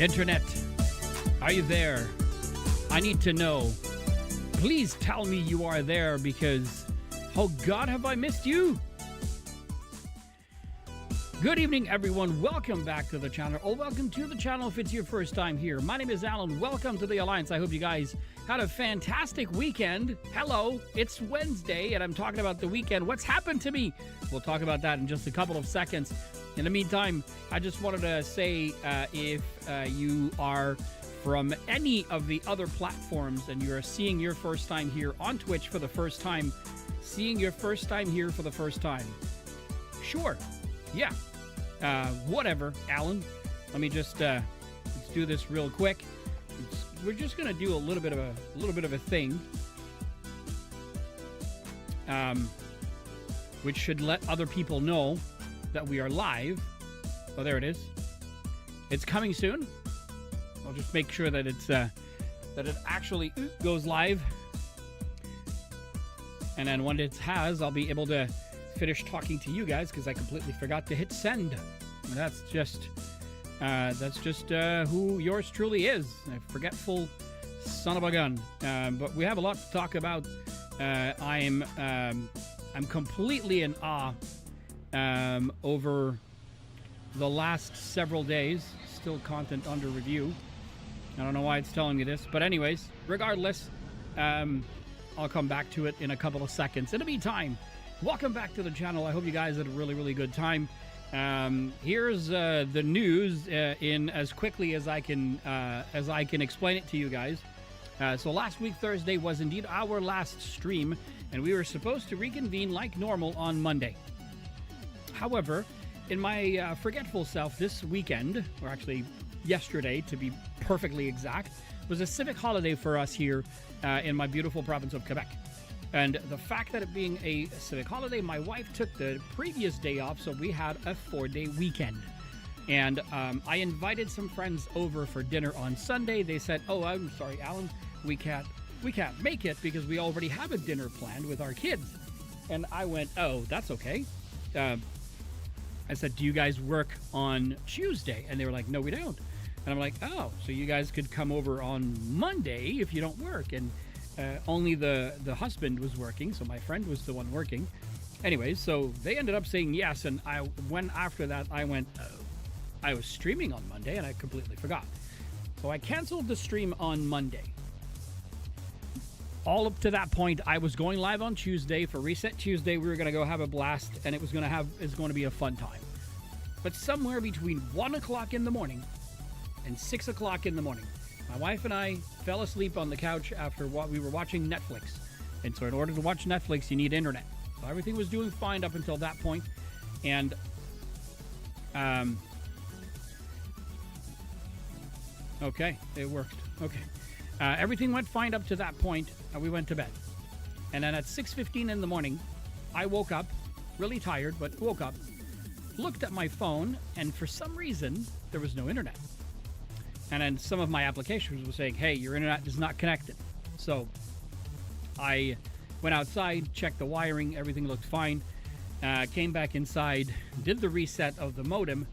Internet, are you there? I need to know. Please tell me you are there because, oh God, have I missed you? Good evening, everyone. Welcome back to the channel, or welcome to the channel if it's your first time here. My name is Alan. Welcome to the Alliance. I hope you guys had a fantastic weekend. Hello, it's Wednesday, and I'm talking about the weekend. What's happened to me? We'll talk about that in just a couple of seconds. In the meantime, I just wanted to say if you are from any of the other platforms and you're seeing your first time here on Twitch for the first time, seeing your first time here for the first time, sure, yeah. Whatever, Alan. Let me just let's do this real quick. We're just gonna do a little bit of a thing, which should let other people know that we are live. Oh, there it is. It's coming soon. I'll just make sure that it's that it actually goes live, and then when it has, I'll be able to finish talking to you guys because I completely forgot to hit send. That's just who yours truly is, a forgetful son of a gun. But we have a lot to talk about. I'm completely in awe over the last several days. Still content under review. I don't know why it's telling me this, but anyways, regardless, I'll come back to it in a couple of seconds. In the meantime, welcome back to the channel. I hope you guys had a really good time. Here's the news in as quickly as I can explain it to you guys. So last week, Thursday, was indeed our last stream, and we were supposed to reconvene like normal on Monday. However, in my forgetful self, this weekend, or actually yesterday to be perfectly exact, was a civic holiday for us here in my beautiful province of Quebec. And the fact that it being a civic holiday, my wife took the previous day off, so we had a 4-day weekend. And I invited some friends over for dinner on Sunday. They said, "Oh, I'm sorry, Alan, we can't make it because we already have a dinner planned with our kids." And I went, "Oh, that's okay." I said, "Do you guys work on Tuesday?" And they were like, "No, we don't." And I'm like, "Oh, so you guys could come over on Monday if you don't work." And only the husband was working, so my friend was the one working. Anyways, so they ended up saying yes, and after that, I went, I was streaming on Monday, and I completely forgot. So I canceled the stream on Monday. All up to that point, I was going live on Tuesday for Reset Tuesday. We were going to go have a blast, and it's going to be a fun time. But somewhere between 1 o'clock in the morning and 6 o'clock in the morning, my wife and I fell asleep on the couch after we were watching Netflix. And so in order to watch Netflix, you need internet. So everything was doing fine up until that point. And okay, it worked. Okay. Everything went fine up to that point, and we went to bed. And then at 6:15 in the morning, I woke up, really tired, but woke up, looked at my phone, and for some reason, there was no internet. And then some of my applications were saying, "Hey, your internet is not connected." So I went outside, checked the wiring, everything looked fine. Came back inside, did the reset of the modem.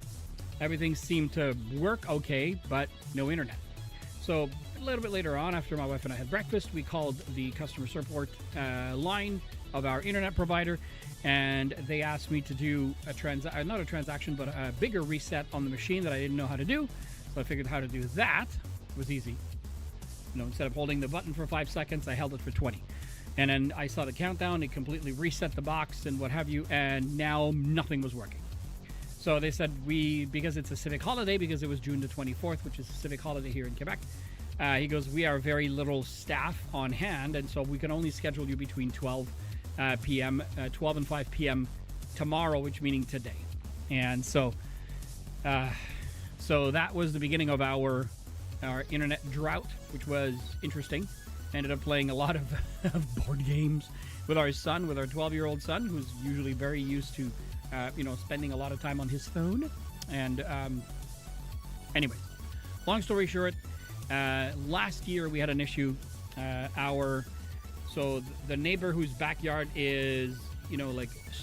Everything seemed to work okay, but no internet. So a little bit later on, after my wife and I had breakfast, we called the customer support line of our internet provider, and they asked me to do not a transaction, but a bigger reset on the machine that I didn't know how to do. So I figured how to do that was easy. Instead of holding the button for 5 seconds, I held it for 20. And then I saw the countdown, it completely reset the box and what have you, and now nothing was working. So they said because it's a civic holiday, because it was June the 24th, which is a civic holiday here in Quebec, he goes, "We are very little staff on hand, and so we can only schedule you between 12 and 5 p.m. tomorrow," which meaning today. And so that was the beginning of our internet drought, which was interesting. Ended up playing a lot of board games with our son, with our 12-year-old son, who's usually very used to, spending a lot of time on his phone. And anyways, long story short, last year we had an issue. So the neighbor whose backyard is,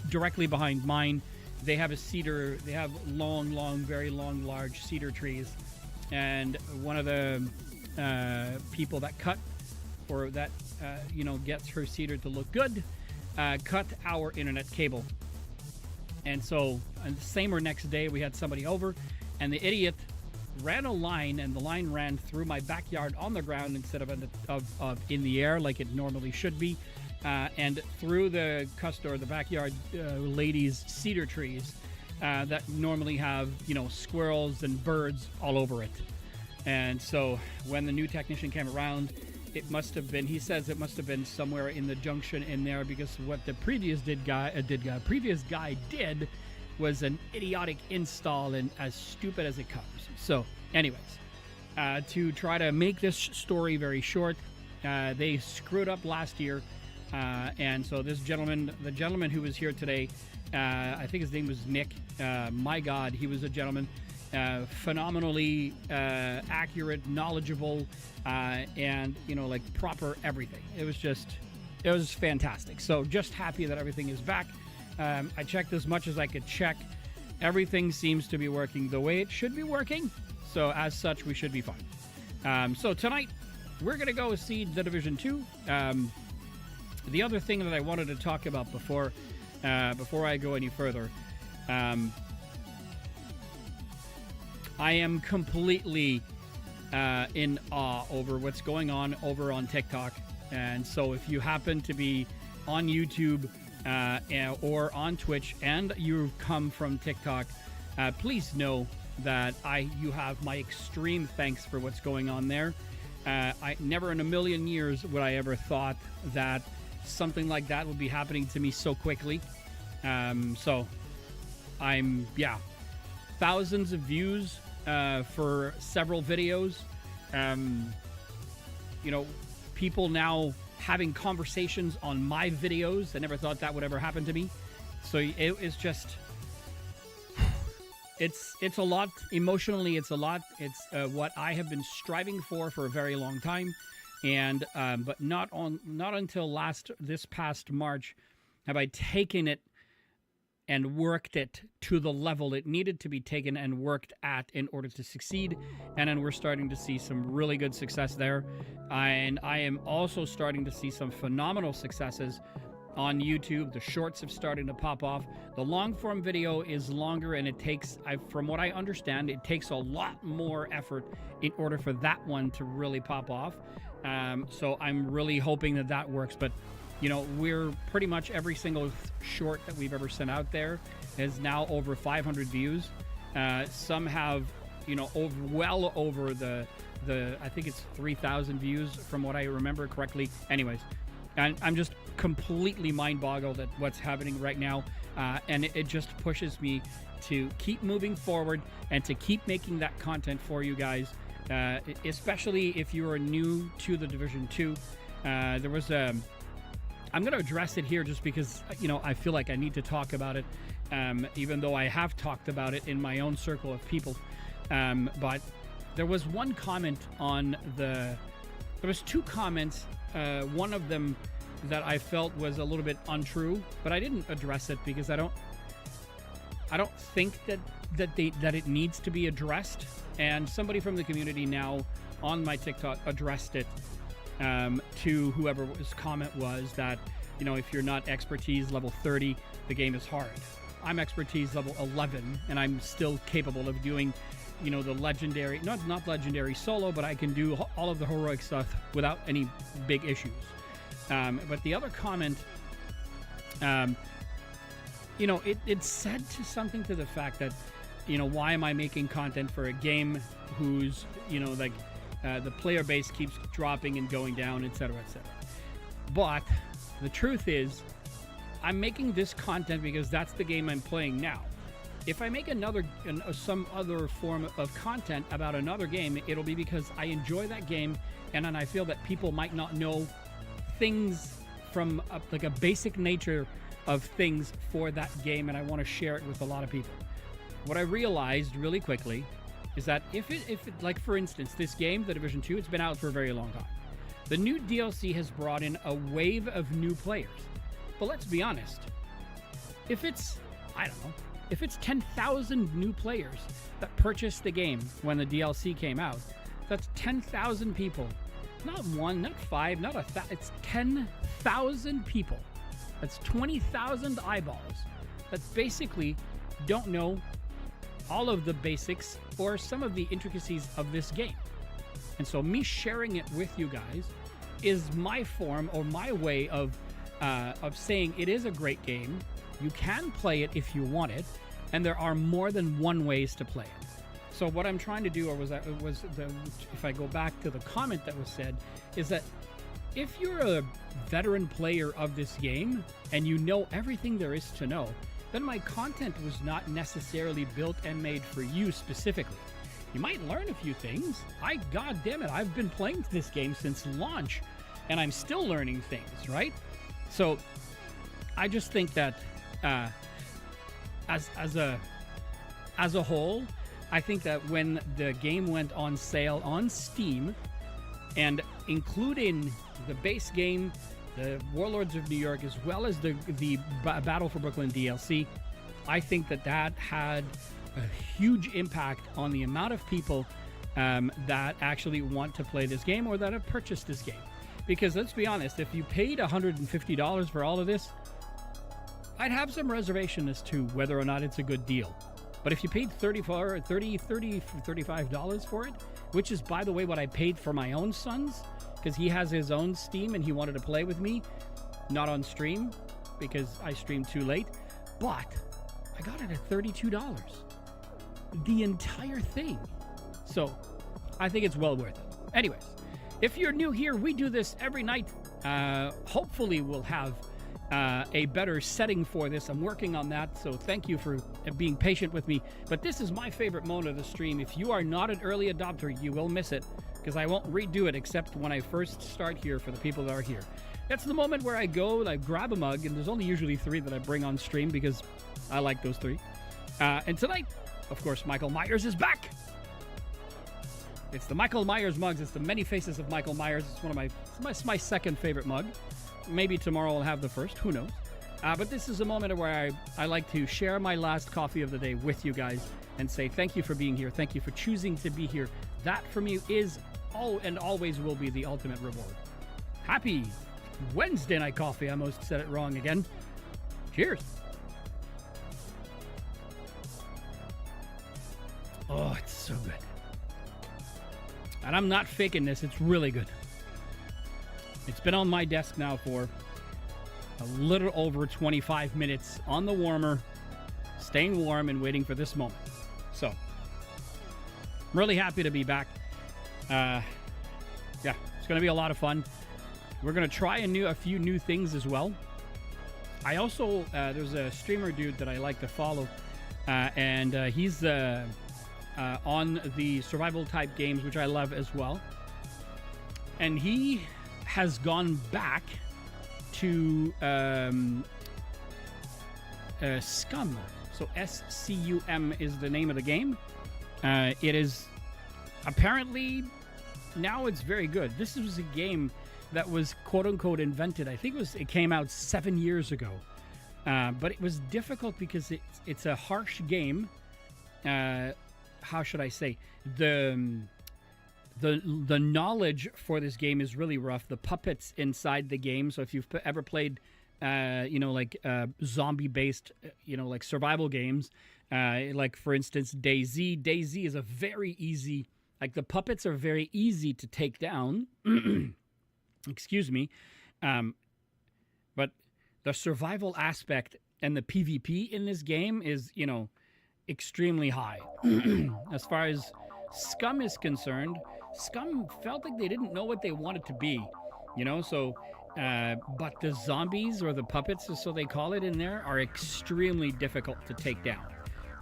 directly behind mine, they have a cedar, they have long, very long, large cedar trees. and one of the people that cut or that gets her cedar to look good cut our internet cable. And so on the same or next day we had somebody over, and the idiot ran a line, and the line ran through my backyard on the ground instead of in the air like it normally should be, and through the backyard ladies' cedar trees that normally have squirrels and birds all over it. And so when the new technician came around, it must have been, he says it must have been somewhere in the junction in there, because what the previous guy did was an idiotic install and as stupid as it comes. So anyways, to try to make this story very short, they screwed up last year, and so this gentleman, the gentleman who was here today, I think his name was Nick. My God, he was a gentleman, phenomenally accurate, knowledgeable, and like proper everything. It was fantastic. So just happy that everything is back. I checked as much as I could check. Everything seems to be working the way it should be working. So as such, we should be fine. So tonight, we're going to go see the Division 2. The other thing that I wanted to talk about before I go any further, I am completely in awe over what's going on over on TikTok. And so if you happen to be on YouTube or on Twitch and you've come from TikTok, please know that you have my extreme thanks for what's going on there. I never in a million years would I ever thought that something like that would be happening to me so quickly. So I'm, thousands of views for several videos. People now having conversations on my videos. I never thought that would ever happen to me. So it's just, it's a lot. Emotionally, it's a lot. It's what I have been striving for a very long time. And but not until this past March have I taken it and worked it to the level it needed to be taken and worked at in order to succeed. And then we're starting to see some really good success there. And I am also starting to see some phenomenal successes on YouTube. The shorts have started to pop off. The long form video is longer, and it takes, from what I understand, it takes a lot more effort in order for that one to really pop off. So I'm really hoping that works. But we're pretty much every single short that we've ever sent out there is now over 500 views. Some have, well over the I think it's 3,000 views from what I remember correctly. Anyways, and I'm just completely mind-boggled at what's happening right now. And it just pushes me to keep moving forward and to keep making that content for you guys, especially if you are new to the Division 2. There was I'm going to address it here just because, I feel like I need to talk about it, even though I have talked about it in my own circle of people. But there was one comment there was two comments. One of them that I felt was a little bit untrue, but I didn't address it because I don't think that it needs to be addressed. And somebody from the community now on my TikTok addressed it. To whoever his comment was that, if you're not expertise level 30, the game is hard. I'm expertise level 11, and I'm still capable of doing, the legendary, not legendary solo, but I can do all of the heroic stuff without any big issues. But the other comment, it said to something to the fact that, why am I making content for a game whose, the player base keeps dropping and going down, etc., etc. But the truth is, I'm making this content because that's the game I'm playing now. If I make some other form of content about another game, it'll be because I enjoy that game, and then I feel that people might not know things from a basic nature of things for that game, and I want to share it with a lot of people. What I realized really quickly is that if it, like for instance, this game, The Division 2, it's been out for a very long time. The new DLC has brought in a wave of new players. But let's be honest, if it's, I don't know, if it's 10,000 new players that purchased the game when the DLC came out, that's 10,000 people. Not one, not five, not it's 10,000 people. That's 20,000 eyeballs that basically don't know all of the basics or some of the intricacies of this game. And so me sharing it with you guys is my form or my way of saying it is a great game. You can play it if you want it, and there are more than one ways to play it. So what I'm trying to do, if I go back to the comment that was said, is that if you're a veteran player of this game and you know everything there is to know, then my content was not necessarily built and made for you specifically. You might learn a few things. God damn it, I've been playing this game since launch, and I'm still learning things, right? So I just think that as a whole, I think that when the game went on sale on Steam, and including the base game, the Warlords of New York, as well as the Battle for Brooklyn DLC, I think that had a huge impact on the amount of people that actually want to play this game or that have purchased this game. Because let's be honest, if you paid $150 for all of this, I'd have some reservation as to whether or not it's a good deal. But if you paid $35 for it, which is, by the way, what I paid for my own son's, because he has his own Steam and he wanted to play with me, not on stream, because I streamed too late, but I got it at $32. The entire thing. So I think it's well worth it. Anyways, if you're new here, we do this every night. Hopefully we'll have a better setting for this. I'm working on that, so thank you for being patient with me. But this is my favorite moment of the stream. If you are not an early adopter, you will miss it, because I won't redo it except when I first start here for the people that are here. That's the moment where I go and I grab a mug, and there's only usually 3 that I bring on stream because I like those 3. And tonight, of course, Michael Myers is back. It's the Michael Myers mugs. It's the many faces of Michael Myers. It's one of my second favorite mug. Maybe tomorrow I'll have the first. Who knows? But this is a moment where I like to share my last coffee of the day with you guys and say thank you for being here. Thank you for choosing to be here. That for me is and always will be the ultimate reward. Happy Wednesday night coffee. I almost said it wrong again. Cheers. Oh, it's so good. And I'm not faking this. It's really good. It's been on my desk now for a little over 25 minutes on the warmer, staying warm and waiting for this moment. So, I'm really happy to be back. Yeah, it's going to be a lot of fun. We're going to try a few new things as well. I also, there's a streamer dude that I like to follow, and he's on the survival type games, which I love as well. And he has gone back to Scum. So SCUM is the name of the game. It is apparently now it's very good. This was a game that was quote unquote invented. I think it came out 7 years ago, but it was difficult because it's a harsh game. How should I say? The knowledge for this game is really rough. The puppets inside the game. So if you've ever played, zombie-based, like survival games, like for instance DayZ. DayZ is a very easy. Like the puppets are very easy to take down. Excuse me, but the survival aspect and the PvP in this game is, extremely high. As far as Scum is concerned, Scum felt like they didn't know what they wanted to be, so but the zombies, or the puppets, so they call it in there, are extremely difficult to take down,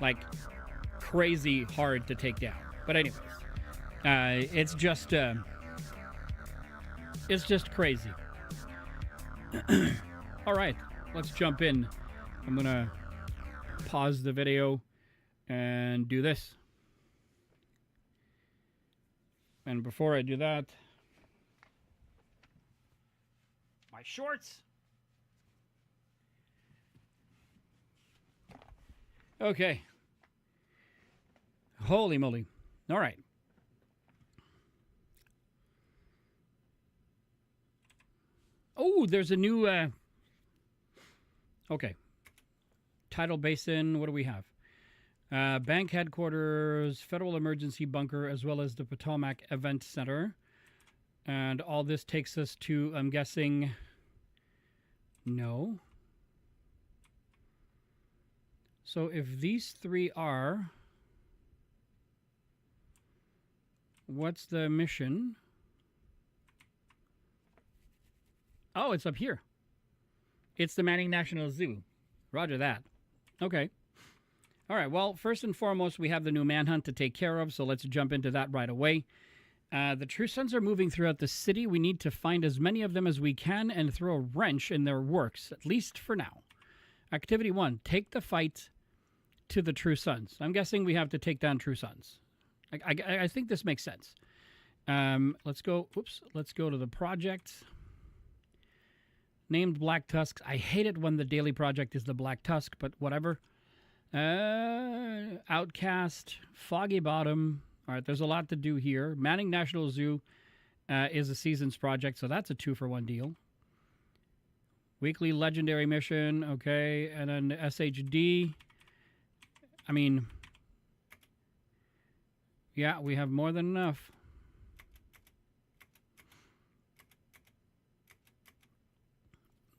like crazy hard to take down. But anyways, it's just crazy. All right, let's jump in. I'm gonna pause the video and do this. And before I do that, my shorts. Okay. Holy moly. All right. Oh, there's a new. Okay. Tidal Basin. What do we have? Bank headquarters, Federal Emergency Bunker, as well as the Potomac Event Center. And all this takes us to, I'm guessing, no. So if these three are, what's the mission? Oh, it's up here. It's the Manning National Zoo. Roger that. Okay. All right. Well, first and foremost, we have the new manhunt to take care of, so let's jump into that right away. The True Sons are moving throughout the city. We need to find as many of them as we can and throw a wrench in their works, at least for now. Activity 1, take the fight to the True Sons. I'm guessing we have to take down True Sons. I think this makes sense. Let's go. Oops. Let's go to the project. Named Black Tusks. I hate it when the daily project is the Black Tusk, but whatever. Outcast. Foggy Bottom. All right, there's a lot to do here. Manning National Zoo is a seasons project, so that's a 2-for-1 deal. Weekly Legendary Mission. Okay, and then SHD. I mean, yeah, we have more than enough.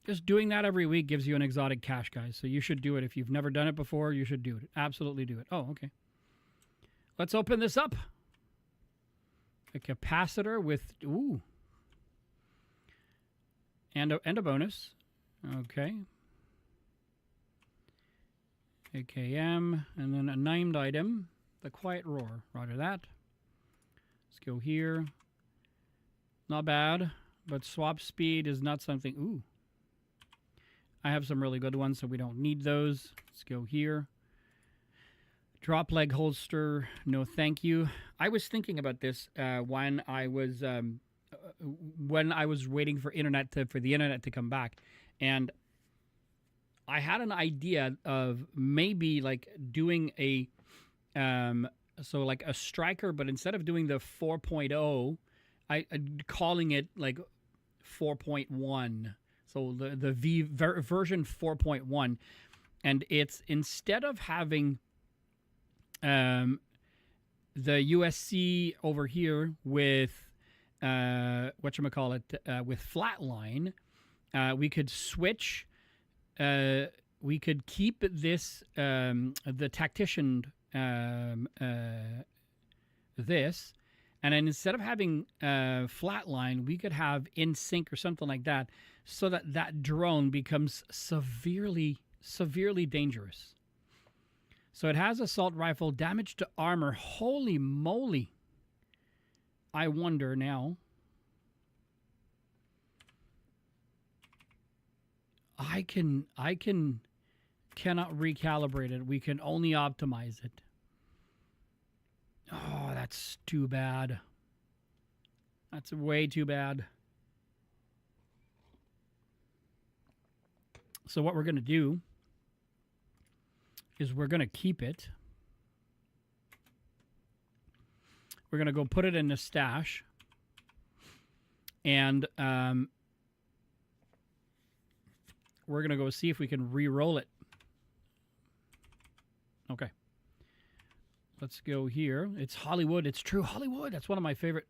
Just doing that every week gives you an exotic cache, guys. So you should do it. If you've never done it before, you should do it. Absolutely do it. Oh, okay. Let's open this up. A capacitor with, ooh. And a bonus. Okay. AKM. And then a named item. The Quiet Roar. Roger that. Let's go here. Not bad. But swap speed is not something, ooh. I have some really good ones, so we don't need those. Let's go here. Drop leg holster, no thank you. I was thinking about this when I was waiting for the internet to come back, and I had an idea of maybe like doing a like a striker, but instead of doing the 4.0, I calling it like 4.1. So the version 4.1, and it's instead of having the USC over here with with flatline, we could switch. We could keep this the tactician this. And then instead of having flatline, we could have in sync or something like that, so that that drone becomes severely dangerous. So it has assault rifle, damage to armor. Holy moly! I wonder now. I cannot recalibrate it. We can only optimize it. Oh, that's too bad. That's way too bad. So what we're going to do is we're going to keep it. We're going to go put it in the stash. And we're going to go see if we can re-roll it. Okay. Let's go here. It's Hollywood. It's true Hollywood. That's one of my favorite.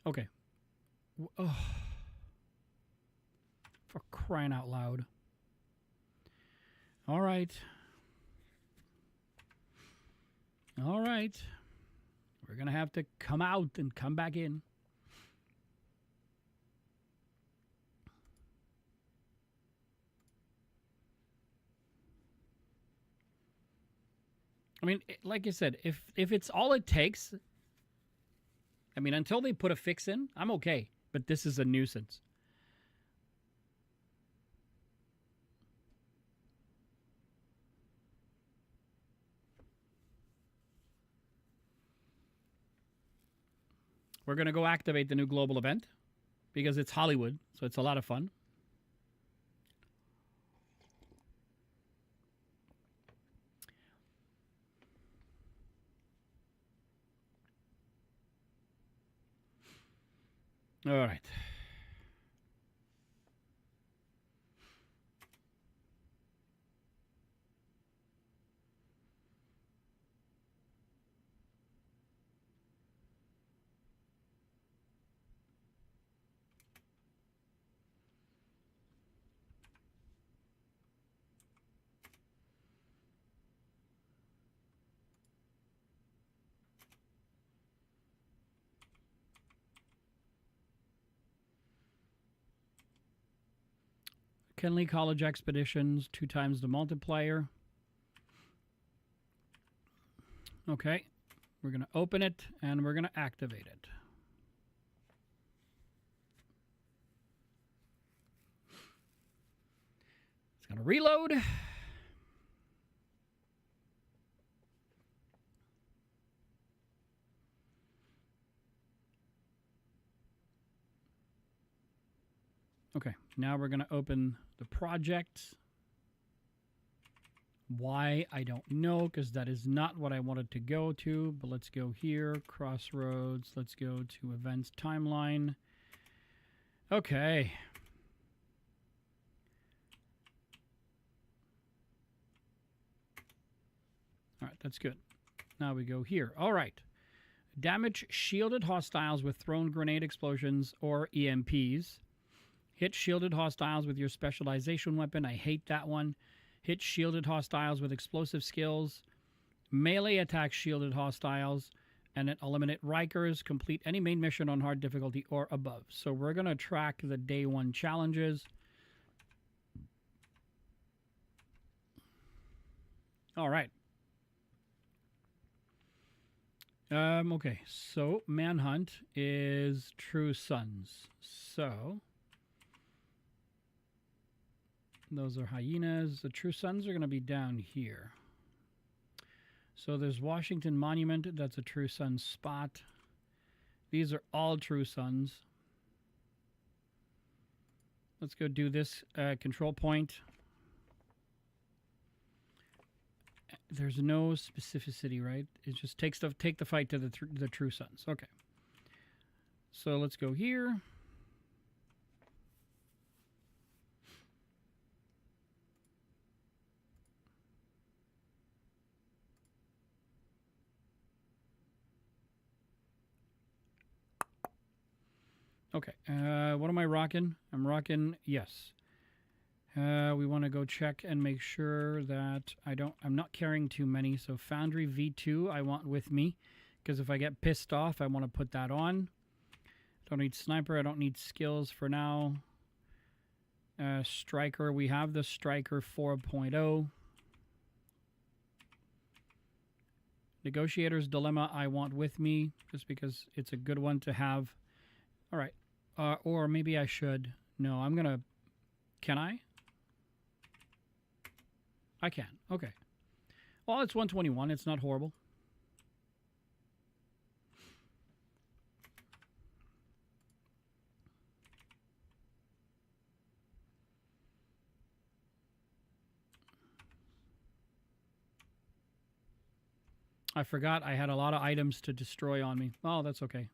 Okay. Oh. For crying out loud. All right. All right. We're going to have to come out and come back in. I mean, like I said, if it's all it takes, I mean, until they put a fix in, I'm okay. But this is a nuisance. We're going to go activate the new global event because it's Hollywood, so it's a lot of fun. All right. Kenley College Expeditions, 2 times the multiplier. Okay, we're going to open it and we're going to activate it. It's going to reload. Okay, now we're going to open the project. Why, I don't know, because that is not what I wanted to go to. But let's go here, Crossroads. Let's go to Events Timeline. Okay. All right, that's good. Now we go here. All right. Damage shielded hostiles with thrown grenade explosions or EMPs. Hit shielded hostiles with your specialization weapon. I hate that one. Hit shielded hostiles with explosive skills. Melee attack shielded hostiles. And then eliminate Rikers. Complete any main mission on hard difficulty or above. So we're going to track the day 1 challenges. All right. Okay, so Manhunt is True Sons. So those are hyenas. The True Sons are going to be down here. So there's Washington Monument. That's a True Sons spot. These are all True Sons. Let's go do this control point. There's no specificity, right? It just takes take the fight to the True Sons. Okay. So let's go here. Okay. What am I rocking? I'm rocking yes. We want to go check and make sure that I'm not carrying too many. So Foundry V2 I want with me, because if I get pissed off, I want to put that on. Don't need sniper. I don't need skills for now. Striker. We have the Striker 4.0. Negotiator's Dilemma I want with me, just because it's a good one to have. All right. Or maybe I should. No, I'm going to... Can I? I can. Okay. Well, it's 121. It's not horrible. I forgot I had a lot of items to destroy on me. Oh, that's okay.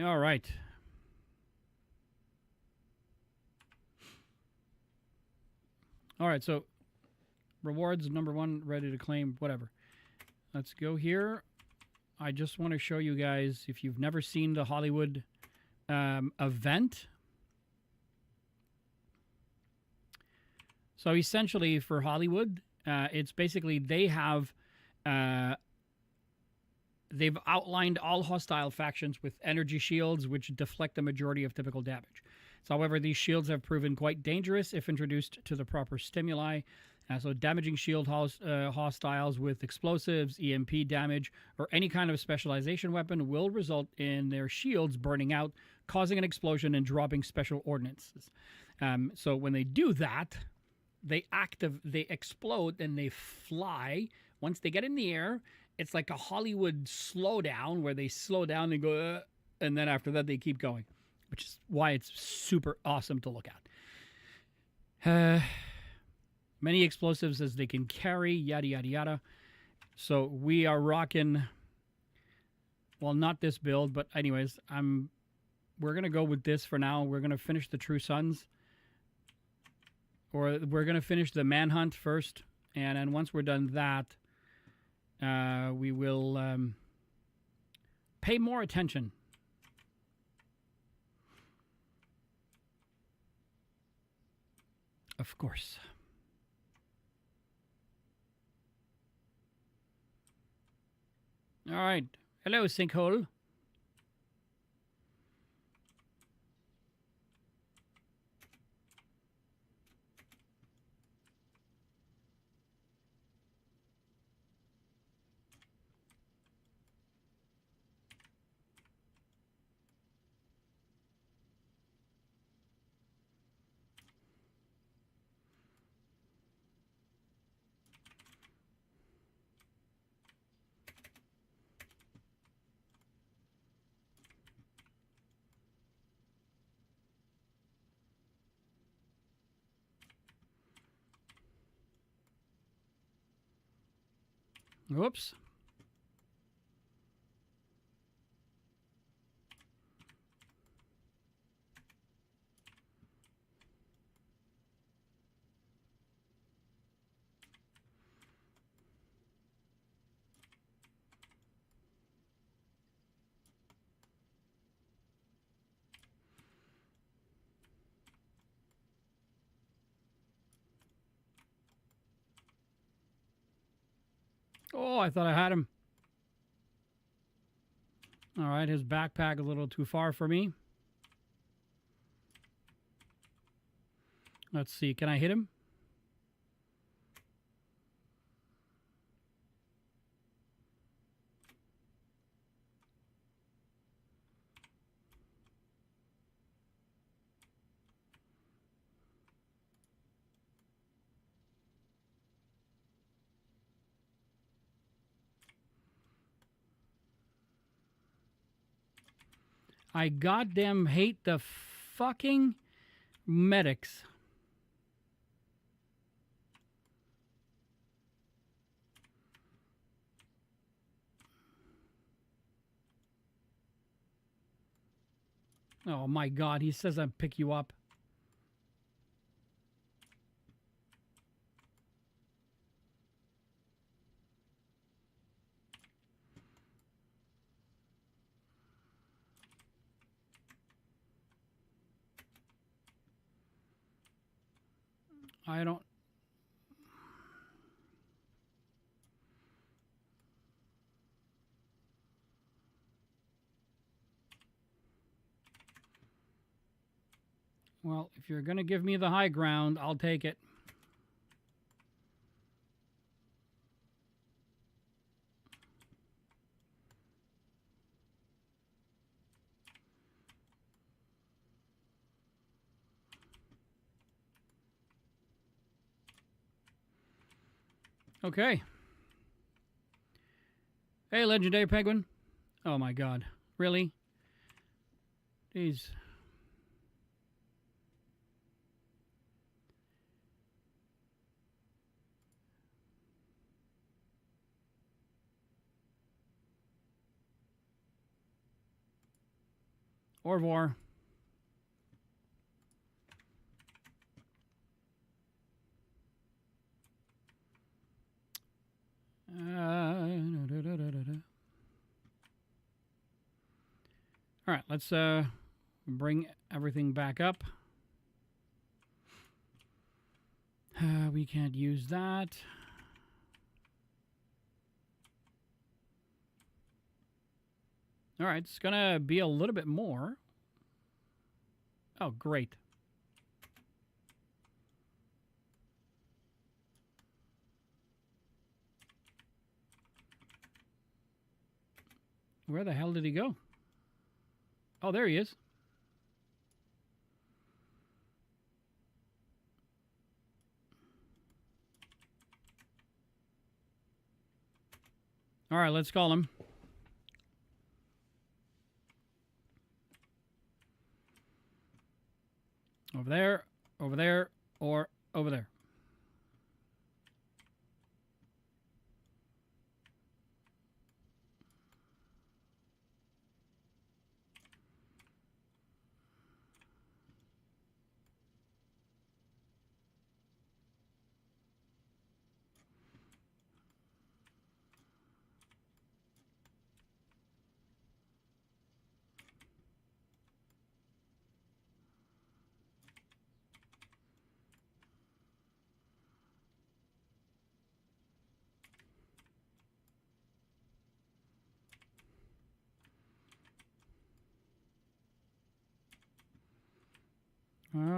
All right. All right, so rewards, number 1, ready to claim, whatever. Let's go here. I just want to show you guys, if you've never seen the Hollywood event. So essentially for Hollywood, it's basically they've outlined all hostile factions with energy shields, which deflect the majority of typical damage. So, however, these shields have proven quite dangerous if introduced to the proper stimuli. So damaging shield hostiles with explosives, EMP damage, or any kind of specialization weapon will result in their shields burning out, causing an explosion and dropping special ordnances. So when they do that, they explode and they fly. Once they get in the air, it's like a Hollywood slowdown where they slow down and go, and then after that they keep going, which is why it's super awesome to look at. Many explosives as they can carry, yada, yada, yada. So we are rocking Well, not this build, but anyways, we're gonna go with this for now. We're gonna finish the True Sons, or we're gonna finish the Manhunt first, and then once we're done that, we will pay more attention. Of course. All right. Hello, Sinkhole. Whoops. Oh, I thought I had him. All right, his backpack a little too far for me. Let's see, can I hit him? I goddamn hate the fucking medics. Oh my god, he says I'll pick you up. I don't... Well, if you're going to give me the high ground, I'll take it. Okay. Hey, Legendary Penguin. Oh my god. Really? Jeez. Au revoir. All right, let's bring everything back up. We can't use that. All right, it's going to be a little bit more. Oh, great. Where the hell did he go? Oh, there he is. All right, let's call him. Over there, or over there.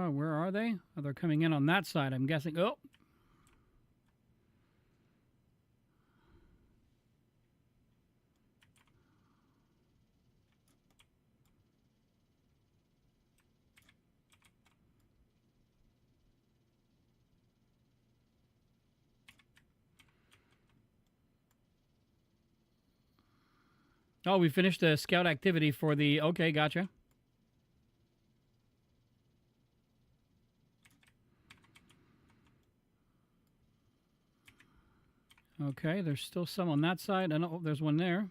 Where are they? Oh, they're coming in on that side, I'm guessing. Oh! Oh, we finished the scout activity for the... Okay, gotcha. Okay, there's still some on that side. I know there's one there.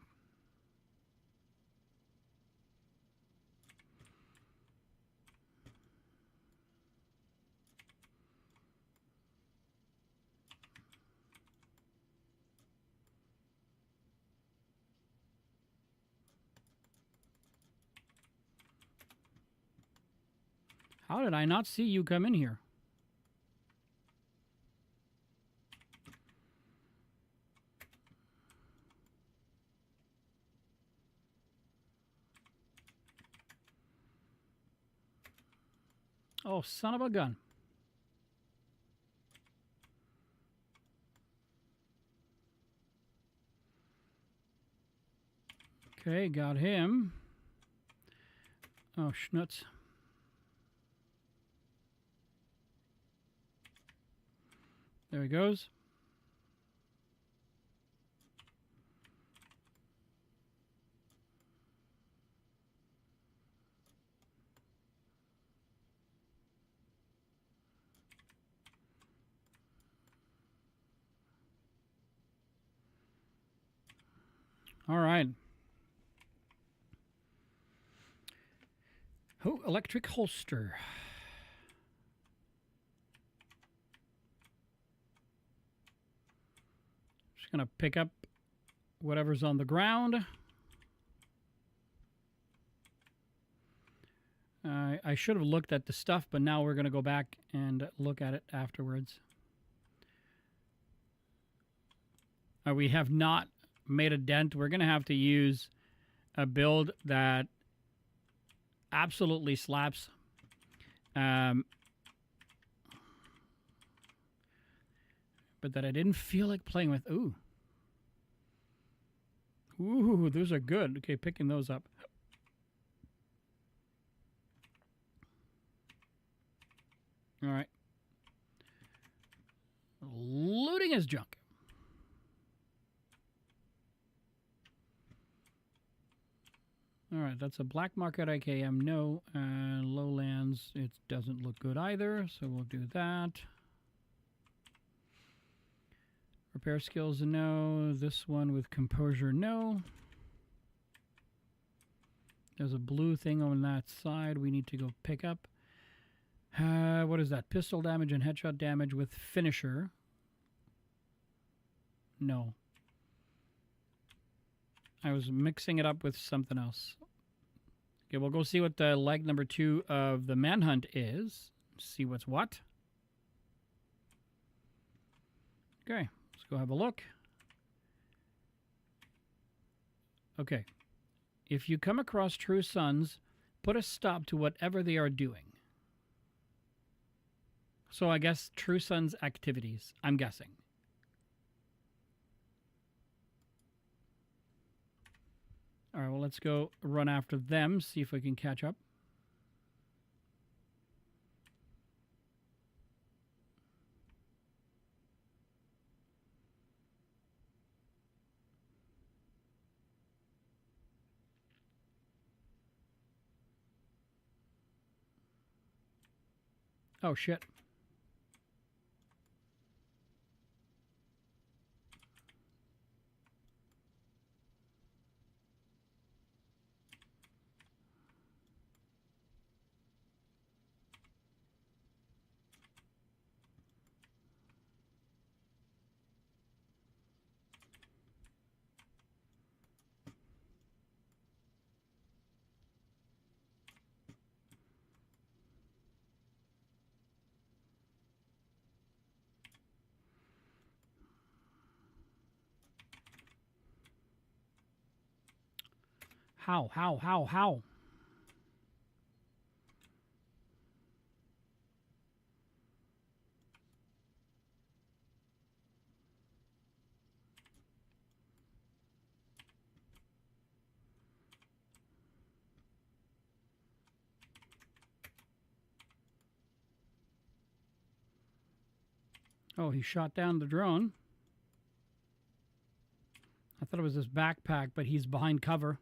How did I not see you come in here? Oh, son of a gun. Okay, got him. Oh, schnutz. There he goes. All right. Oh, electric holster. Just going to pick up whatever's on the ground. I should have looked at the stuff, but now we're going to go back and look at it afterwards. We have not made a dent. We're going to have to use a build that absolutely slaps. But that I didn't feel like playing with. Ooh. Ooh, those are good. Okay, picking those up. All right. Looting his junk. All right, that's a black market IKM. No. Lowlands, it doesn't look good either, so we'll do that. Repair skills, no. This one with composure, no. There's a blue thing on that side we need to go pick up. What is that? Pistol damage and headshot damage with finisher. No. I was mixing it up with something else. Okay, we'll go see what the leg number 2 of the manhunt is. See what's what. Okay, let's go have a look. Okay. If you come across true sons, put a stop to whatever they are doing. So I guess true sons activities, I'm guessing. All right, well, let's go run after them, see if we can catch up. Oh, shit. How? Oh, he shot down the drone. I thought it was his backpack, but he's behind cover.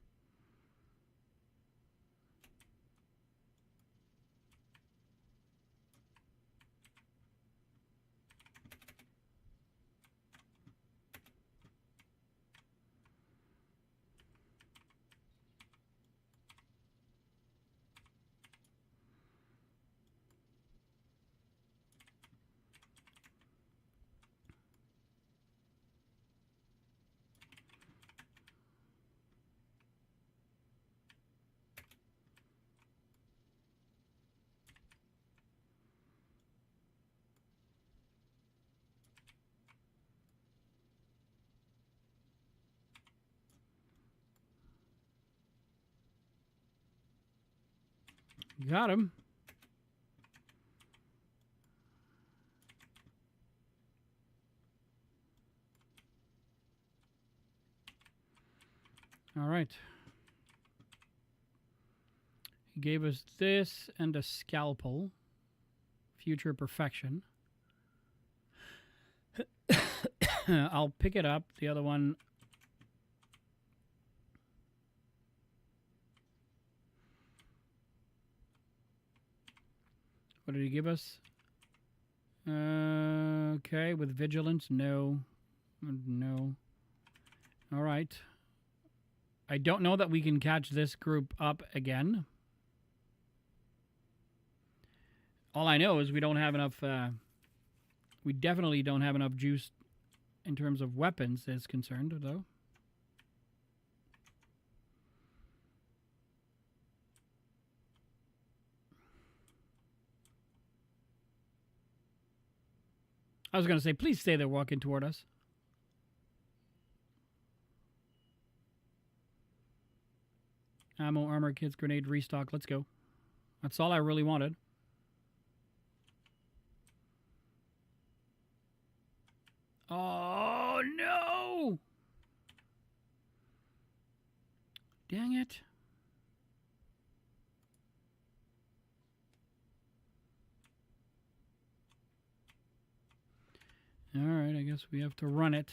Got him. All right. He gave us this and a scalpel. Future perfection. I'll pick it up. The other one. What did he give us? Okay, with vigilance, no. No. All right. I don't know that we can catch this group up again. All I know is we don't have enough... we definitely don't have enough juice in terms of weapons is concerned, though. I was going to say, please stay there walking toward us. Ammo, armor, kits, grenade, restock. Let's go. That's all I really wanted. Oh, no! Dang it. All right, I guess we have to run it.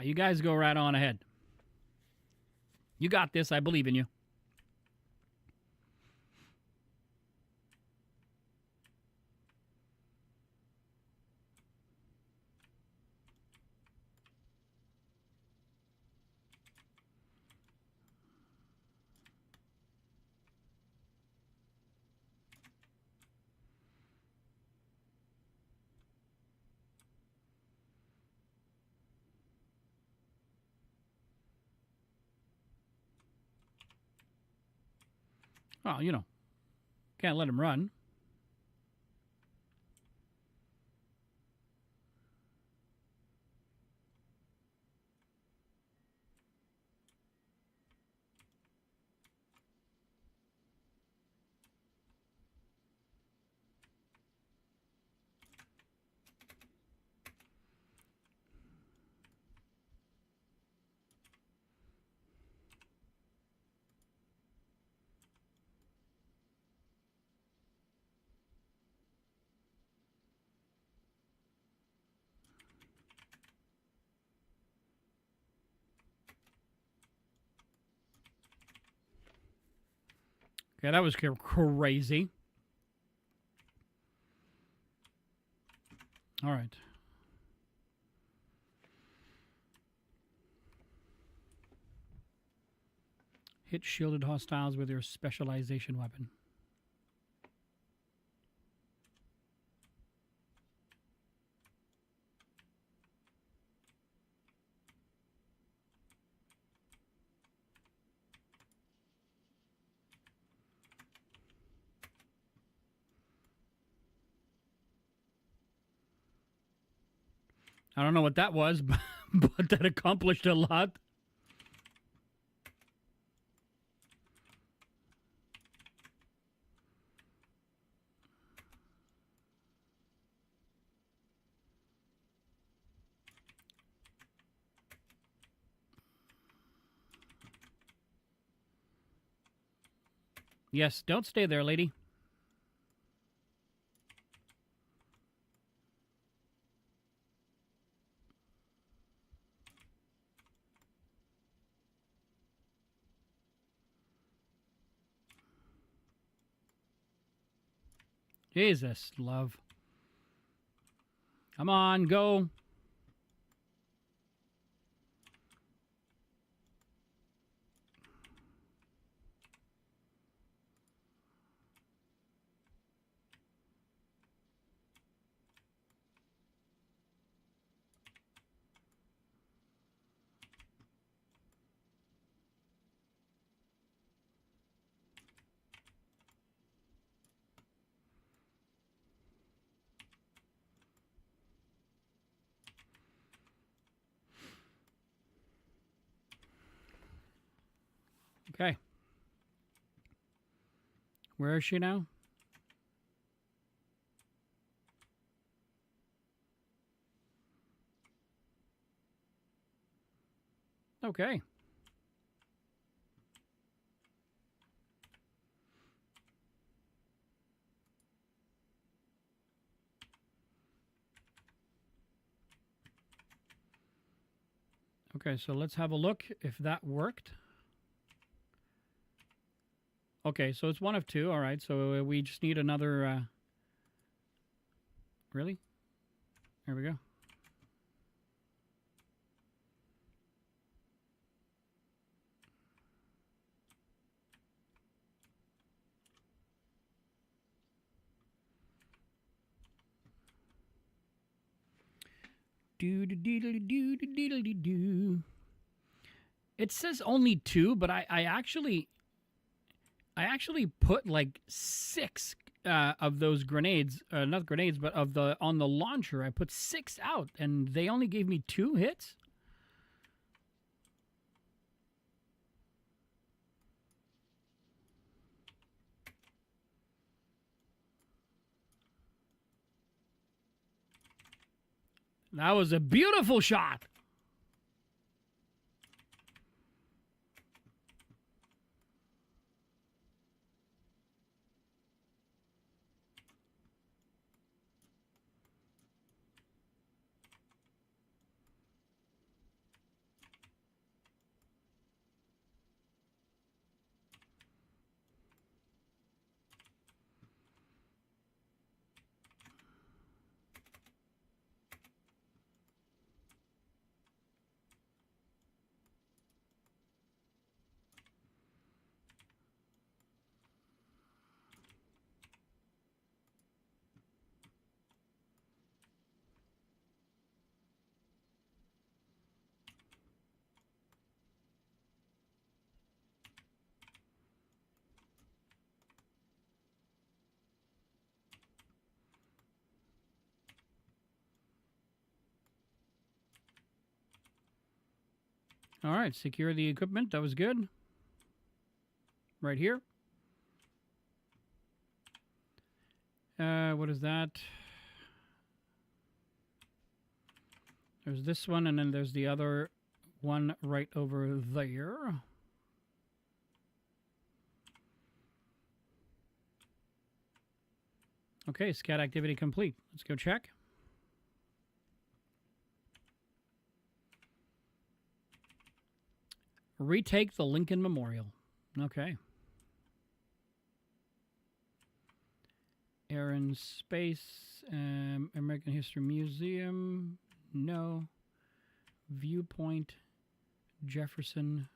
You guys go right on ahead. You got this. I believe in you. Well, you know, can't let him run. Okay, that was crazy. All right. Hit shielded hostiles with your specialization weapon. I don't know what that was, but that accomplished a lot. Yes, don't stay there, lady. Jesus, love. Come on, go. Okay. Where is she now? Okay. Okay, so let's have a look if that worked. Okay, so it's one of two. All right, so we just need another... Really? There we go. Do. It says only two, but I actually put like 6 of those grenades, not grenades, but of the on the launcher. I put 6 out, and they only gave me 2 hits. That was a beautiful shot. All right, secure the equipment. That was good. Right here. What is that? There's this one, and then there's the other one right over there. Okay, scat activity complete. Let's go check. Retake the Lincoln Memorial. Okay. Air and Space, American History Museum, no. Viewpoint, Jefferson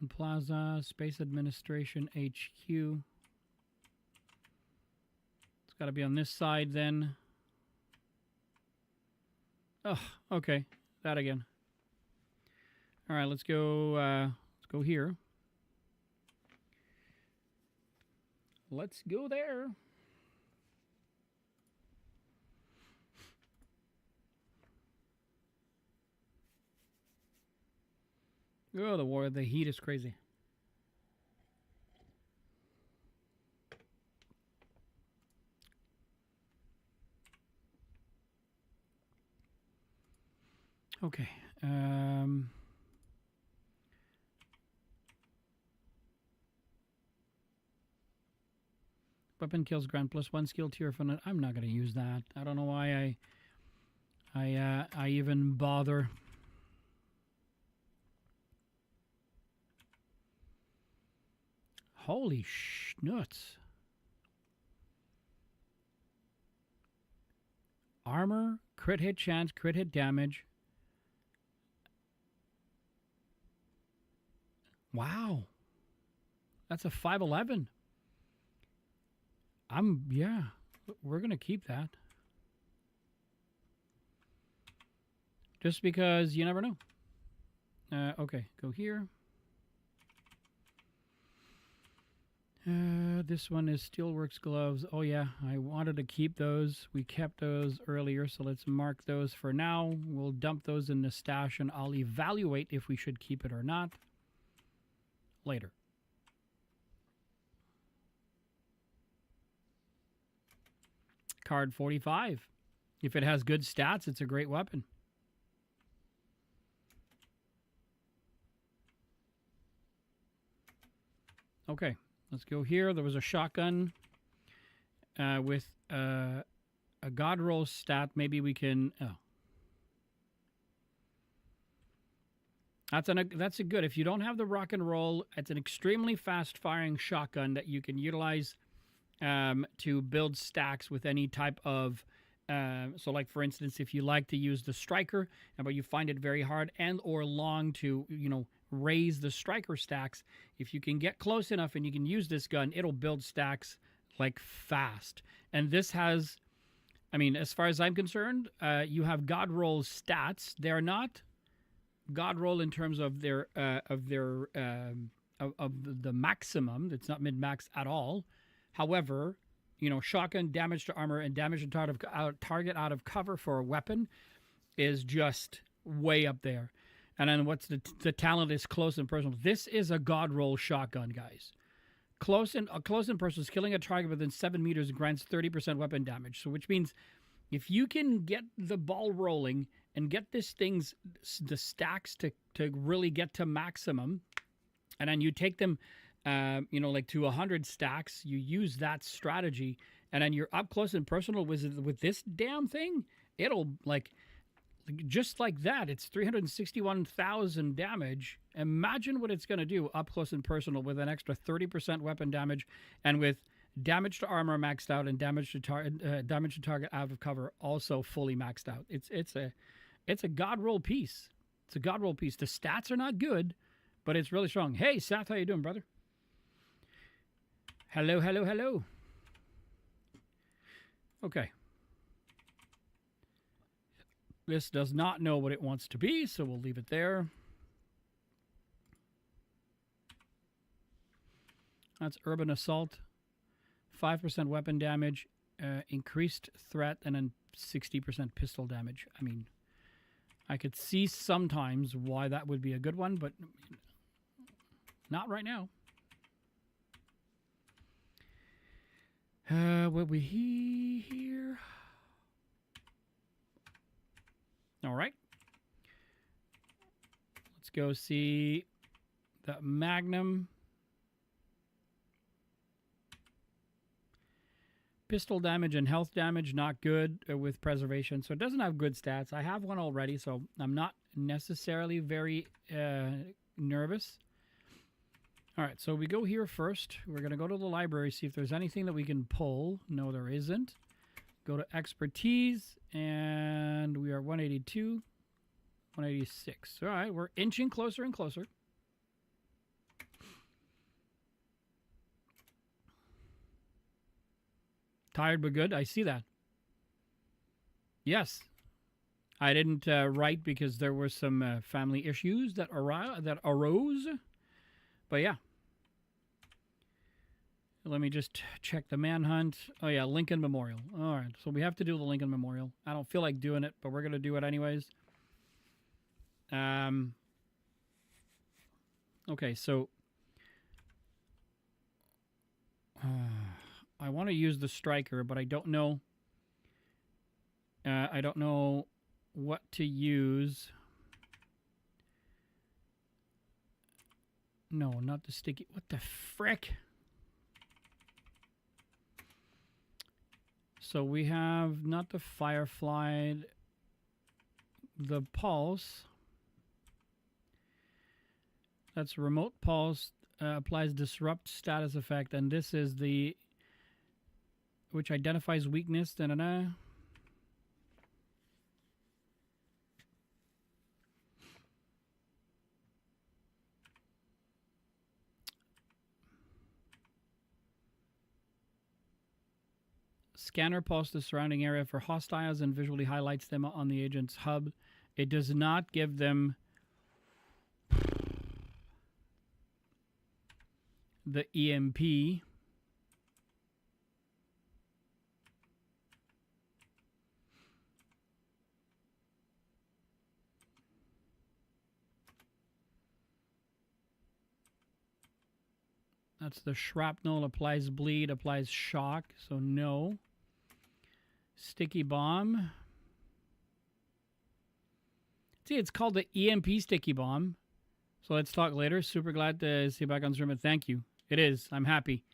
Plaza, Space Administration HQ. It's got to be on this side then. Oh, okay. That again. All right, let's go here. Let's go there. Oh, the heat is crazy. Okay. Weapon kills grant +1 skill tier for I'm not going to use that. I don't know why I even bother. Holy schnuts. Armor, crit hit chance, crit hit damage. Wow. That's a 511. Yeah, we're going to keep that. Just because you never know. Okay, go here. This one is Steelworks gloves. Oh yeah, I wanted to keep those. We kept those earlier, so let's mark those for now. We'll dump those in the stash, and I'll evaluate if we should keep it or not later. Card 45. If it has good stats, it's a great weapon. Okay, let's go here. There was a shotgun with a god roll stat. Maybe we can... Oh. That's a good. If you don't have the rock and roll, it's an extremely fast-firing shotgun that you can utilize to build stacks with any type of... so, like, for instance, if you like to use the striker, but you find it very hard and or long to, raise the striker stacks, if you can get close enough and you can use this gun, it'll build stacks, like, fast. And this has... I mean, as far as I'm concerned, you have God Roll stats. They're not God Roll in terms of their of the maximum. It's not mid-max at all. However, shotgun damage to armor and damage to target out of cover for a weapon is just way up there. And then what's the talent is close and personal. This is a God Roll shotgun, guys. Close and personal, killing a target within 7 meters grants 30% weapon damage. So which means if you can get the ball rolling and get the stacks to really get to maximum, and then you take them, like to 100 stacks, you use that strategy, and then you're up close and personal with this damn thing, it'll just like that, it's 361,000 damage. Imagine what it's going to do up close and personal with an extra 30% weapon damage, and with damage to armor maxed out and damage to target out of cover also fully maxed out. It's a God Roll piece. It's a God Roll piece. The stats are not good, but it's really strong. Hey, Seth, how you doing, brother? Hello, hello, hello. Okay. This does not know what it wants to be, so we'll leave it there. That's Urban Assault. 5% weapon damage, increased threat, and then 60% pistol damage. I mean, I could see sometimes why that would be a good one, but not right now. What we here? All right. Let's go see the Magnum. Pistol damage and health damage, not good with preservation. So it doesn't have good stats. I have one already, so I'm not necessarily very nervous. All right, so we go here first. We're going to go to the library, see if there's anything that we can pull. No, there isn't. Go to expertise, and we are 182, 186. All right, we're inching closer and closer. Tired but good. I see that. Yes. I didn't write because there were some family issues that arose. But yeah. Let me just check the manhunt. Oh yeah, Lincoln Memorial. All right, so we have to do the Lincoln Memorial. I don't feel like doing it, but we're going to do it anyways. Okay, so... I want to use the striker, but I don't know. I don't know what to use. No, not the sticky. What the frick? So we have not the Firefly, the Pulse. That's remote pulse, applies disrupt status effect, and this is the which identifies weakness. Da, da, da. Scanner pulse the surrounding area for hostiles and visually highlights them on the agent's hub. It does not give them the EMP. That's the shrapnel, applies bleed, applies shock, so no. Sticky bomb. See, it's called the EMP sticky bomb. So let's talk later. Super glad to see you back on stream, and thank you. It is. I'm happy.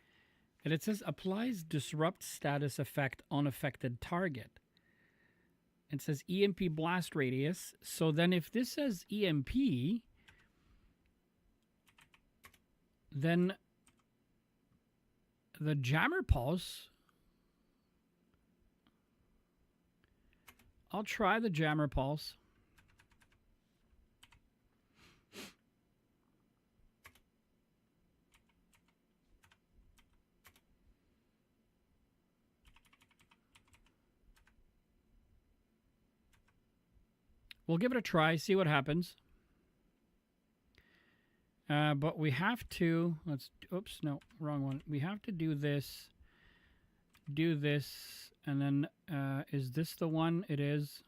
And it says applies disrupt status effect on affected target. It says EMP blast radius. So then if this says EMP, then the jammer pulse, I'll try the jammer pulse. We'll give it a try, see what happens. But we have to, oops, no, wrong one. We have to do this, and then, is this the one? It is.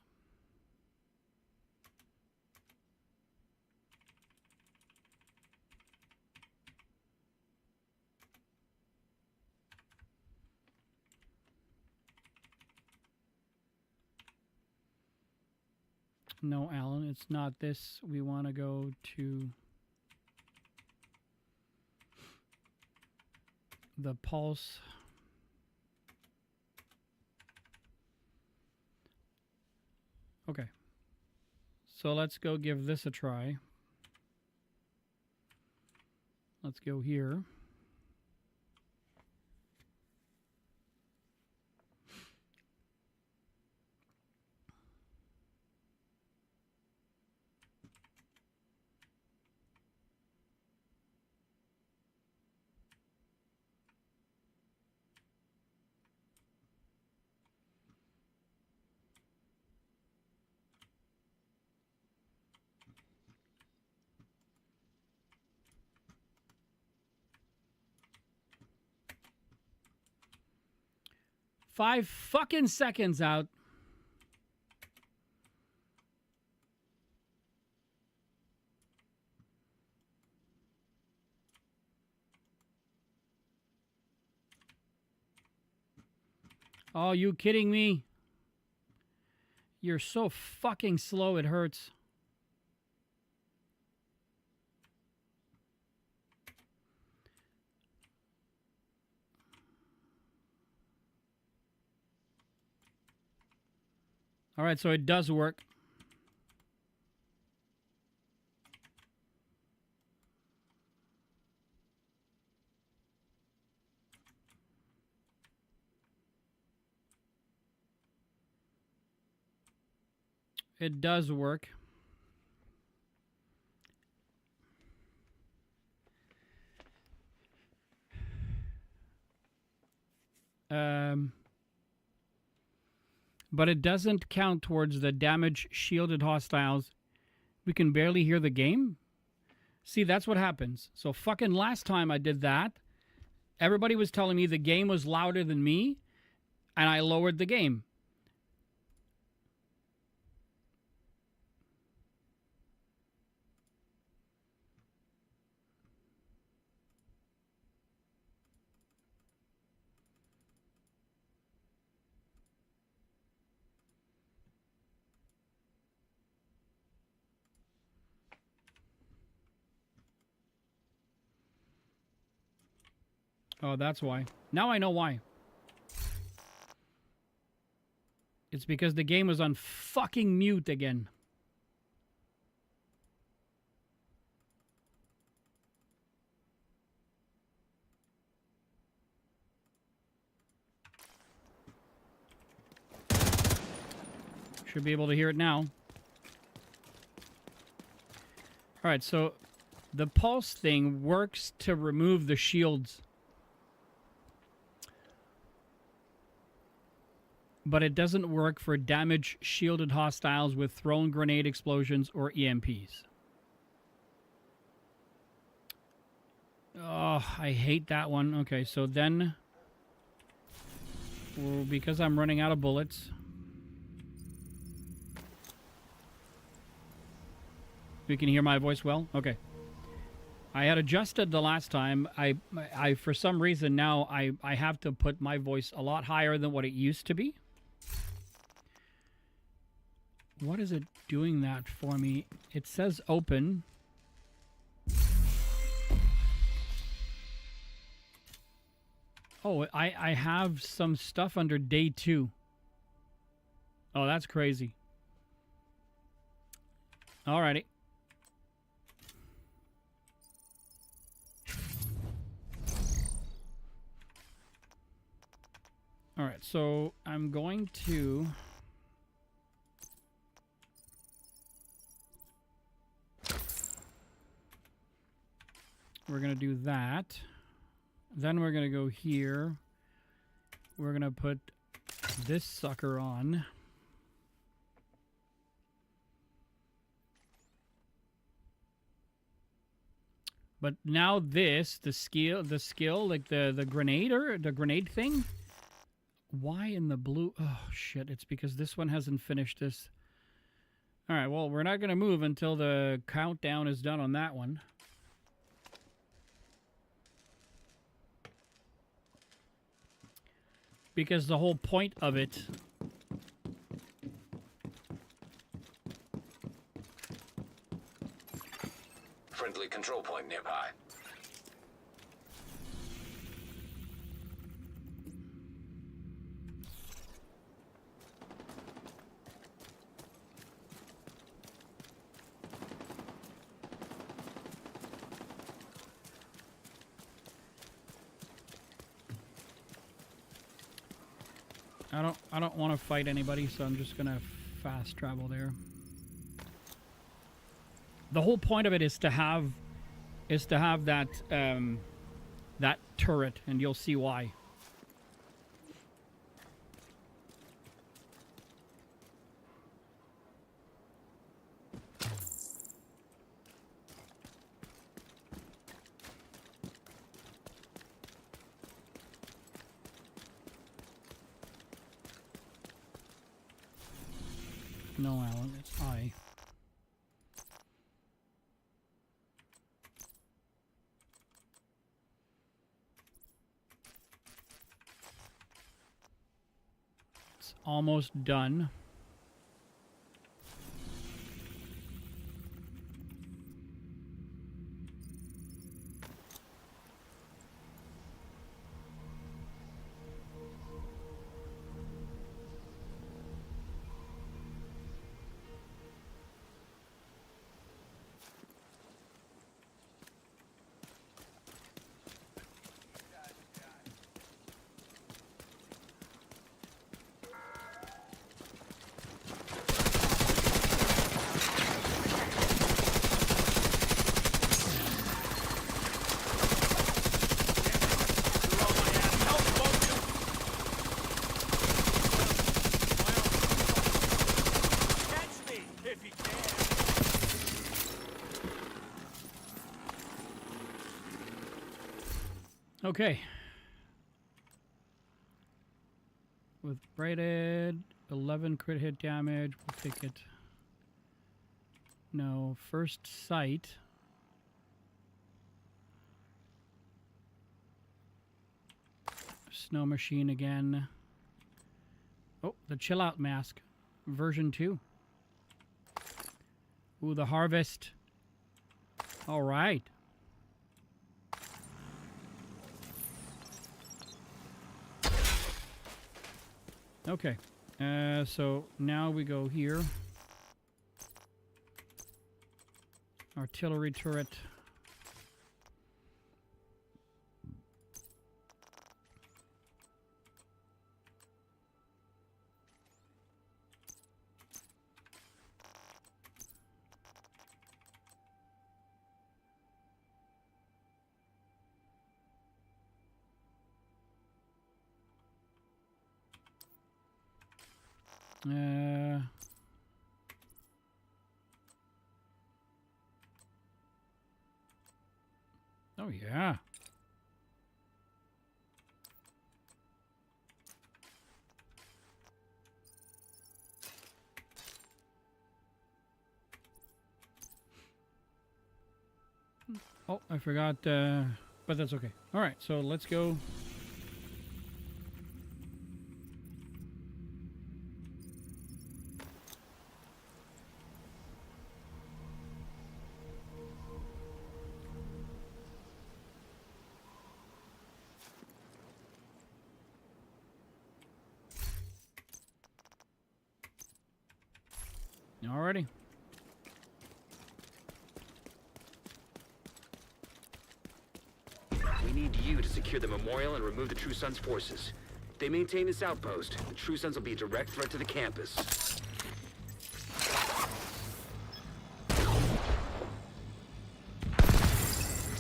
No, Alan, it's not this. We want to go to the pulse. Okay. So let's go give this a try. Let's go here. Five fucking seconds out. Oh, you kidding me? You're so fucking slow, it hurts. All right, so it does work. It does work. But it doesn't count towards the damage shielded hostiles. We can barely hear the game. See, that's what happens. So fucking last time I did that, everybody was telling me the game was louder than me, and I lowered the game. Oh, that's why. Now I know why. It's because the game was on fucking mute again. Should be able to hear it now. Alright, so the pulse thing works to remove the shields. But it doesn't work for damage shielded hostiles with thrown grenade explosions or EMPs. Oh, I hate that one. Okay, so then, well, because I'm running out of bullets, you can hear my voice well? Okay. I had adjusted the last time. I for some reason now I have to put my voice a lot higher than what it used to be. What is it doing that for me? It says open. Oh, I have some stuff under day 2. Oh, that's crazy. Alrighty. Alright, so I'm going to... We're going to do that. Then we're going to go here. We're going to put this sucker on. But now this, the skill, like the grenade thing. Why in the blue? Oh, shit. It's because this one hasn't finished this. All right, well, we're not going to move until the countdown is done on that one. Because the whole point of it... Friendly control point nearby. I don't want to fight anybody, so I'm just gonna fast travel there. The whole point of it is to have that that turret, and you'll see why. No, Alan, it's I. It's almost done. Okay. With braided, 11 crit hit damage, we'll take it. No, first sight. Snow machine again. Oh, the chill out mask. Version 2. Ooh, the harvest. All right. Okay. So now we go here. Artillery turret. Oh, yeah. Oh, I forgot, but that's okay. All right, so let's go. Alrighty. We need you to secure the memorial and remove the True Sons forces. If they maintain this outpost, the True Sons will be a direct threat to the campus.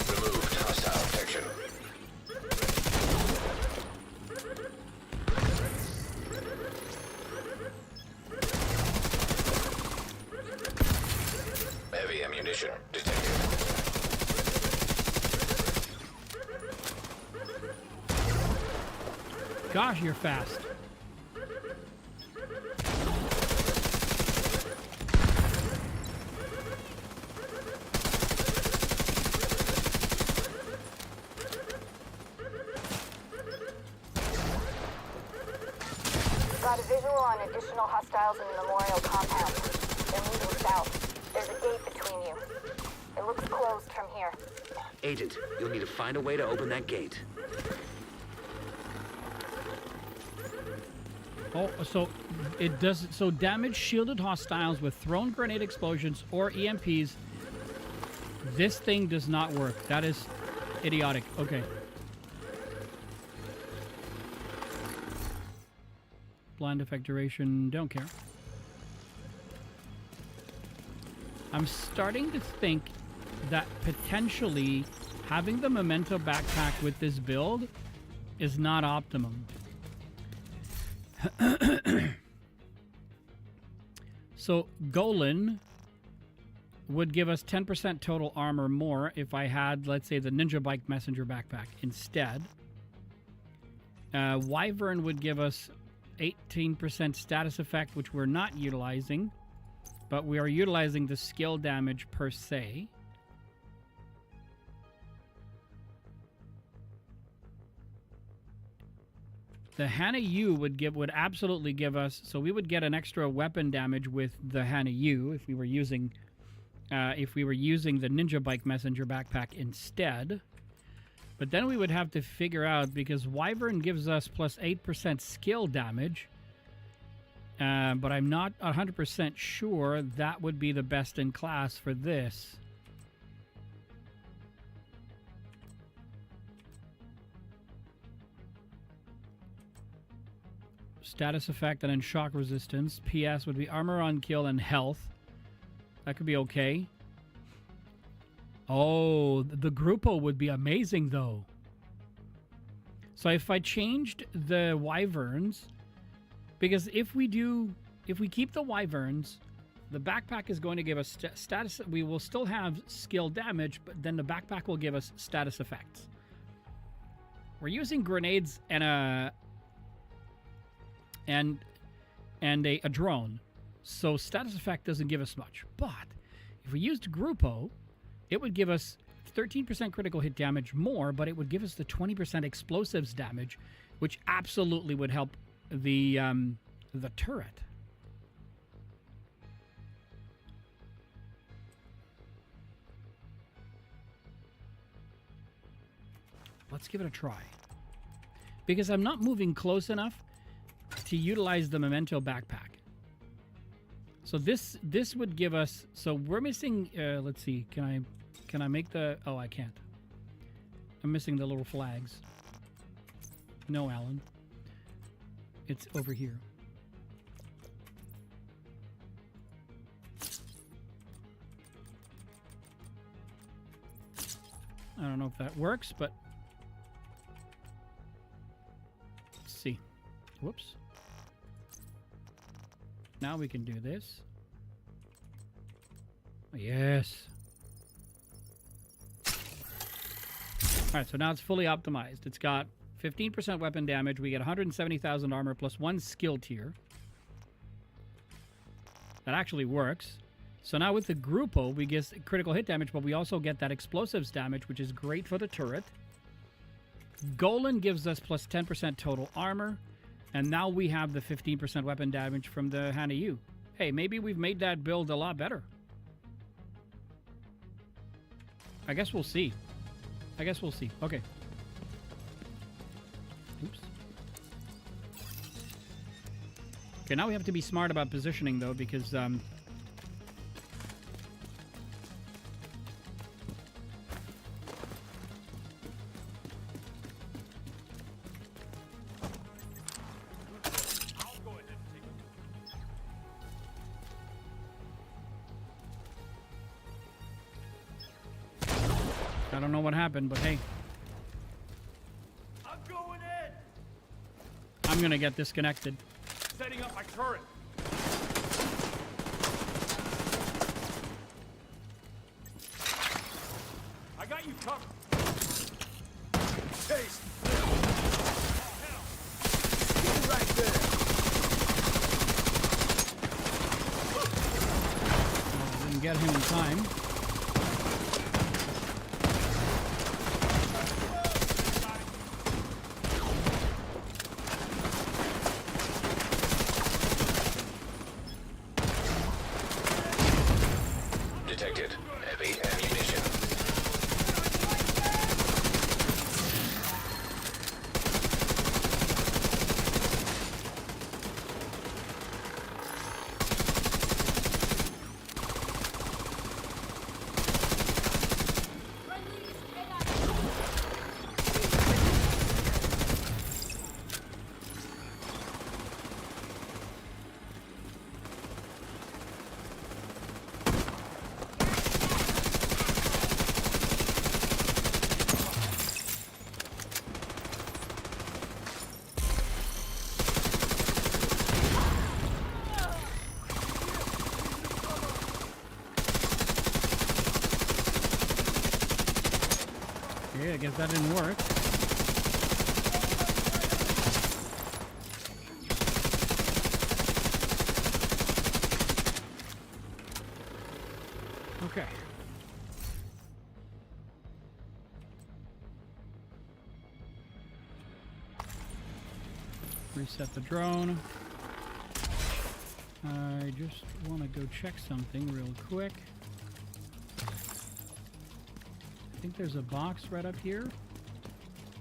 Removed hostile protection. Heavy ammunition detected. Gosh, you're fast. Got a visual on additional hostiles in the memorial compound. They're moving south. There's a gate between you. It looks closed from here. Agent, you'll need to find a way to open that gate. Oh, so it does. So damage shielded hostiles with thrown grenade explosions or EMPs. This thing does not work. That is idiotic. Okay. Blind effect duration. Don't care. I'm starting to think that potentially having the memento backpack with this build is not optimum. So Golan would give us 10% total armor more if I had, let's say, the Ninja Bike Messenger backpack instead. Wyvern would give us 18% status effect, which we're not utilizing, but we are utilizing the skill damage per se. The Hana U would absolutely give us, so we would get an extra weapon damage with the Hana U if we were using the Ninja Bike Messenger backpack instead. But then we would have to figure out, because Wyvern gives us plus 8% skill damage, but I'm not 100% sure that would be the best in class for this. Status effect and then shock resistance. PS would be armor on kill and health. That could be okay. Oh, the Gruppo would be amazing though. So if I changed the Wyverns, because if we keep the Wyverns, the backpack is going to give us status. We will still have skill damage, but then the backpack will give us status effects. We're using grenades and a drone, so status effect doesn't give us much. But if we used Gruppo, it would give us 13% critical hit damage more, but it would give us the 20% explosives damage, which absolutely would help the turret. Let's give it a try. Because I'm not moving close enough to utilize the memento backpack. So this would give us. So we're missing. Let's see. Can I make the? Oh, I can't. I'm missing the little flags. No, Alan. It's over here. I don't know if that works, but let's see. Whoops. Now we can do this. Yes. All right, so now it's fully optimized. It's got 15% weapon damage. We get 170,000 armor plus 1 skill tier. That actually works. So now with the Grupo, we get critical hit damage, but we also get that explosives damage, which is great for the turret. Golan gives us plus 10% total armor. And now we have the 15% weapon damage from the Hana U. Hey, maybe we've made that build a lot better. I guess we'll see. Okay. Oops. Okay, now we have to be smart about positioning, though, because... I don't know what happened, but hey. I'm going in. I'm gonna get disconnected. Setting up my turret. I got you covered. Chase. Get right there. Didn't get him in time. Detected. Heavy ammunition. Okay, I guess that didn't work. Okay. Reset the drone. I just want to go check something real quick. I think there's a box right up here.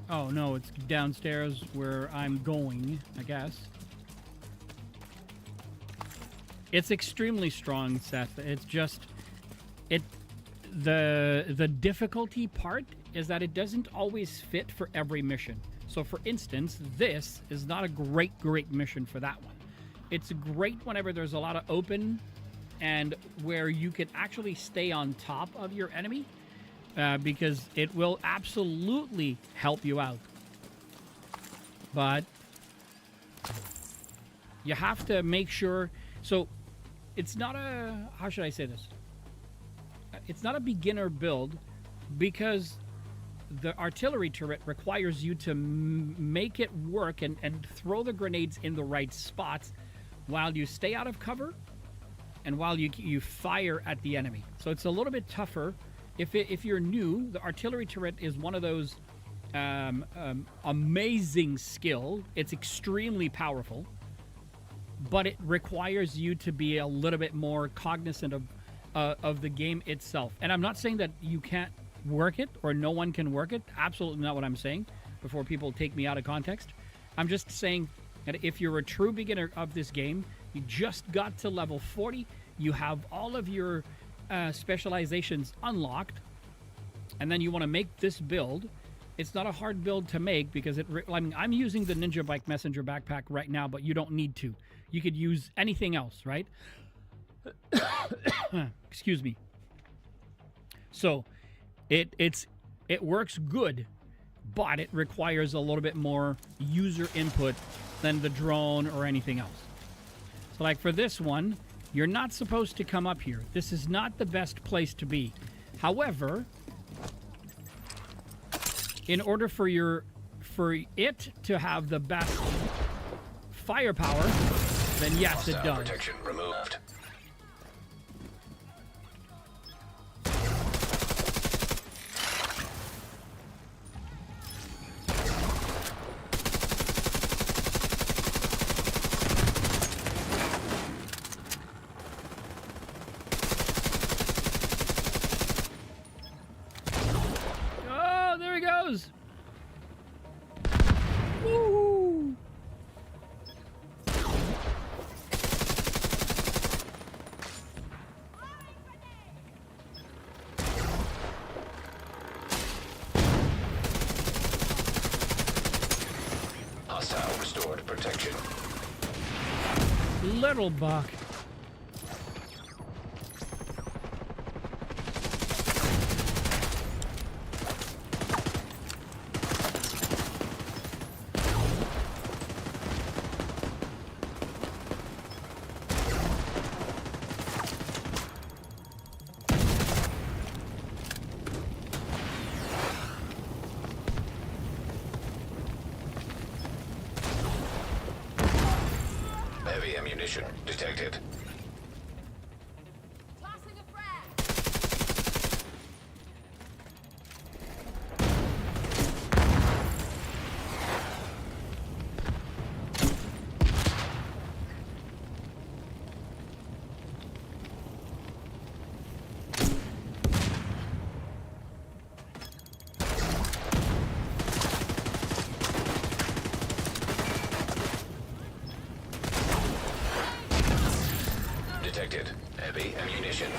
Oh, no, it's downstairs where I'm going, I guess. It's extremely strong, Seth. It's just... The difficulty part is that it doesn't always fit for every mission. So, for instance, this is not a great mission for that one. It's great whenever there's a lot of open and where you can actually stay on top of your enemy. Because it will absolutely help you out. But you have to make sure... So, it's not a... How should I say this? It's not a beginner build because the artillery turret requires you to make it work and throw the grenades in the right spots while you stay out of cover and while you fire at the enemy. So it's a little bit tougher. If you're new, the artillery turret is one of those amazing skill. It's extremely powerful, but it requires you to be a little bit more cognizant of the game itself. And I'm not saying that you can't work it or no one can work it. Absolutely not what I'm saying, before people take me out of context. I'm just saying And if you're a true beginner of this game, you just got to level 40, you have all of your specializations unlocked, and then you want to make this build. It's not a hard build to make because I mean, I'm using the Ninja Bike Messenger backpack right now, but you don't need to. You could use anything else, right? Excuse me. So it works good, but it requires a little bit more user input than the drone or anything else. So like for this one, you're not supposed to come up here. This is not the best place to be. However, in order for it to have the best firepower, then yes, it Hostile does. protection removed. Oh, there he goes. Woo! Hostile restored protection. Little buck. Heavy ammunition detected. Tossing a frag. Detected. Heavy ammunition.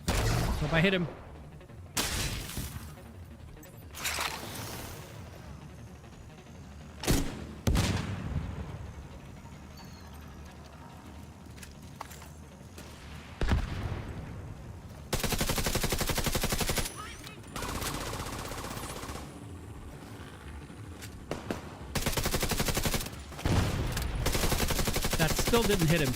So if I hit him. That still didn't hit him.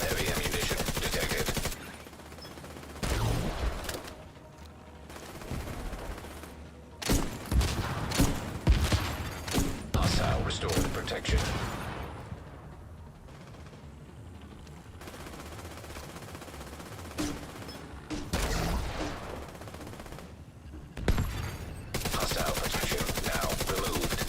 Heavy ammunition detected. Hostile restored protection. Hostile protection now removed.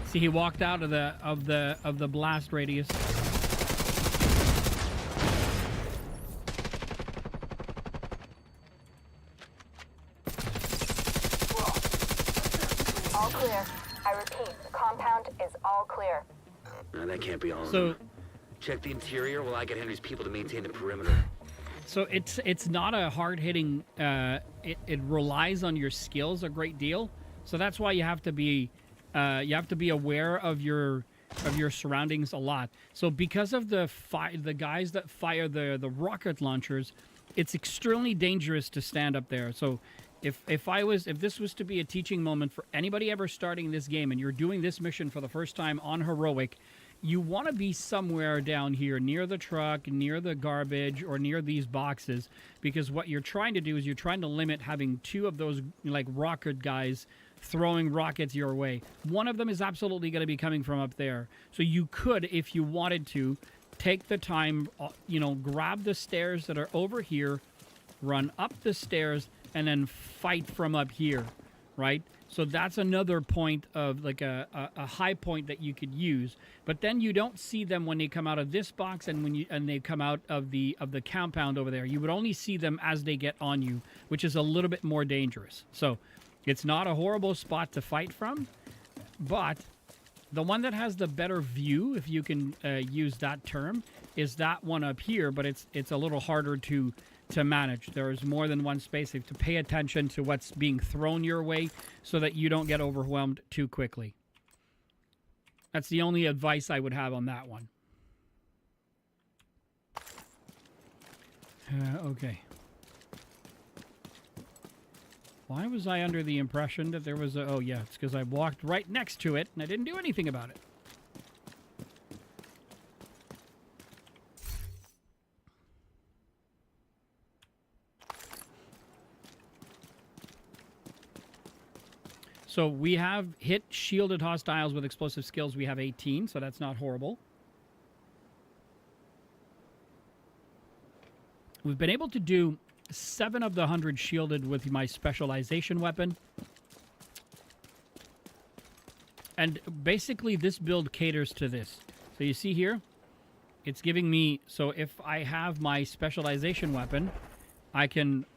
See, he walked out of the blast radius. All clear. I repeat, the compound is all clear. No, that can't be all of So them. Check the interior while I get Henry's people to maintain the perimeter. So it's not a hard hitting. It relies on your skills a great deal. So that's why you have to be aware of your surroundings a lot. So because of the guys that fire the rocket launchers, it's extremely dangerous to stand up there. So if this was to be a teaching moment for anybody ever starting this game and you're doing this mission for the first time on heroic, you want to be somewhere down here near the truck, near the garbage, or near these boxes, because what you're trying to do is you're trying to limit having two of those like rocket guys throwing rockets your way. One of them is absolutely going to be coming from up there. So you could, if you wanted to, take the time, you know, grab the stairs that are over here, run up the stairs, and then fight from up here, right? So that's another point of like a high point that you could use. But then you don't see them when they come out of this box and when they come out of the compound over there. You would only see them as they get on you, which is a little bit more dangerous. So it's not a horrible spot to fight from, but the one that has the better view, if you can use that term, is that one up here. But it's a little harder to manage. There is more than one space. You have to pay attention to what's being thrown your way so that you don't get overwhelmed too quickly. That's the only advice I would have on that one. Okay. Why was I under the impression that there was a... Oh, yeah, it's because I walked right next to it and I didn't do anything about it. So we have hit shielded hostiles with explosive skills. We have 18, so that's not horrible. We've been able to do 7 of the 100 shielded with my specialization weapon. And basically this build caters to this. So you see here, it's giving me... So if I have my specialization weapon, I can...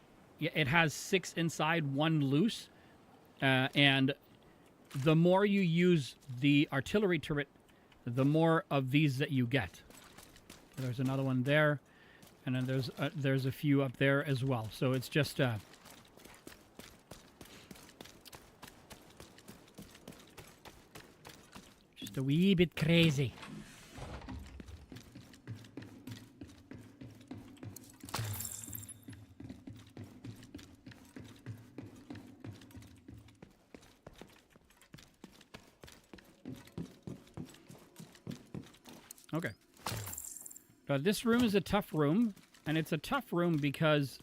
It has 6 inside, 1 loose. And the more you use the artillery turret, the more of these that you get. There's another one there, and then there's a few up there as well. So it's just a wee bit crazy. Okay. This room is a tough room, and it's a tough room because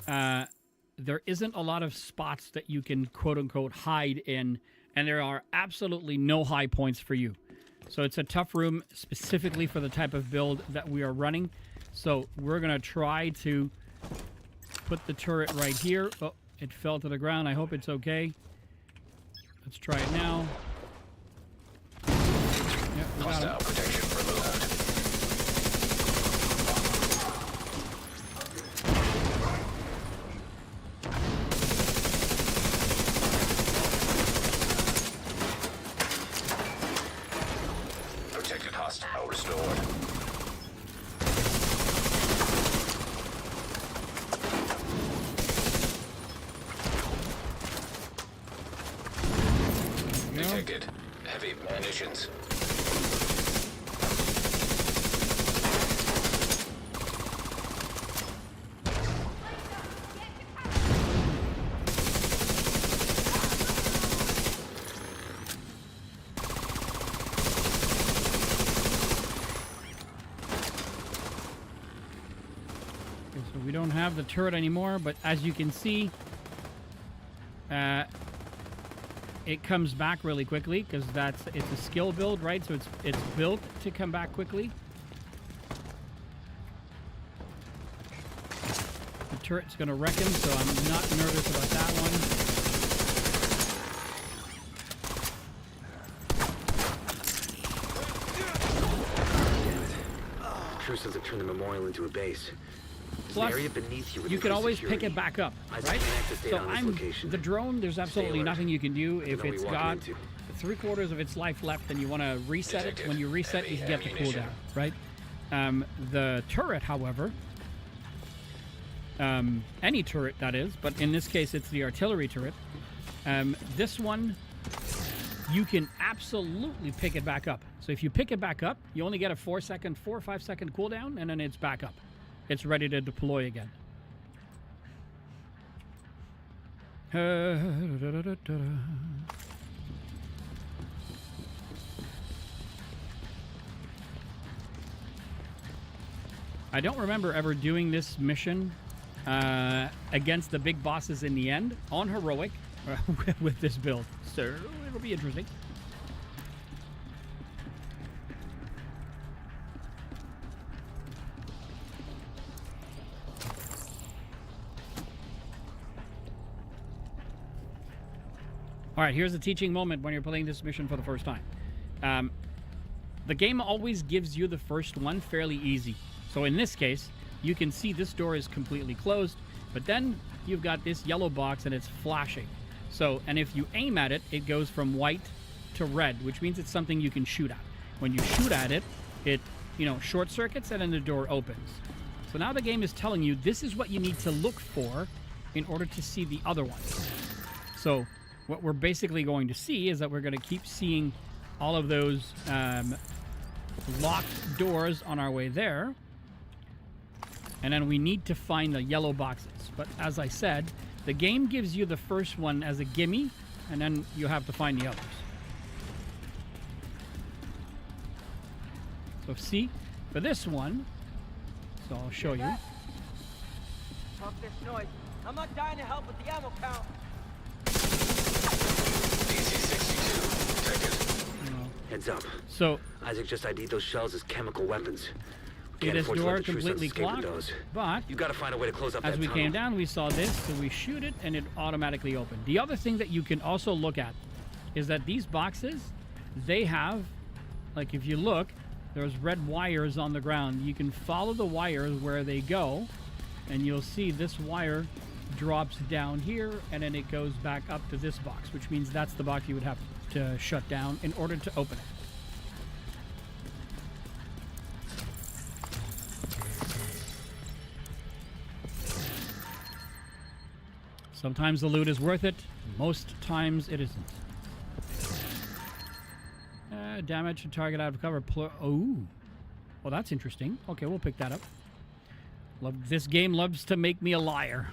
there isn't a lot of spots that you can quote-unquote hide in, and there are absolutely no high points for you. So it's a tough room specifically for the type of build that we are running. So we're going to try to put the turret right here. Oh, it fell to the ground. I hope it's okay. Let's try it now. Hostile protection removed. Protected hostile restored. Detected. Heavy munitions. So we don't have the turret anymore, but as you can see, it comes back really quickly because it's a skill build, right? So it's built to come back quickly. The turret's going to wreck him, so I'm not nervous about that one. True Sons have turned the memorial into a base. Plus, you can always pick it back up, right? So the drone, there's absolutely nothing you can do. If it's got 3/4 of its life left and you want to reset it, when you reset, you get the cooldown, right? The turret, however, any turret that is, but in this case it's the artillery turret. This one, you can absolutely pick it back up. So if you pick it back up, you only get a 4 or 5 second cooldown, and then it's back up. It's ready to deploy again. I don't remember ever doing this mission against the big bosses in the end on heroic with this build, so it'll be interesting. All right, here's a teaching moment when you're playing this mission for the first time. The game always gives you the first one fairly easy. So in this case, you can see this door is completely closed, but then you've got this yellow box and it's flashing. So, and if you aim at it, it goes from white to red, which means it's something you can shoot at. When you shoot at it, it, short circuits and then the door opens. So now the game is telling you this is what you need to look for in order to see the other ones. So what we're basically going to see is that we're going to keep seeing all of those locked doors on our way there. And then we need to find the yellow boxes. But as I said, the game gives you the first one as a gimme, and then you have to find the others. So see, for this one, so I'll show you. Fuck this noise. I'm not dying to help with the ammo count. DC-62 detected. Heads up. So Isaac just ID'd those shells as chemical weapons. We it can't is afford to let door the true completely sons escape with clocked, those. but You gotta find a way to close up as that we tunnel. came down, we saw this, so we shoot it, and it automatically opened. The other thing that you can also look at is that these boxes, they have, like if you look, there's red wires on the ground. You can follow the wires where they go, and you'll see this wire drops down here, and then it goes back up to this box, which means that's the box you would have to shut down in order to open it. Sometimes the loot is worth it. Most times it isn't. Damage to target out of cover. Oh. Well, that's interesting. Okay, we'll pick that up. This game loves to make me a liar.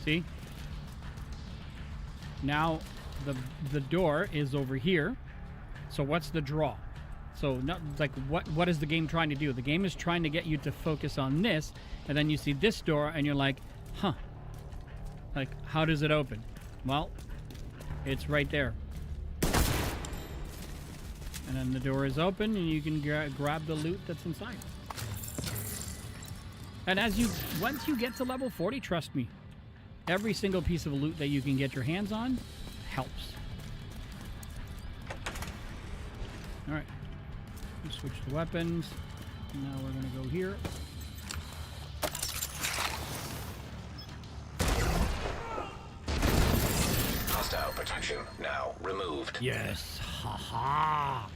See? Now the door is over here. So what's the draw? So not like what is the game trying to do? The game is trying to get you to focus on this, and then you see this door and you're like, huh. Like, how does it open? Well, it's right there. And then the door is open and you can grab the loot that's inside. And once you get to level 40, trust me, every single piece of loot that you can get your hands on helps. All right, let's switch to weapons. Now we're gonna go here. Hostile protection now removed. Yes, haha.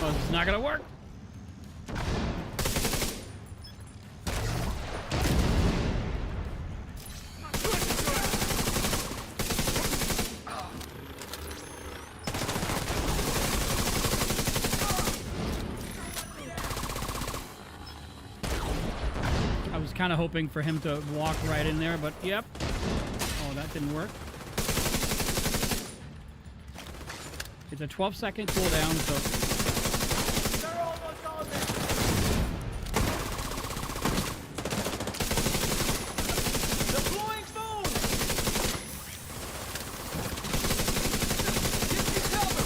Oh, this is not gonna work. Kind of hoping for him to walk right in there, but yep. Oh, that didn't work. It's a 12-second cooldown, so They're almost all there. Deploying food. Give me cover.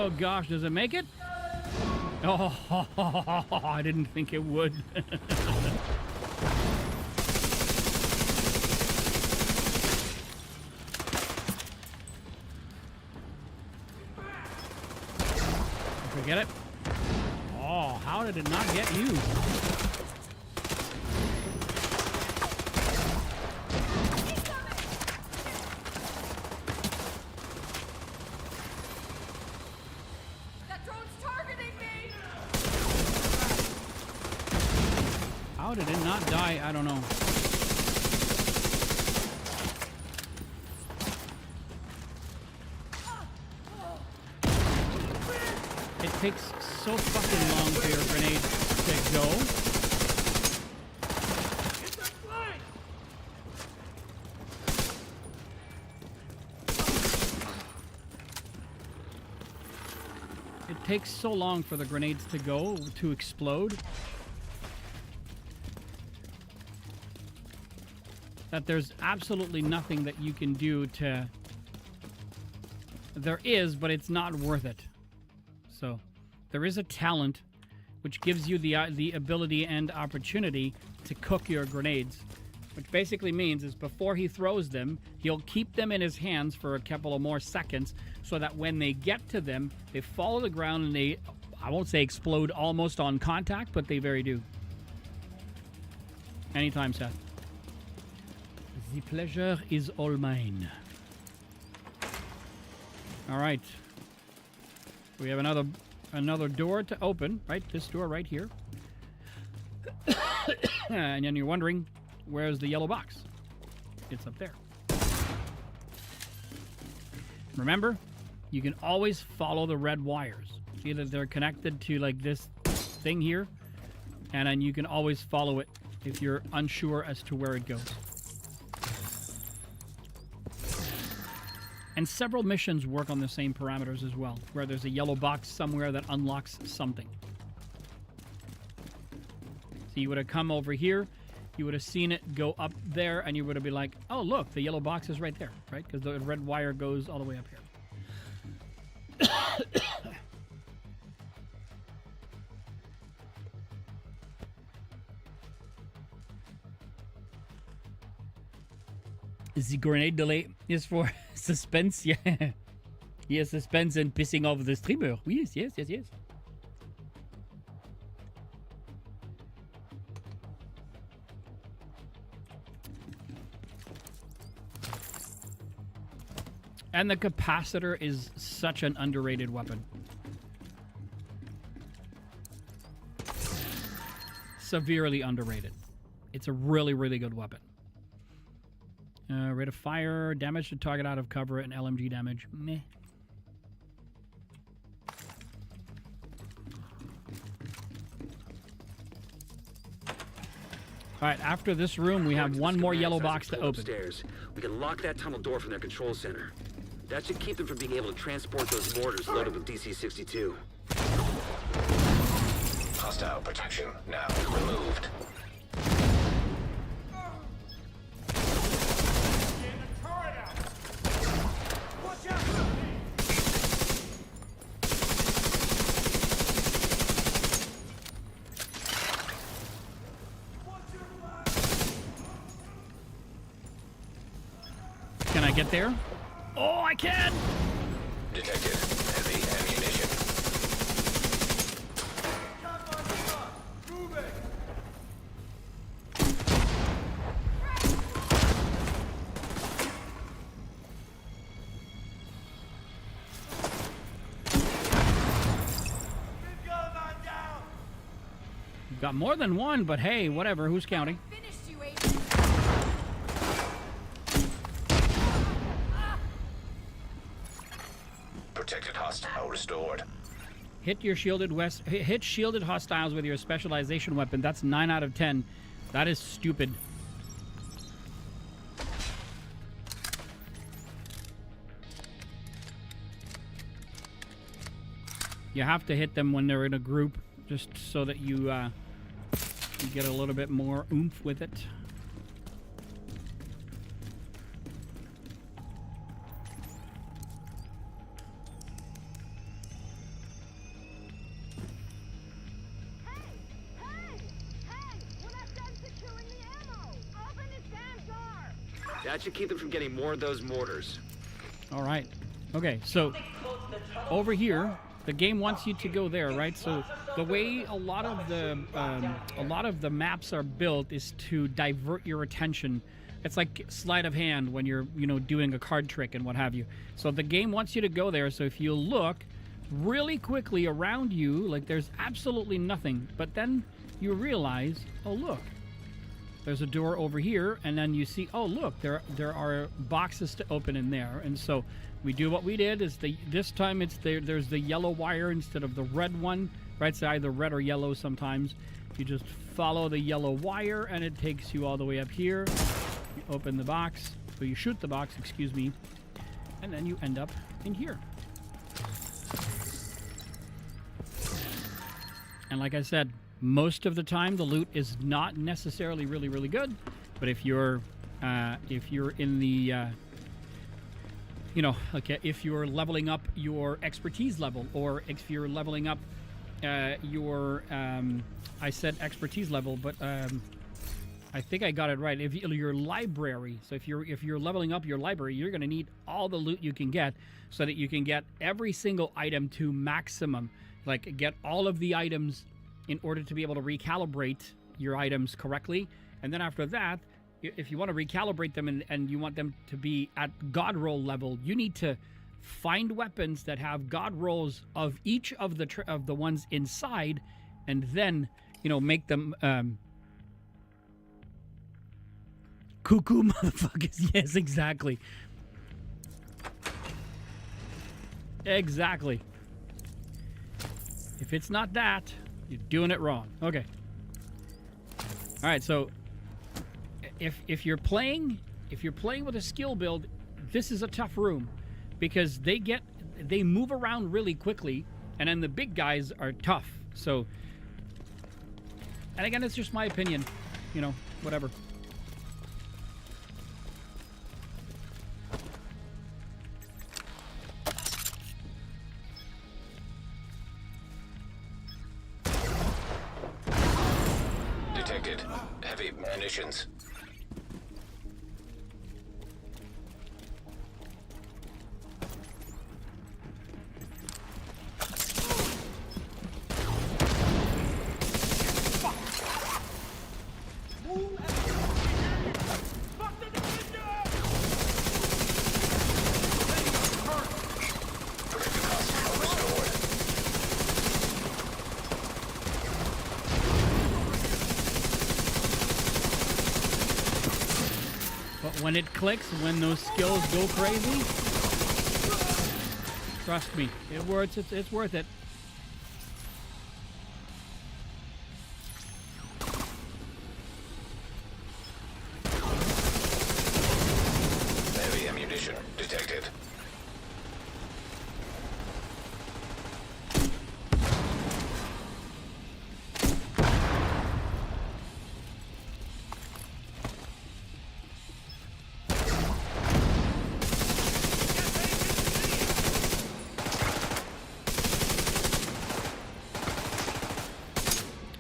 oh gosh, does it make it? Oh, I didn't think it would. Forget it. Oh, how did it not get you? How did it not die? I don't know. takes so fucking long for your grenade to go. Hit the flank! It takes so long for the grenades to go, to explode, that there's absolutely nothing that you can do to... There is, but it's not worth it. So, there is a talent which gives you the ability and opportunity to cook your grenades. Which basically means is before he throws them, he'll keep them in his hands for a couple of more seconds so that when they get to them, they fall to the ground and they, I won't say explode almost on contact, but they very do. Anytime, Seth. The pleasure is all mine. All right. We have another door to open, right? This door right here. And then you're wondering, where's the yellow box? It's up there. Remember, you can always follow the red wires. Either they're connected to like this thing here, and then you can always follow it if you're unsure as to where it goes. And several missions work on the same parameters as well, where there's a yellow box somewhere that unlocks something. So you would have come over here, you would have seen it go up there, and you would have been like, oh, look, the yellow box is right there, right? Because the red wire goes all the way up here. The grenade delay is for suspense, yeah. Yes, suspense and pissing off the streamer. Yes, yes, yes, yes. And the capacitor is such an underrated weapon. Severely underrated. It's a really, really good weapon. Rate of fire, damage to target out of cover, and LMG damage. Meh. Alright, after this room, we have one more yellow box to open. Upstairs. We can lock that tunnel door from their control center. That should keep them from being able to transport those mortars loaded with DC-62. Hostile protection now removed. Can I get there? Oh, I can! Detected heavy ammunition. We've got more than one, but hey, whatever, who's counting? Protected hostile restored. Hit shielded hostiles with your specialization weapon. That's 9 out of 10. That is stupid. You have to hit them when they're in a group, just so that you get a little bit more oomph with it. That should keep them from getting more of those mortars. All right. Okay, so over here, the game wants you to go there, right? So the way a lot of the maps are built is to divert your attention. It's like sleight of hand when you're, doing a card trick and what have you. So the game wants you to go there. So if you look really quickly around you, like there's absolutely nothing, but then you realize, oh look, there's a door over here, and then you see, oh look, there are boxes to open in there. And so we do what we did. Is this time there's the yellow wire instead of the red one. Right, it's either red or yellow sometimes. You just follow the yellow wire, and it takes you all the way up here. You open the box, so you shoot the box, excuse me, and then you end up in here. And like I said, most of the time the loot is not necessarily really, really good. But if you're in the you know, like if you're leveling up your expertise level, or if you're leveling up your I said expertise level, but I think I got it right. If your library, so if you're leveling up your library, you're going to need all the loot you can get, so that you can get every single item to maximum. Like, get all of the items in order to be able to recalibrate your items correctly. And then after that, if you want to recalibrate them and you want them to be at god roll level, you need to find weapons that have god rolls of each of the ones inside, and then, you know, make them cuckoo motherfuckers. Yes, exactly. Exactly. If it's not that, you're doing it wrong. Okay. All right, so if you're playing with a skill build, this is a tough room, because they move around really quickly, and then the big guys are tough. So, and again, it's just my opinion, you know, whatever. Detected. Heavy munitions. When it clicks, when those skills go crazy, trust me, it's worth it. Heavy ammunition detected.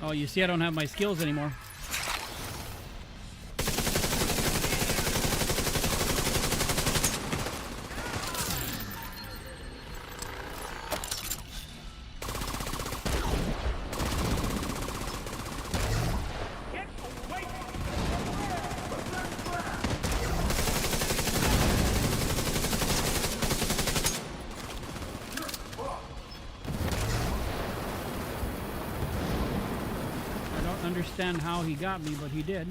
Oh, you see, I don't have my skills anymore. Understand how he got me, but he did.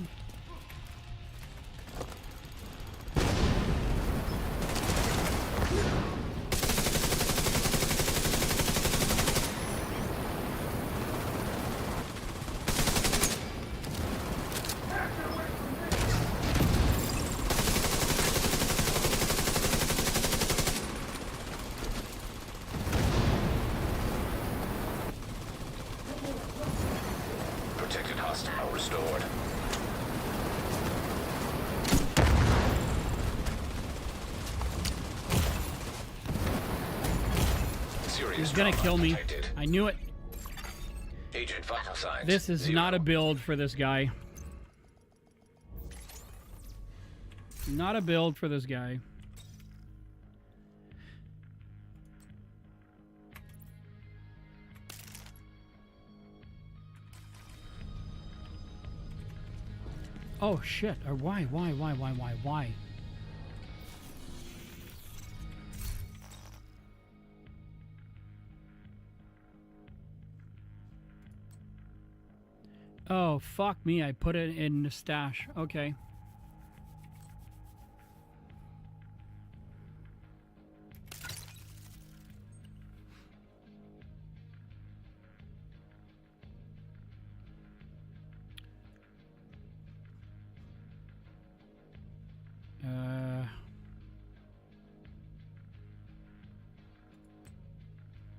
Protected hostile restored. Serious He's gonna trauma kill me. detected. I knew it. Agent vital signs. This is 0. not a build for this guy. Not a build for this guy. Oh shit. Or why? Oh, fuck me. I put it in the stash. Okay.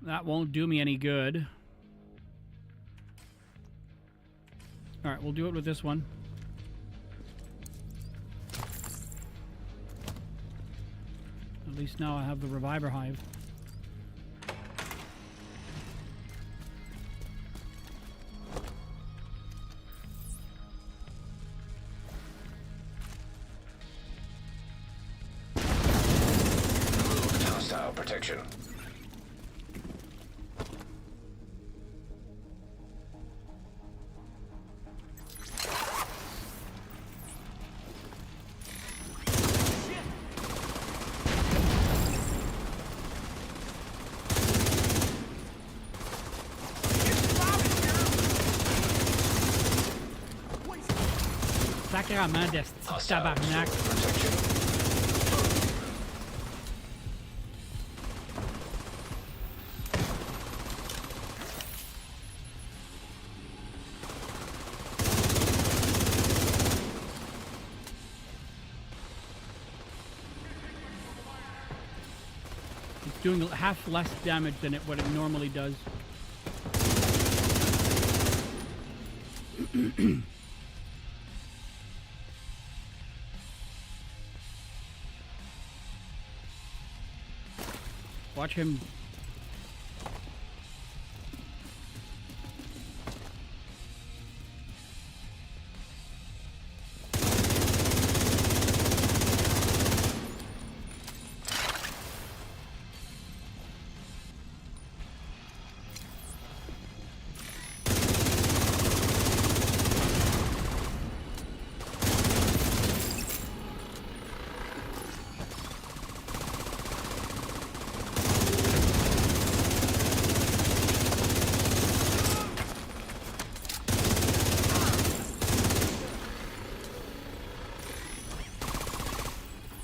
That won't do me any good. Alright, we'll do it with this one. At least now I have the reviver hive. Removed hostile protection. Sacrément d'esti Hostile tabarnak. sword protection. It's doing half less damage than what it normally does. Watch him.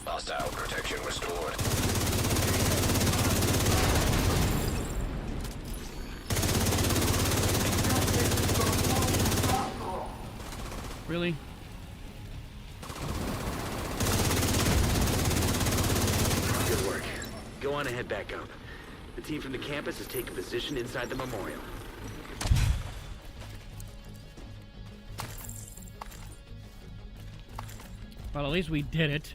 Hostile protection restored. Really? Good work. Go on and head back up. The team from the campus has taken position inside the memorial. Well, at least we did it.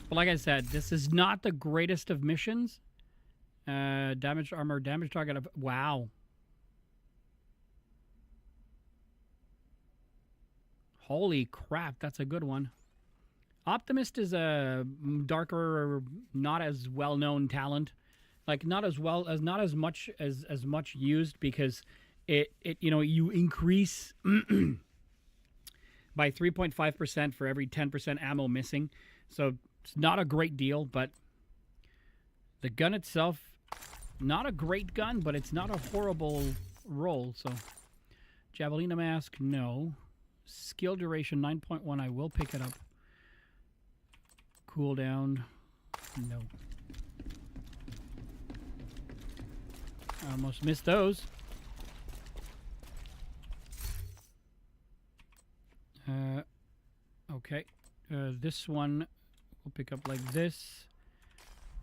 But like I said, this is not the greatest of missions. Damaged armor, damage target of... Wow. Holy crap, that's a good one. Optimist is a darker, not as well-known talent. Like, not as much used because it you increase by 3.5% for every 10% ammo missing. So it's not a great deal, but the gun itself, not a great gun, but it's not a horrible roll. So Javelina mask, no. Skill duration 9.1, I will pick it up. Cooldown, no. I almost missed those. Okay. This one we'll pick up like this.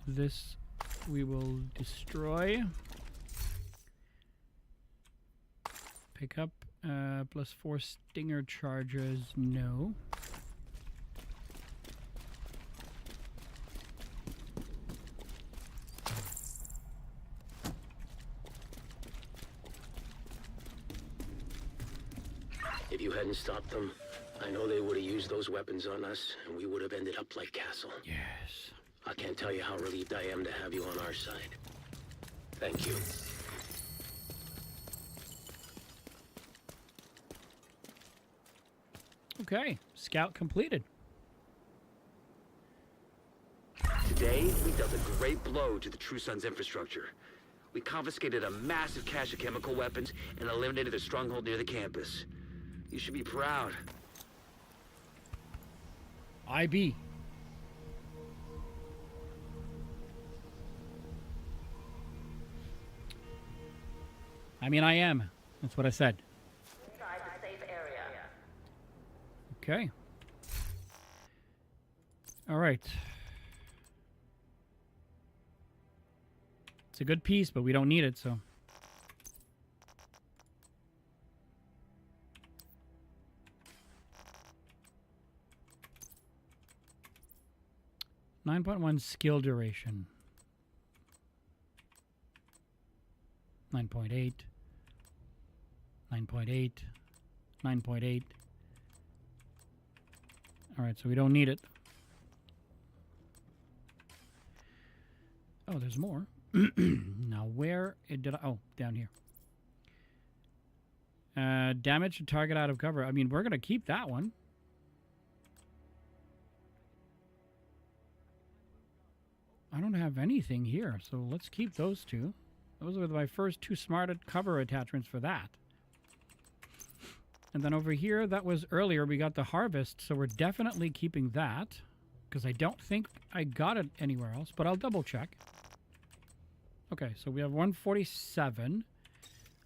This we will destroy. Pick up +4 stinger charges, no. If you hadn't stopped them, I know they would have used those weapons on us, and we would have ended up like Castle. Yes. I can't tell you how relieved I am to have you on our side. Thank you. Okay, scout completed. Today, we dealt a great blow to the True Sun's infrastructure. We confiscated a massive cache of chemical weapons and eliminated their stronghold near the campus. You should be proud. IB. I mean, I am. That's what I said. Inside the safe area. Okay. All right. It's a good piece, but we don't need it, so. .1 skill duration. 9.8. 9.8. 9.8. All right, so we don't need it. Oh, there's more. Now, where did I... Oh, down here. Damage to target out of cover. I mean, we're going to keep that one. I don't have anything here, so let's keep those two. Those were my first two smarted cover attachments for that. And then over here, that was earlier, we got the harvest, so we're definitely keeping that. Because I don't think I got it anywhere else, but I'll double check. Okay, so we have 147.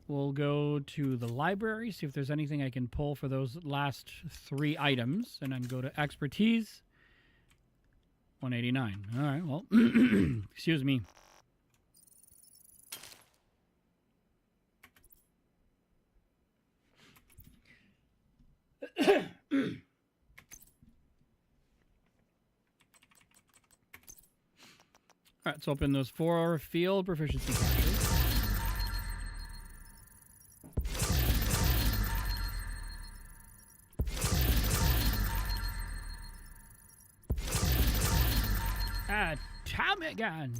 We'll go to the library, see if there's anything I can pull for those last 3 items, and then go to expertise. 189. All right, well, excuse me. All right, let's open those 4 field proficiency caches. Atomic gun.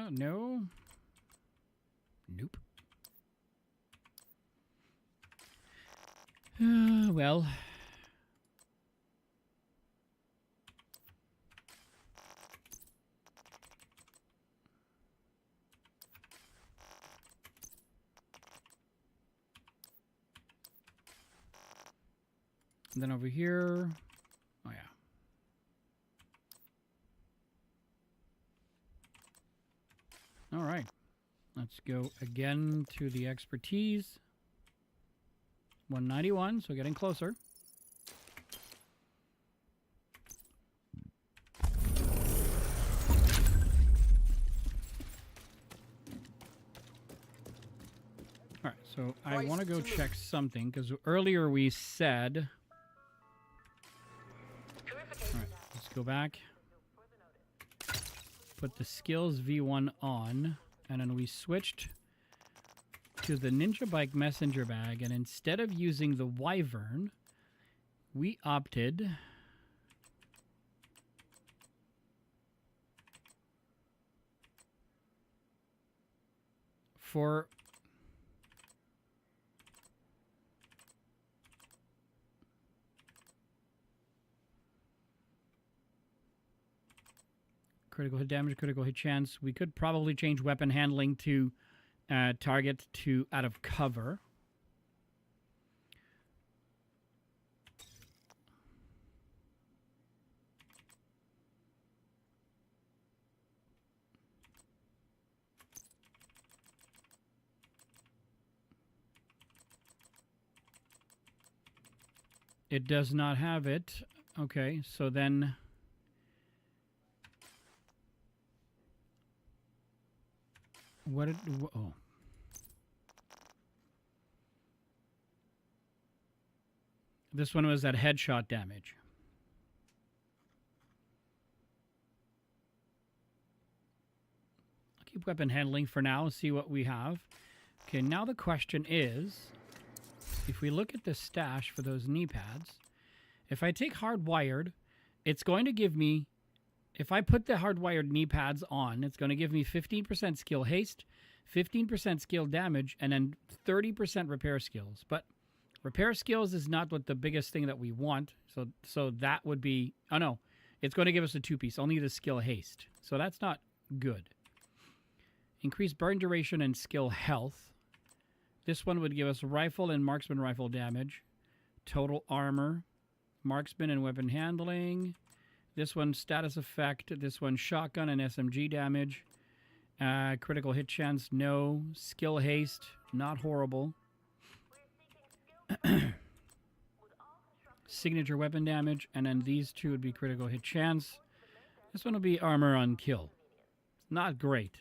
No. Nope. Well. And then over here. Oh, yeah. All right. Let's go again to the expertise. 191, so getting closer. All right, so I want to go check something because earlier we said... All right, let's go back. Put the skills V1 on, and then we switched to the Ninja Bike messenger bag, and instead of using the Wyvern, we opted for critical hit damage, critical hit chance. We could probably change weapon handling to target to out of cover. It does not have it. Okay, so then... What did... Oh. This one was that headshot damage. I'll keep weapon handling for now and see what we have. Okay, now the question is, if we look at the stash for those knee pads, if I take hardwired, it's going to give me... If I put the hardwired knee pads on, it's going to give me 15% skill haste, 15% skill damage, and then 30% repair skills. But repair skills is not what the biggest thing that we want. So that would be... Oh, no. It's going to give us a 2-piece, only the skill haste. So that's not good. Increase burn duration and skill health. This one would give us rifle and marksman rifle damage. Total armor. Marksman and weapon handling. This one, status effect. This one, shotgun and SMG damage. Critical hit chance, no. Skill haste, not horrible. Signature weapon damage, and then these two would be critical hit chance. This one would be armor on kill. Not great.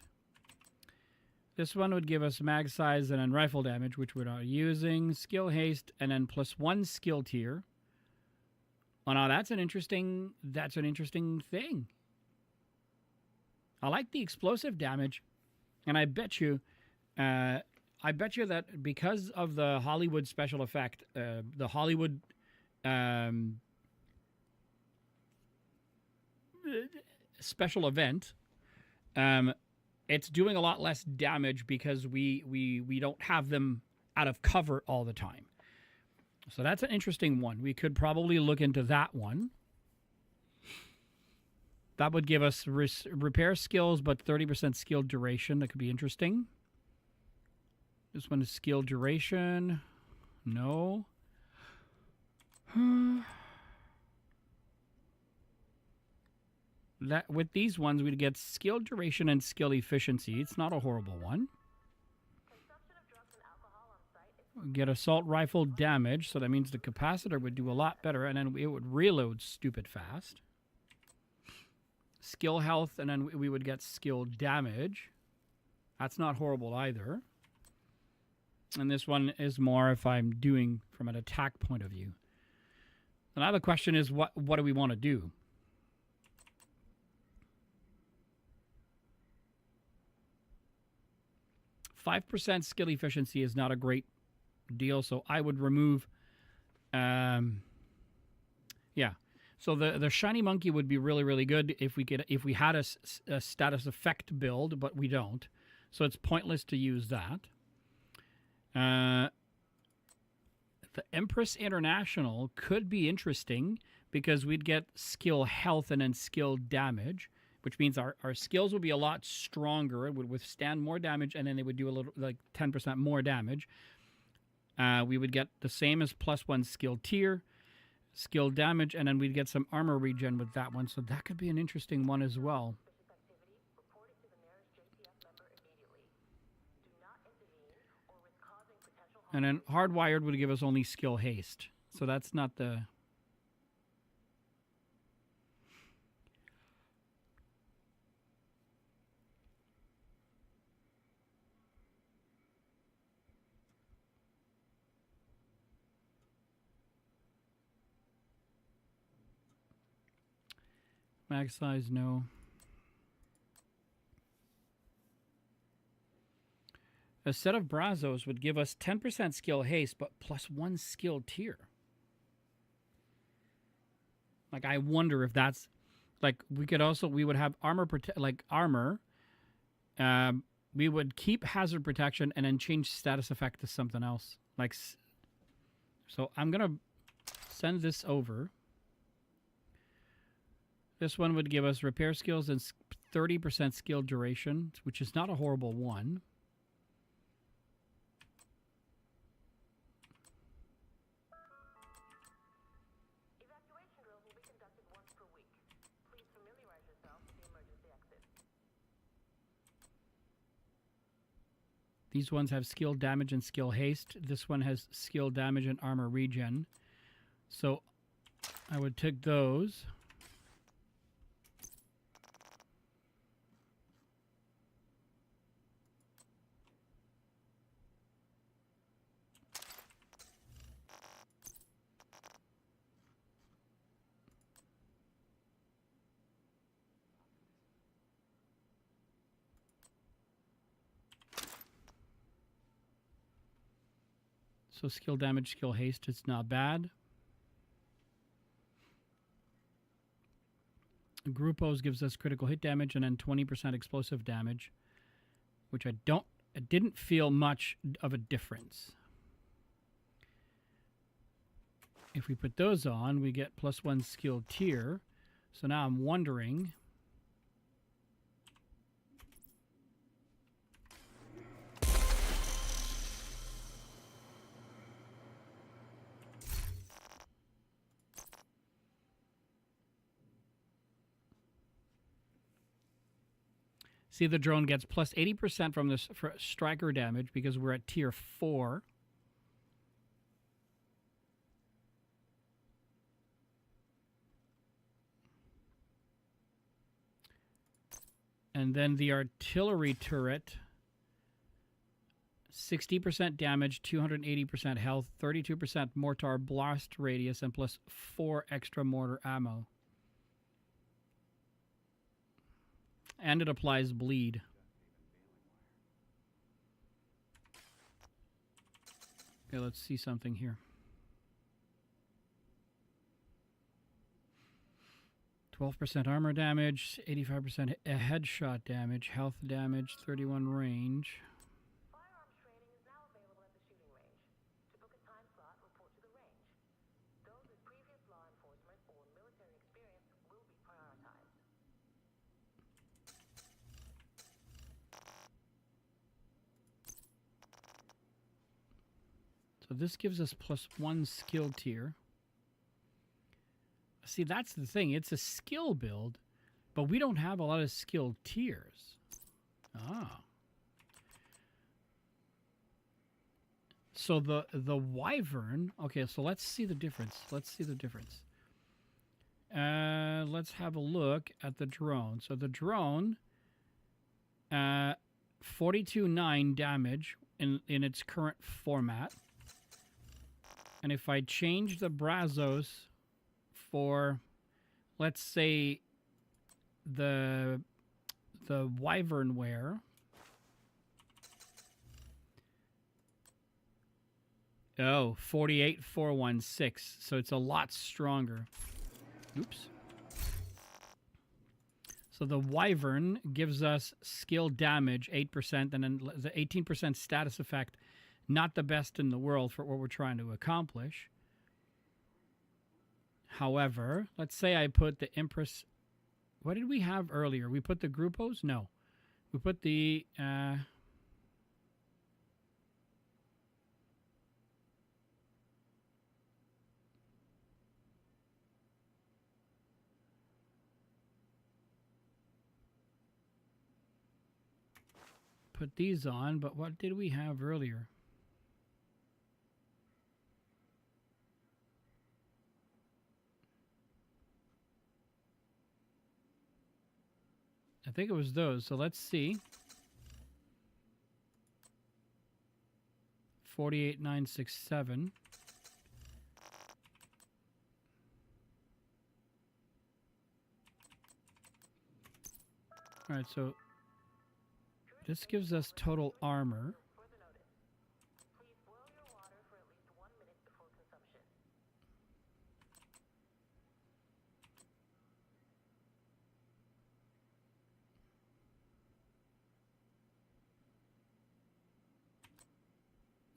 This one would give us mag size and then rifle damage, which we're not using. Skill haste, and then +1 skill tier. Oh, now that's an interesting thing. I like the explosive damage, and I bet you that because of the Hollywood special effect, the Hollywood special event, it's doing a lot less damage because we don't have them out of cover all the time. So that's an interesting one. We could probably look into that one. That would give us repair skills, but 30% skill duration. That could be interesting. This one is skill duration. No. That with these ones, we'd get skill duration and skill efficiency. It's not a horrible one. Get assault rifle damage, so that means the capacitor would do a lot better, and then it would reload stupid fast. Skill health, and then we would get skill damage. That's not horrible either. And this one is more if I'm doing from an attack point of view. Now the question is, what do we want to do? %5 skill efficiency is not a great deal, so I would remove yeah, so the shiny monkey would be really good if we had a status effect build, but we don't, so it's pointless to use that. The Empress International could be interesting because we'd get skill health and then skill damage, which means our skills would be a lot stronger. It would withstand more damage, and then they would do a little, like 10% more damage. We would get the same as +1 skill tier, skill damage, and then we'd get some armor regen with that one. So that could be an interesting one as well. And then hardwired would give us only skill haste. So that's not the... Mag size, no. A set of Brazos would give us 10% skill haste, but +1 skill tier. Like, I wonder if that's... Like, we would have armor... armor. We would keep hazard protection and then change status effect to something else. Like, so I'm going to send this over. This one would give us repair skills and 30% skill duration, which is not a horrible one. Evacuation drills will be conducted once per week. Please familiarize yourself with the emergency exit. These ones have skill damage and skill haste. This one has skill damage and armor regen. So I would take those. So skill damage, skill haste, it's not bad. Grupos gives us critical hit damage and then 20% explosive damage, which I didn't feel much of a difference. If we put those on, we get +1 skill tier. So now I'm wondering... See, the drone gets plus 80% from this for striker damage because we're at tier 4. And then the artillery turret, 60% damage, 280% health, 32% mortar blast radius, and plus 4 extra mortar ammo. And it applies bleed. Okay, let's see something here. 12% armor damage, 85% headshot damage, health damage, 31 range. Firearms training is now available at the shooting range. To book a time slot, report to the range. Those with previous law enforcement or military experience will be prioritized. So this gives us plus 1 skill tier. See, that's the thing. It's a skill build, but we don't have a lot of skill tiers. Ah. So the wyvern. Okay, so let's see the difference. Let's see the difference. Let's have a look at the drone. So the drone, 42.9 damage in its current format. And if I change the Brazos for, let's say, the wyvern wear. Oh, 48,416. So it's a lot stronger. Oops. So the wyvern gives us skill damage 8%, and then the 18% status effect. Not the best in the world for what we're trying to accomplish. However, let's say I put the Empress. What did we have earlier? We put the Grupos? No. We put the... put these on, but what did we have earlier? I think it was those. So let's see. 48,967. All right, so this gives us total armor. Please boil your water for at least 1 minute before consumption.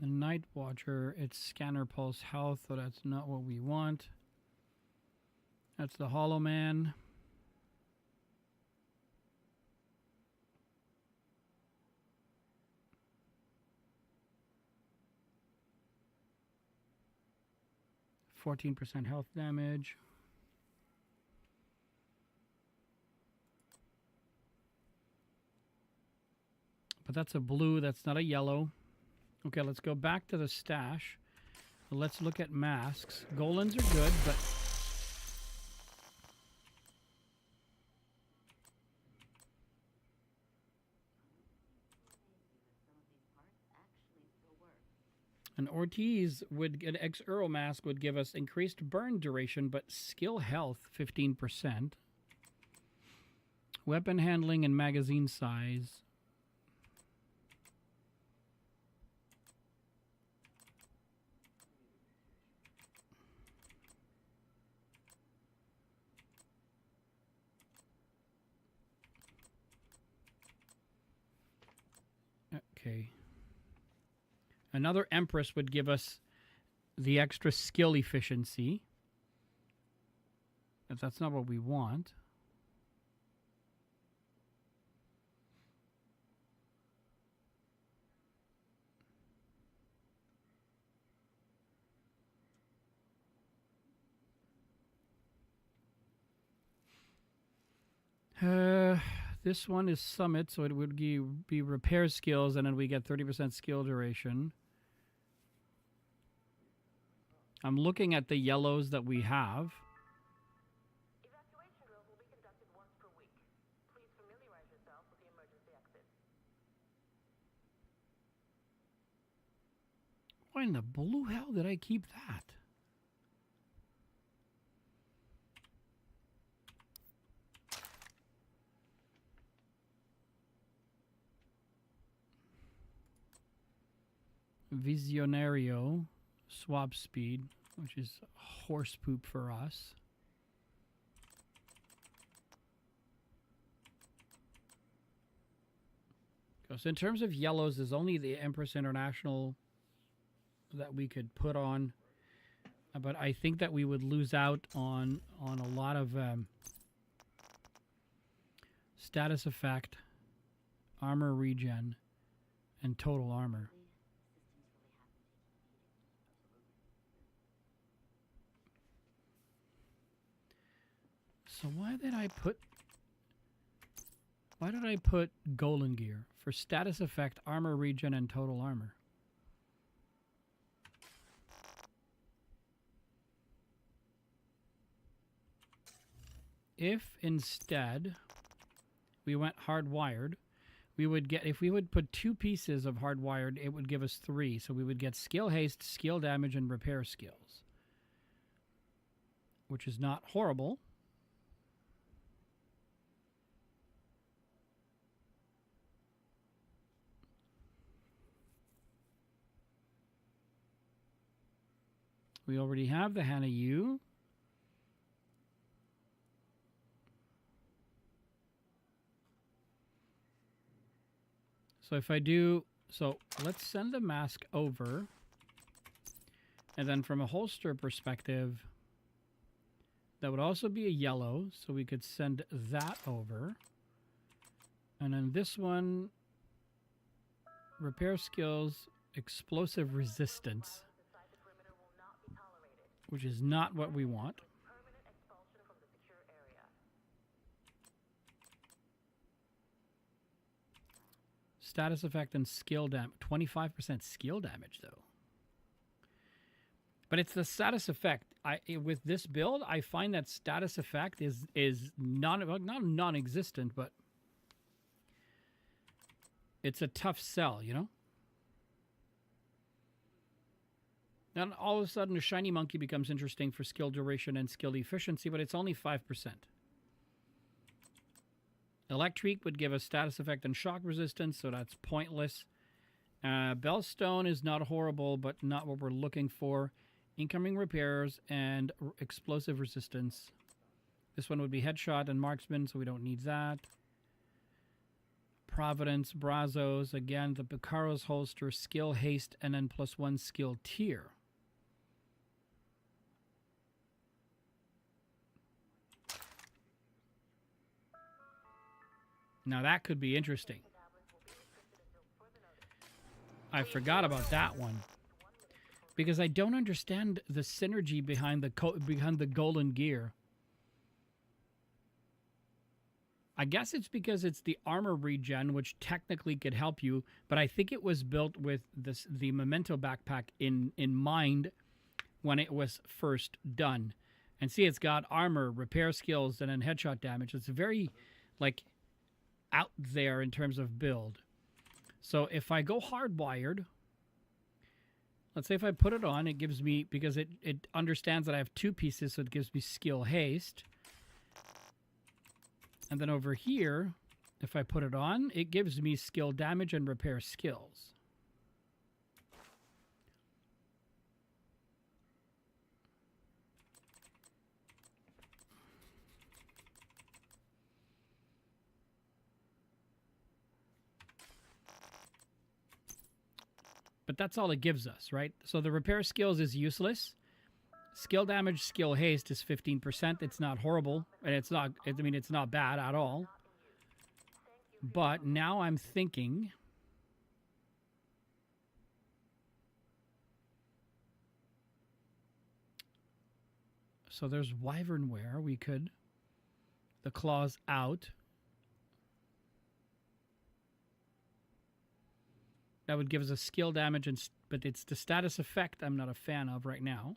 The Night Watcher, it's scanner pulse health, so that's not what we want. That's the Hollow Man. %14 health damage. But that's a blue, that's not a yellow. Okay, let's go back to the stash. Let's look at masks. Golans are good, but... An Ortiz would an ex-Euro mask would give us increased burn duration, but skill health 15%. Weapon handling and magazine size. Okay. Another Empress would give us the extra skill efficiency. If that's not what we want. This one is summit, so it would be repair skills, and then we get 30% skill duration. I'm looking at the yellows that we have. Evacuation drills will be conducted once per week. Please familiarize yourself with the emergency exit. Why in the blue hell did I keep that? Visionario swap speed, which is horse poop for us. So in terms of yellows, there's only the Empress International that we could put on, but I think that we would lose out on a lot of status effect, armor regen, and total armor. So why did I put Golden Gear for status effect, armor regen, and total armor? If instead we went hardwired, we would get, if we would put 2 pieces of hardwired, it would give us 3. So we would get skill haste, skill damage, and repair skills, which is not horrible. We already have the Hana U. So if I do, so let's send the mask over. And then from a holster perspective, that would also be a yellow. So we could send that over. And then this one, repair skills, explosive resistance, which is not what we want. Permanent expulsion from the secure area. Status effect and skill damage. 25% skill damage, though. But it's the status effect. With this build, I find that status effect is not non-existent, but it's a tough sell, you know? Then all of a sudden, a shiny monkey becomes interesting for skill duration and skill efficiency, but it's only 5%. Electric would give us status effect and shock resistance, so that's pointless. Bellstone is not horrible, but not what we're looking for. Incoming repairs and explosive resistance. This one would be headshot and marksman, so we don't need that. Providence, Brazos, again, the Picaro's holster, skill haste, and then +1 skill tier. Now that could be interesting. I forgot about that one. Because I don't understand the synergy behind the golden gear. I guess it's because it's the armor regen, which technically could help you, but I think it was built with the Memento backpack in mind when it was first done. And see, it's got armor, repair skills, and then headshot damage. It's very, like, out there in terms of build. So if I go hardwired, let's say if I put it on, it gives me, because it understands that I have 2 pieces, so it gives me skill haste. And then over here, if I put it on, it gives me skill damage and repair skills. But that's all it gives us, right? So the repair skills is useless. Skill damage, skill haste is 15%. It's not horrible, and it's not, I mean, it's not bad at all. But now I'm thinking, so there's wyvern wear. We could, the claws out. That would give us a skill damage, but it's the status effect I'm not a fan of right now.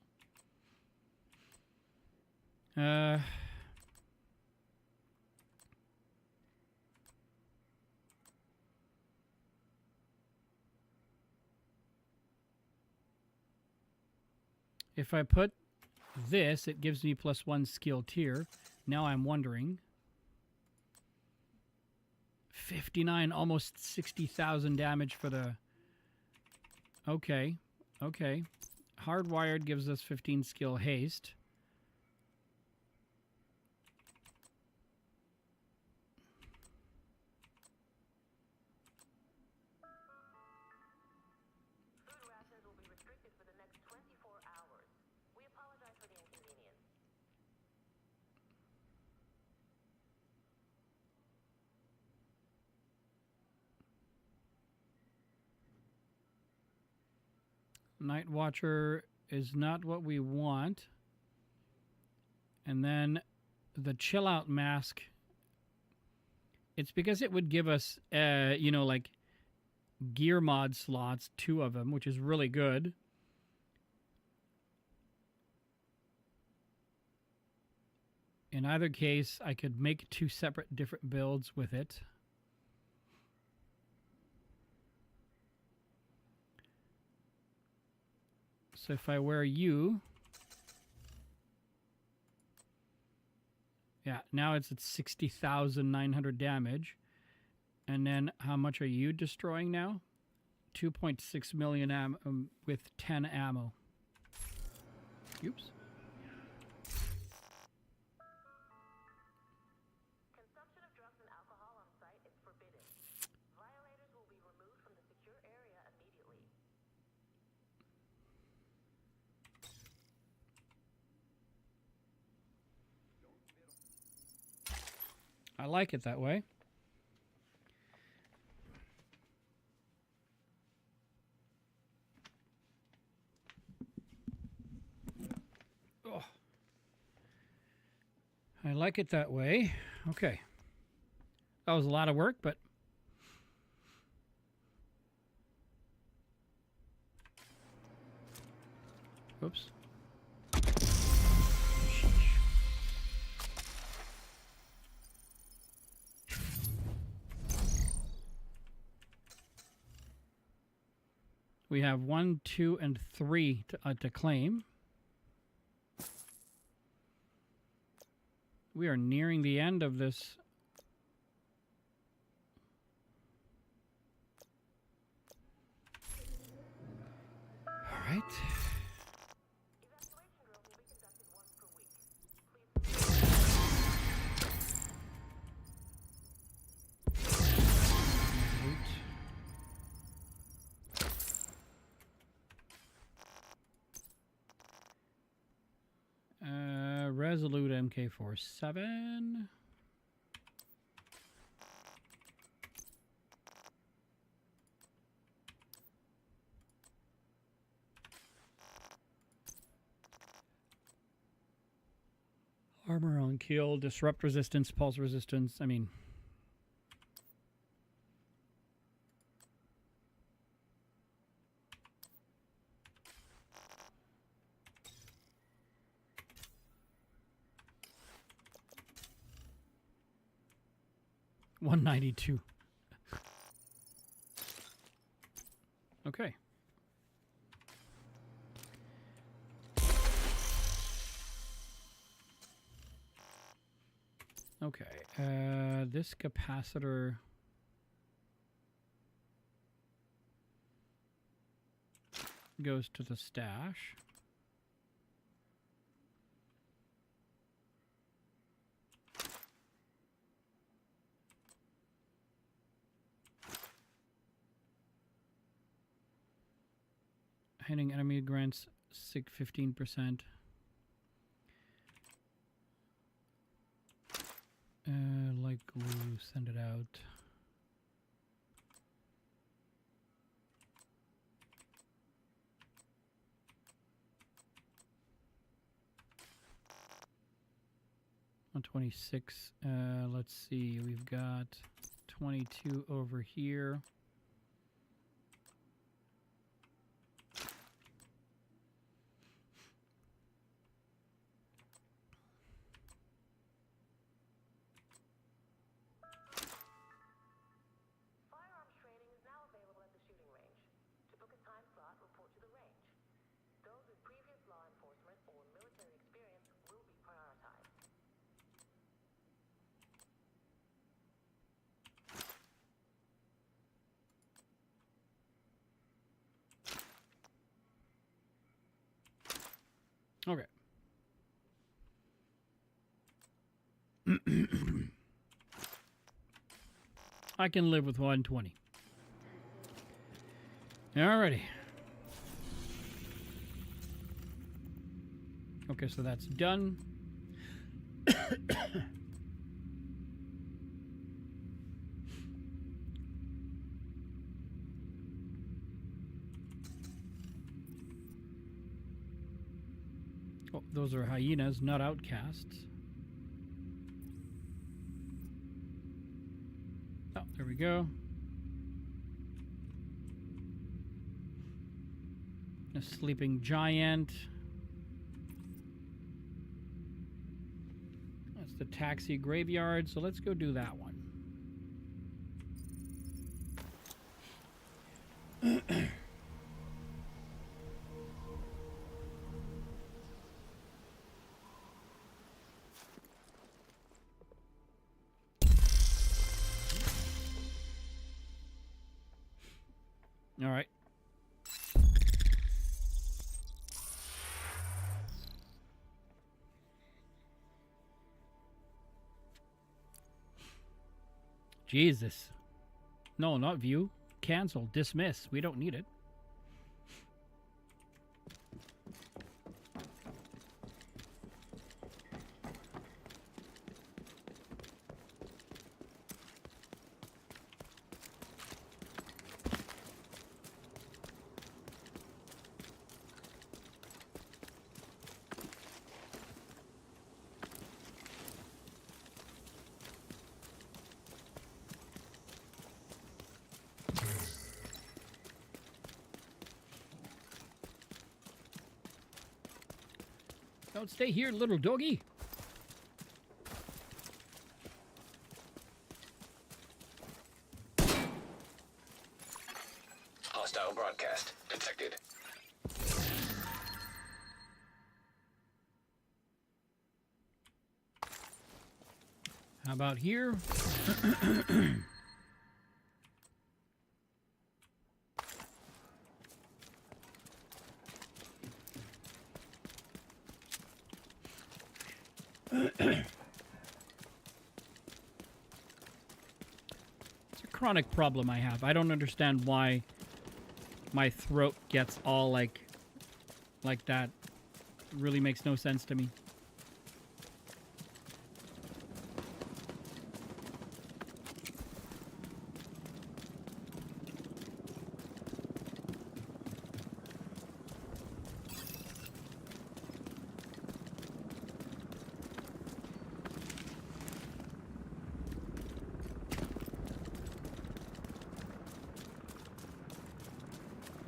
If I put this, it gives me +1 skill tier. Now I'm wondering. 59, almost 60,000 damage for the... Okay, okay. Hardwired gives us 15 skill haste. Food rations will be restricted for the next 24 hours. We apologize for the inconvenience. Night Watcher is not what we want. And then the Chill Out Mask. It's because it would give us, you know, like gear mod slots, 2 of them, which is really good. In either case, I could make 2 separate different builds with it. So if I wear you, yeah, now it's at 60,900 damage. And then how much are you destroying now? 2.6 million with 10 ammo. Oops. Consumption of drugs and alcohol on site is forbidden. Violators will be removed from the secure area immediately. I like it that way. Oh. I like it that way. Okay. That was a lot of work, but... Oops. We have 1, 2, and 3 to claim. We are nearing the end of this. All right. Evacuation drills will be conducted once per week. Resolute MK47. Armor on kill, disrupt resistance, pulse resistance. I mean... $192. Okay. Okay. This capacitor goes to the stash. Hitting enemy grants 15%. Like glue, send it out. $126. Let's see. We've got 22 over here. Okay. I can live with 120. Alrighty. Okay, so that's done. Oh, those are hyenas, not outcasts. Oh, there we go. A sleeping giant. That's the taxi graveyard, so let's go do that one. All right. Jesus. No, not view. Cancel. Dismiss. We don't need it. Don't stay here, little doggy. Hostile broadcast detected. How about here? It's a chronic problem I have. I don't understand why my throat gets all like that. Really makes no sense to me.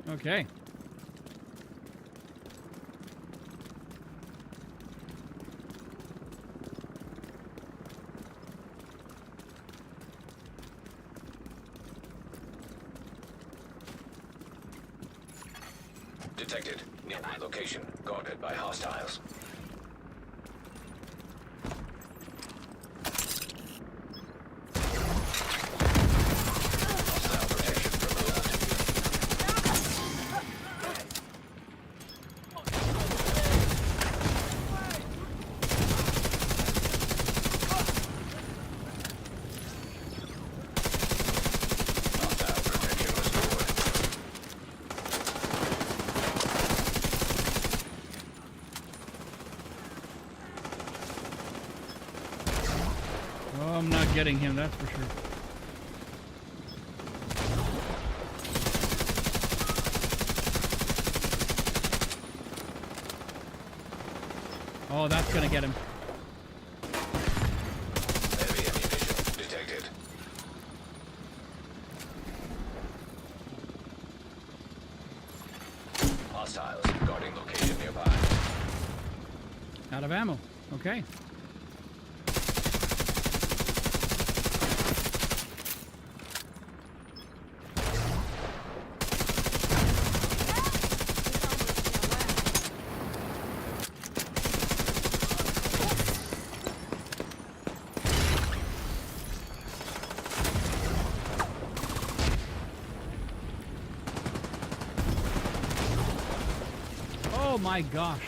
Okay. Detected. Nearby location. Guarded by hostiles. Hostile protection removed. Hostile protection restored. Oh, I'm not getting him, that's for sure. Oh, that's gonna get him. Heavy ammunition detected. Hostiles guarding location nearby. Out of ammo. Okay. Oh my gosh.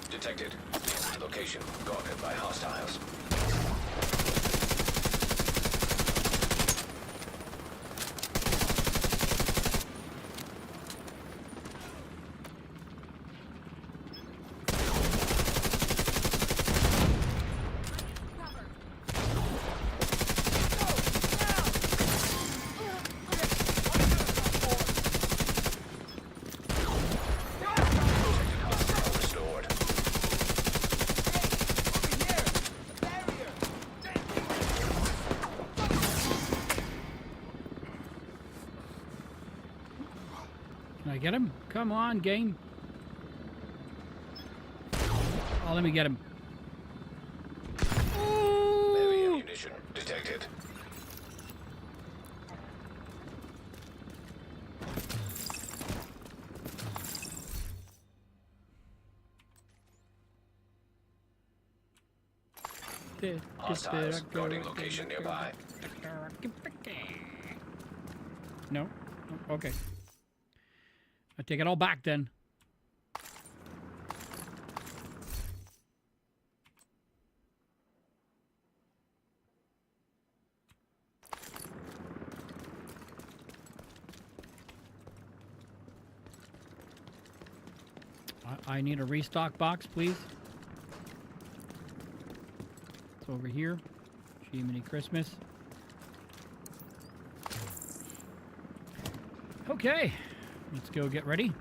Detected. Location guarded by hostiles. Restored. Can I get him? Come on, game. Oh, let me get him. Heavy Ooh. ammunition detected. Hostiles guarding location nearby. No? Okay. I take it all back then. I need a restock box, please. It's over here. Jiminy Christmas. Okay, let's go get ready.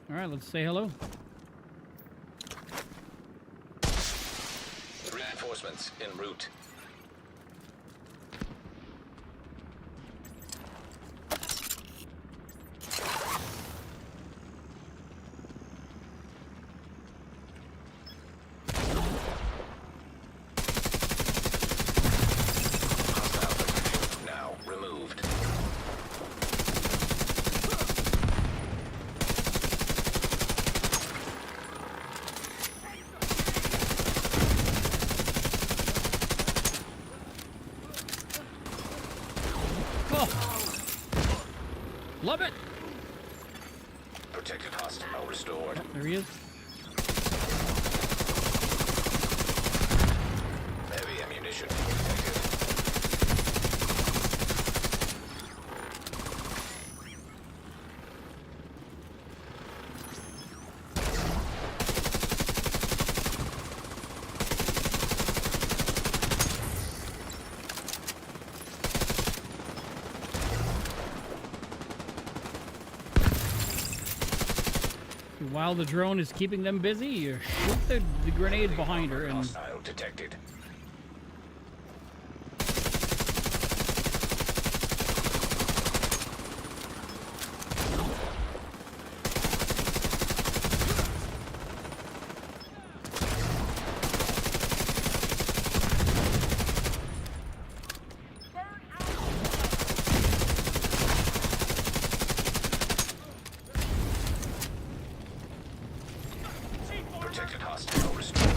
All right, let's say hello. Reinforcements en route. Hostile now removed. Love it. Protected hostile restored. There he is. Heavy ammunition detected. While the drone is keeping them busy, you shoot the grenade behind her and Hostile detected. Protected hostile restored.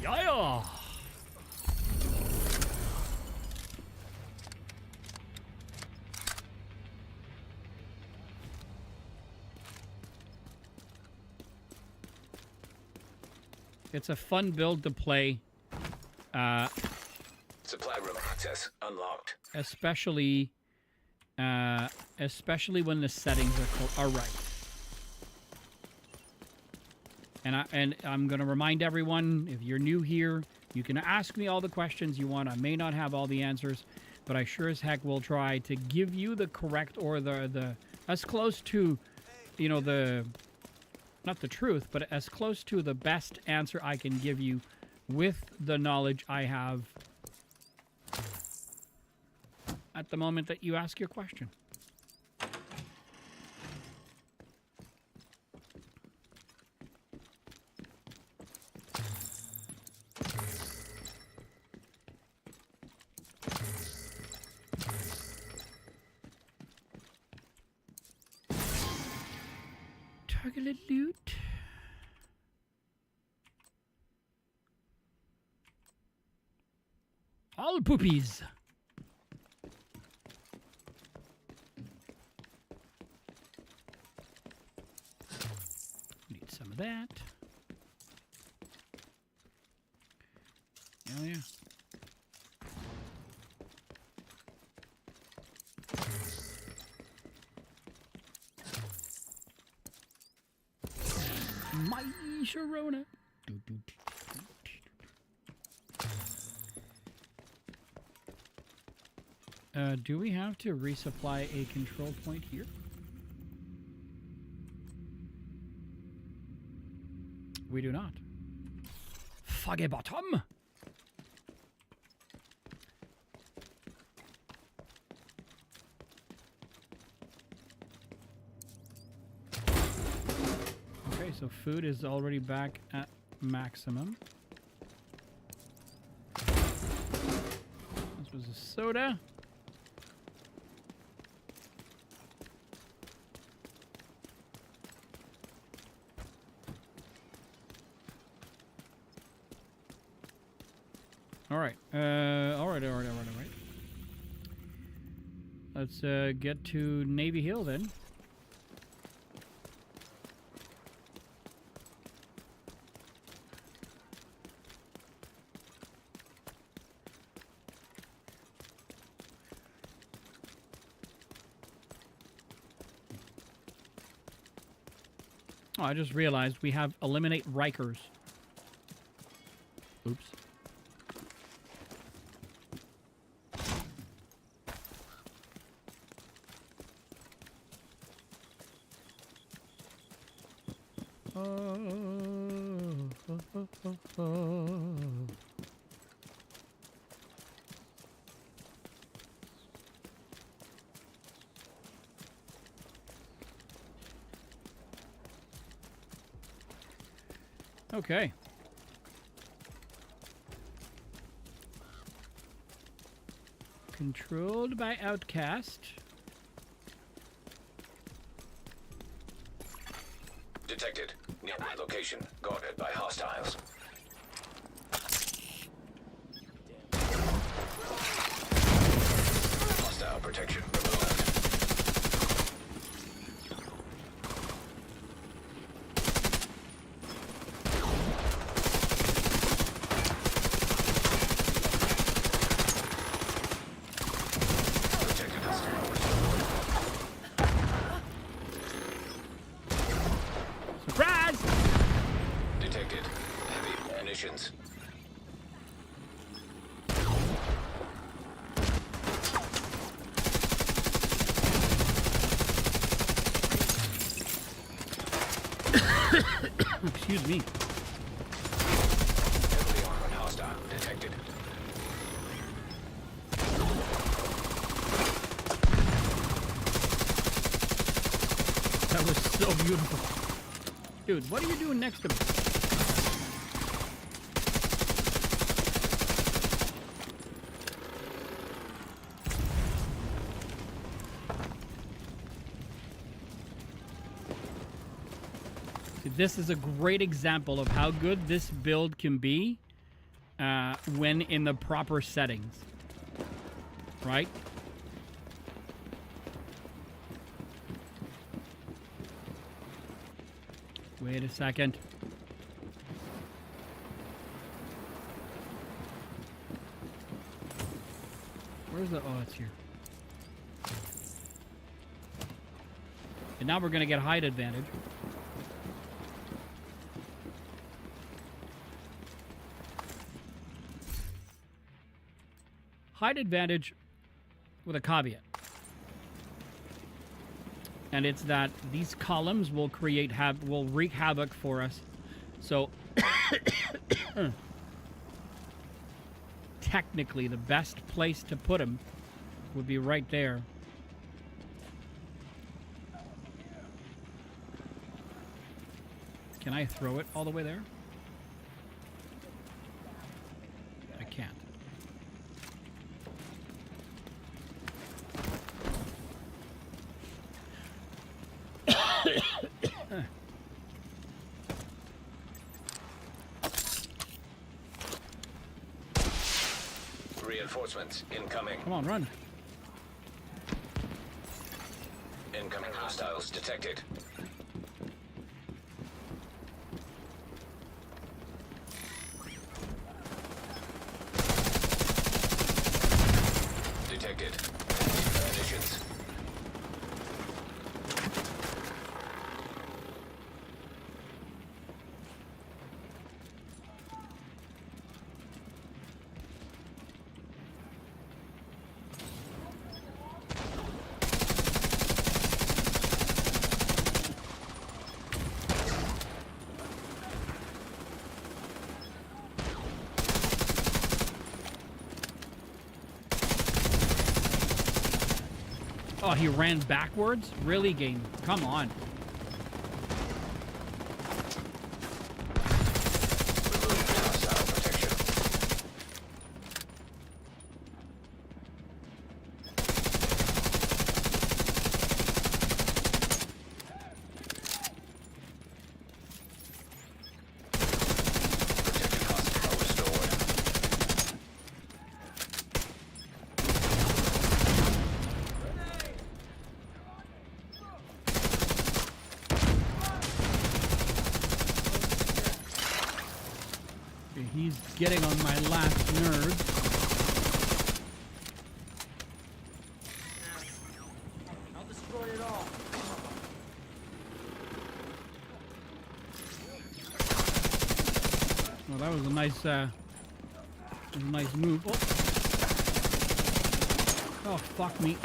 yeah. It's a fun build to play, Supply room access unlocked. especially when the settings are right. And I'm gonna remind everyone, if you're new here, you can ask me all the questions you want. I may not have all the answers, but I sure as heck will try to give you the correct or the as close to, you know, the not the truth, but as close to the best answer I can give you with the knowledge I have at the moment that you ask your question. Regular loot. All poopies. Need some of that. Oh yeah. My Sharona. Do we have to resupply a control point here? We do not. Foggy bottom. Okay, so food is already back at maximum. This was a soda. All right. All right. Let's get to Navy Hill then. Oh, I just realized we have eliminate Rikers. Oops. Okay. Controlled by Outcast. Detected. Nearby location. Guarded by hostiles. Hostile protection removed. Protected hostile restored. Surprise! Detected. Heavy munitions. Excuse me. Heavily armored hostile detected. That was so beautiful. Dude, what are you doing next to me? See, this is a great example of how good this build can be when in the proper settings. Right? Wait a second. Where's the... Oh, it's here. And now we're going to get height advantage. Height advantage with a caveat. And it's that these columns will will wreak havoc for us. So technically the best place to put them would be right there. Can I throw it all the way there? I can't. Reinforcements incoming. Come on, run. Incoming hostiles detected. Detected. Conditions. Oh, he ran backwards? Really, game? Come on. Hostile protection. Protected hostile restored. Okay, he's getting on my last nerve. I'll destroy it all. Well, that was a nice move. Oh, fuck me.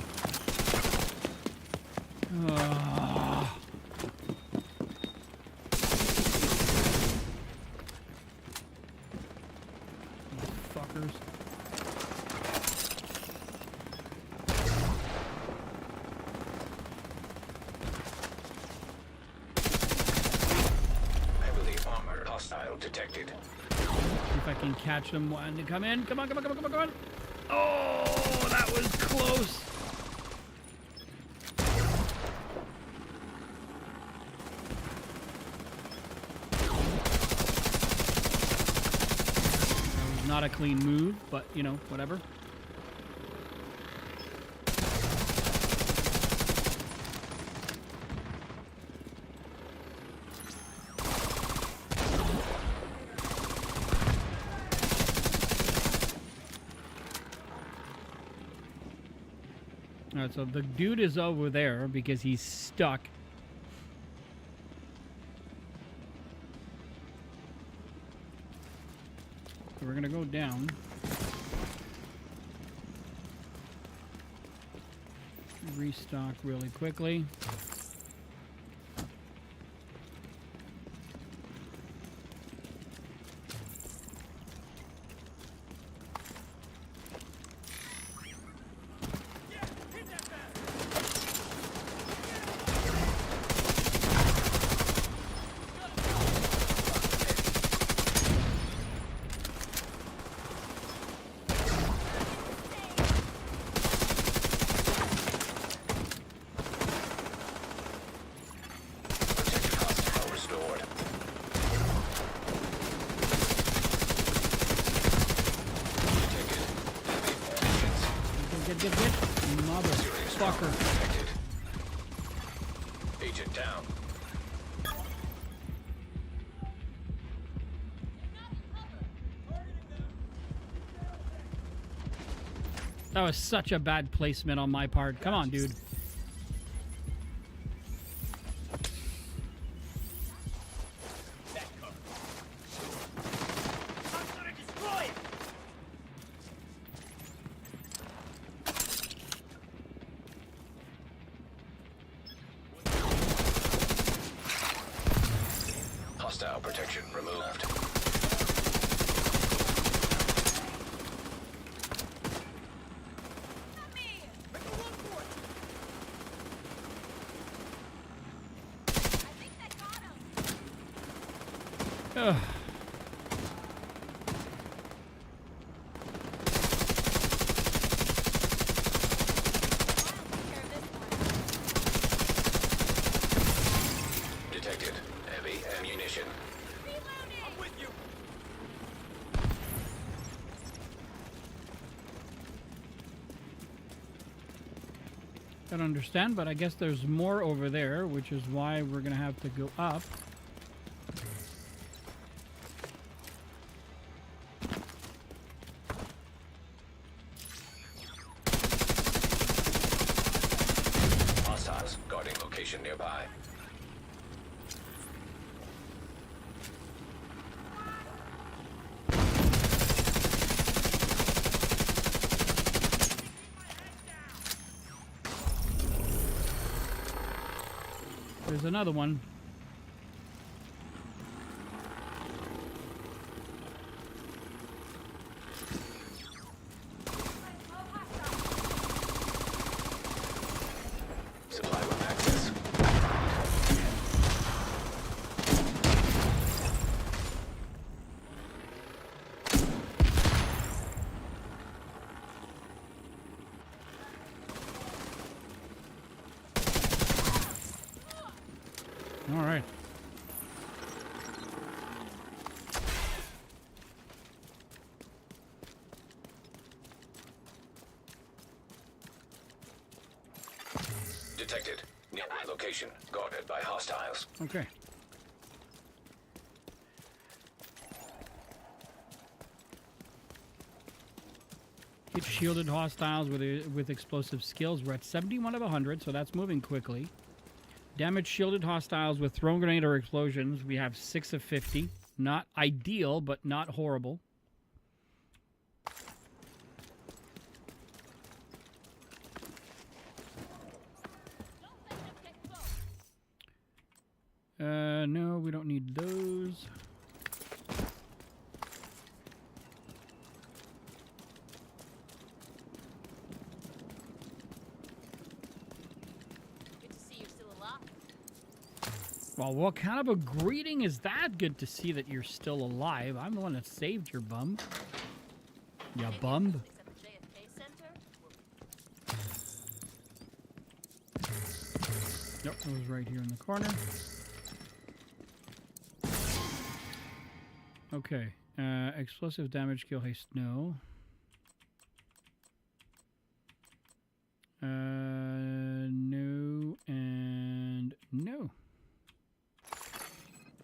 Fuckers. Heavily armored hostile detected. See if I can catch them when they come in. Come on, come on, come on, come on, come on. Oh, that was close. That was not a clean move, but, you know, whatever. Alright, so the dude is over there because he's stuck. So we're gonna go down. Restock really quickly. Protected hostile restored. Detected. Heavy munitions. Get. Motherfucker. Detected. Agent down. That was such a bad placement on my part. Come on, dude. I'm gonna destroy it! Hostile protection removed. Ugh. Detected. Heavy ammunition. I'm with you. Don't understand, but I guess there's more over there, which is why we're gonna have to go up. Hostiles guarding location nearby. There's another one. Supply room access. All right. Detected. Nearby location guarded by hostiles. Okay. Hit shielded hostiles with explosive skills. We're at 71 of 100, so that's moving quickly. Damage shielded hostiles with thrown grenade or explosions. We have 6 of 50. Not ideal, but not horrible. No, we don't need those. Good to see you're still alive. Well, what kind of a greeting is that? Good to see that you're still alive. I'm the one that saved your bum. Ya bum. At the JFK Center. Yep, it was right here in the corner. Okay. Explosive damage, kill haste, no. No, and no.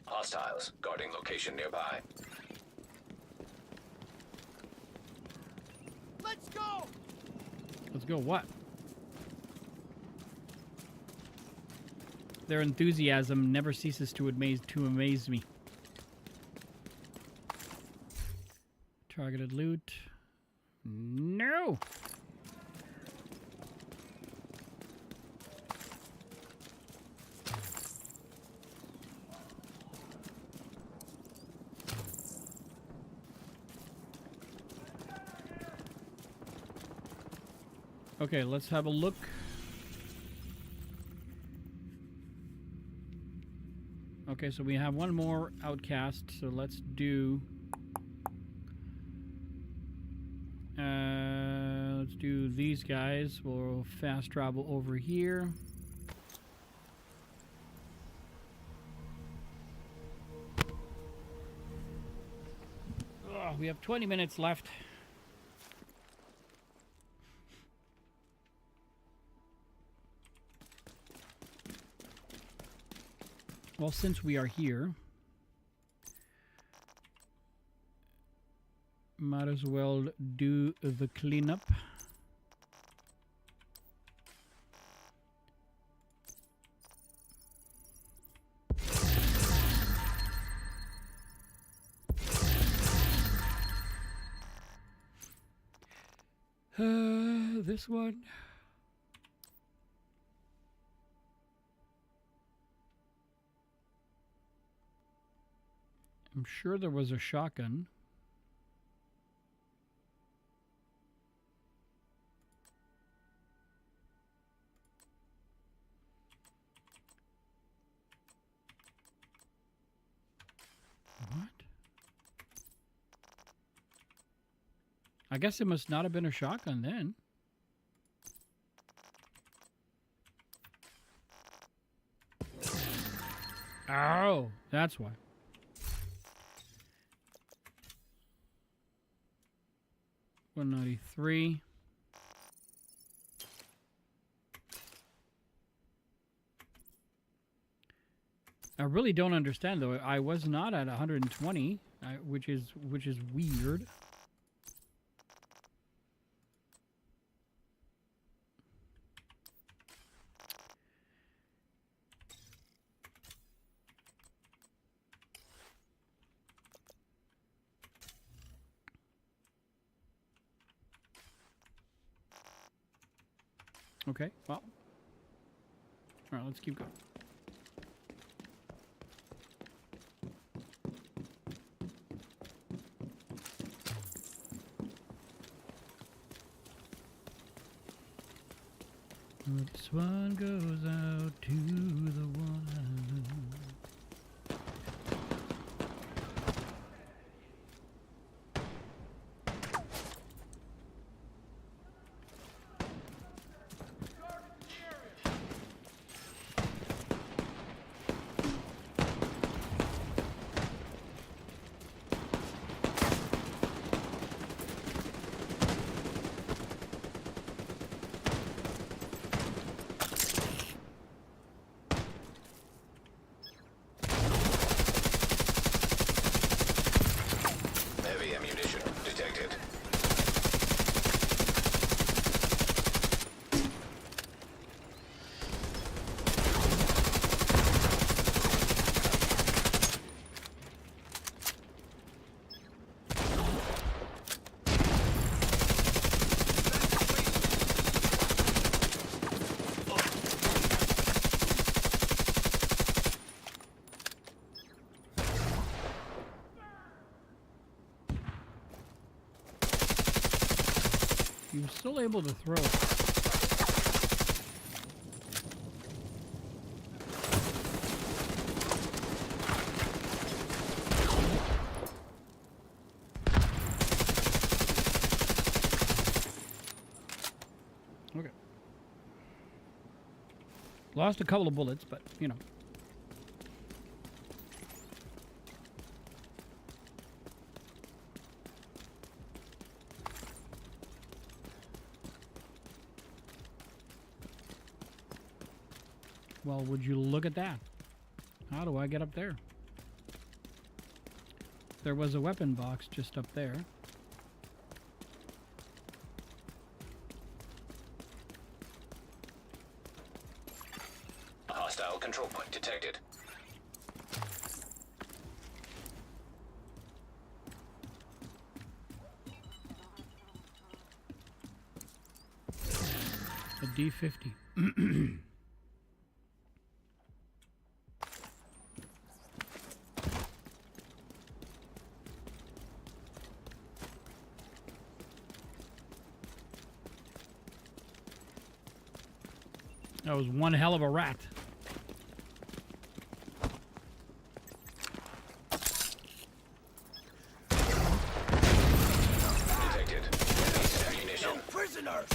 Hostiles guarding location nearby. Let's go! Let's go what? Their enthusiasm never ceases to amaze me. Targeted loot. No! Okay, let's have a look. Okay, so we have one more outcast, so let's do... let's do these guys. We'll fast travel over here. Oh, we have 20 minutes left. Well, since we are here, might as well do the cleanup. This one. I'm sure there was a shotgun. What? I guess it must not have been a shotgun then. Oh, that's why. $193. I really don't understand though. I was not at 120, which is weird. Okay, well. All right, let's keep going. This one goes out to the one I love. Heavy ammunition detected. You're still able to throw. Okay. Lost a couple of bullets, but you know. Well, would you look at that? How do I get up there? There was a weapon box just up there. A hostile control point detected. A D50. That was one hell of a rat. Detected. Release ammunition. Prisoners!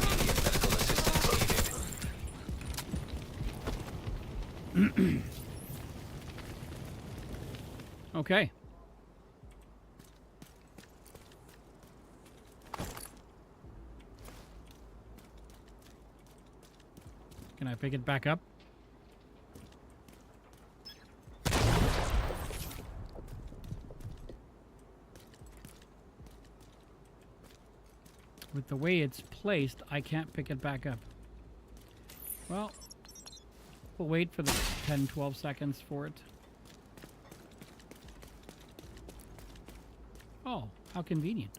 Immediate medical assistance needed. Okay. Can I pick it back up? With the way it's placed, I can't pick it back up. Well, we'll wait for the 10-12 seconds for it. Oh, how convenient.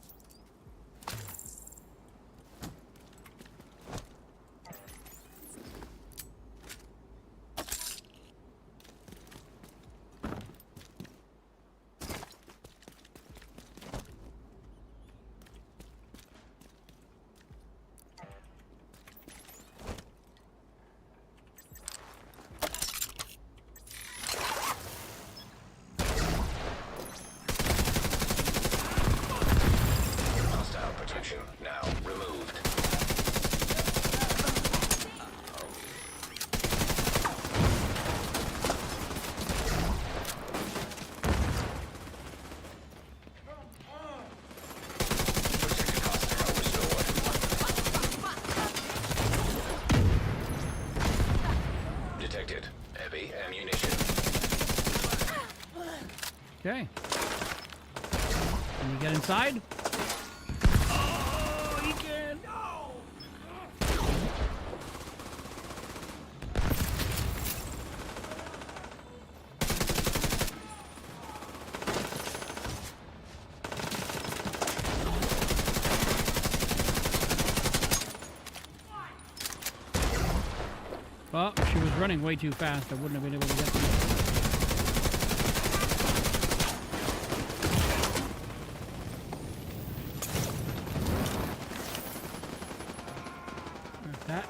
Okay. Can you get inside? Oh, he can. Oh, she was running way too fast. I wouldn't have been able to get to her. That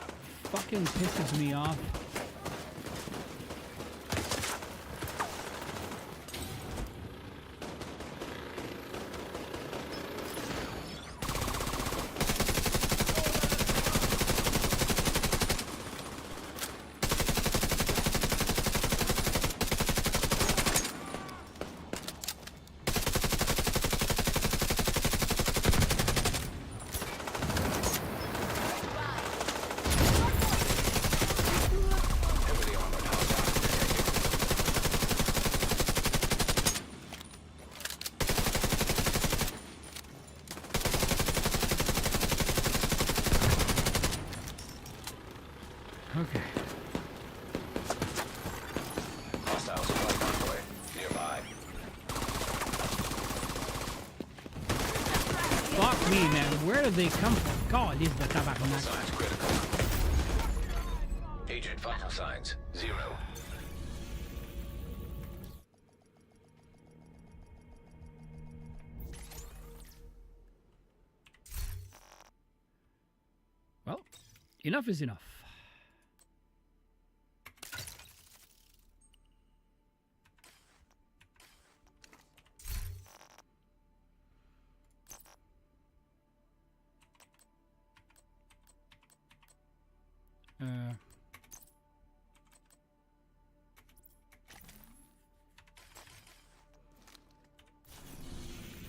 fucking pisses me off. Heavily armored hostiles detected. Okay. Hostile supply convoy nearby. Fuck me, man. Where did they come from? God, this is the tobacco match. Signs critical. Agent vital signs 0. Well, enough is enough.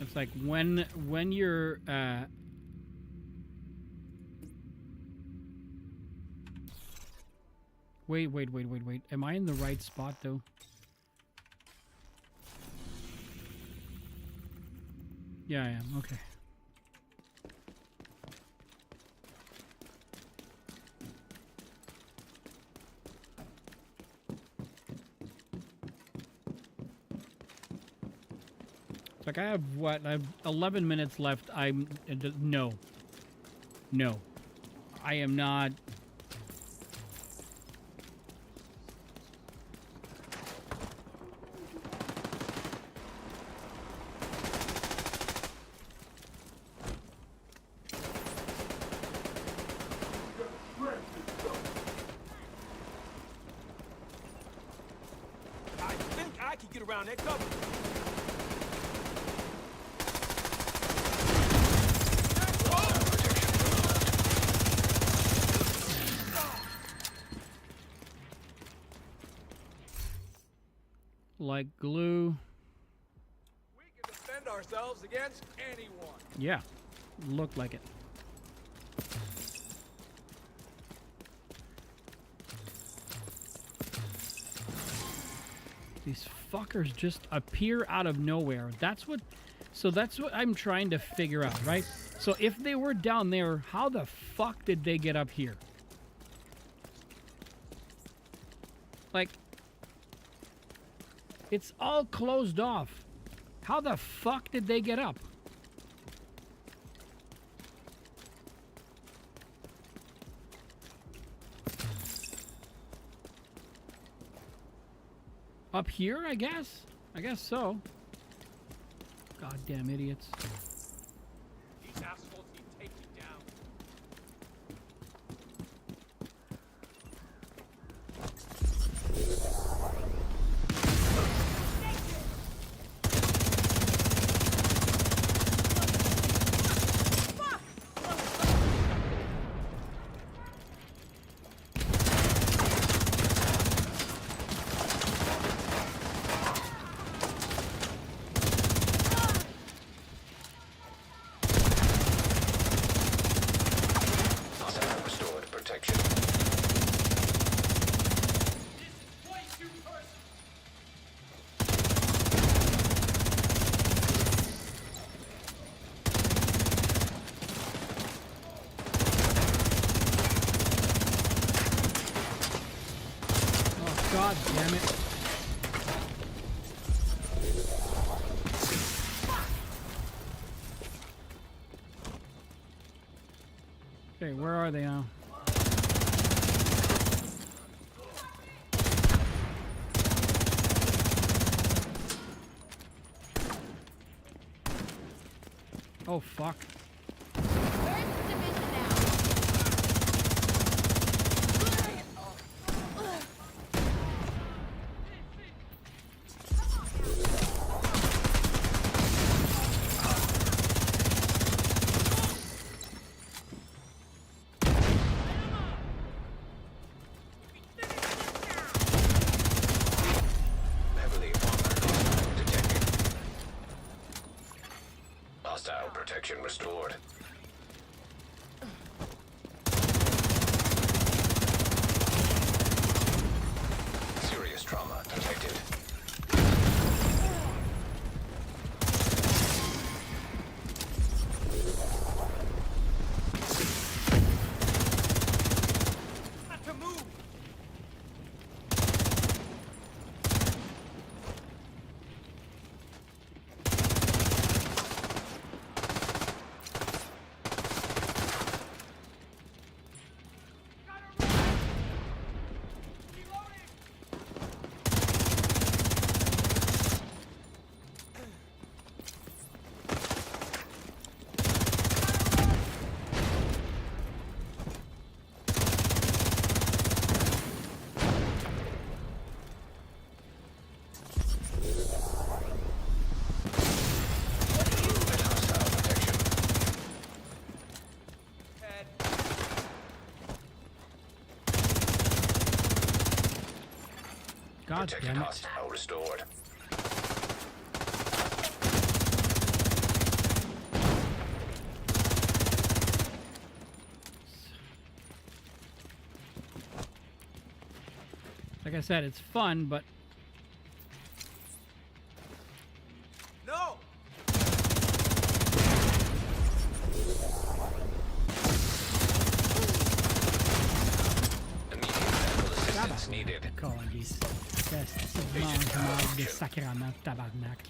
It's like when you're wait. Am I in the right spot though? Yeah, I am. Okay. Like I have what? I have 11 minutes left. No. I am not. I think I can get around that cover. Like glue. We can defend ourselves against anyone. Yeah, looked like it. These fuckers just appear out of nowhere. That's what I'm trying to figure out, right? So if they were down there, how the fuck did they get up here? Like, it's all closed off. How the fuck did they get up? Up here, I guess? I guess so. Goddamn idiots. These assholes need to take you down. God damn it. Okay, where are they now? Oh, fuck. Where's the division now? Heavily armored. Detected. Hostile protection restored. Serious trauma detected. Not to move! Movement hostile protection. Head. God Protected damn it. hostile restored. Like I said, it's fun, but No! Immediate medical assistance needed. Calisse. C'est mange de sacrament de tabarnak.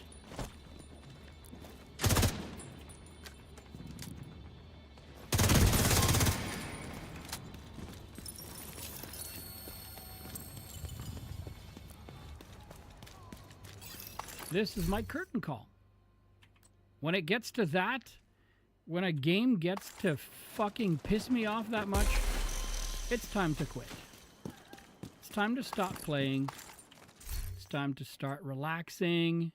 This is my curtain call. When it gets to that, when a game gets to fucking piss me off that much, it's time to quit. It's time to stop playing. It's time to start relaxing.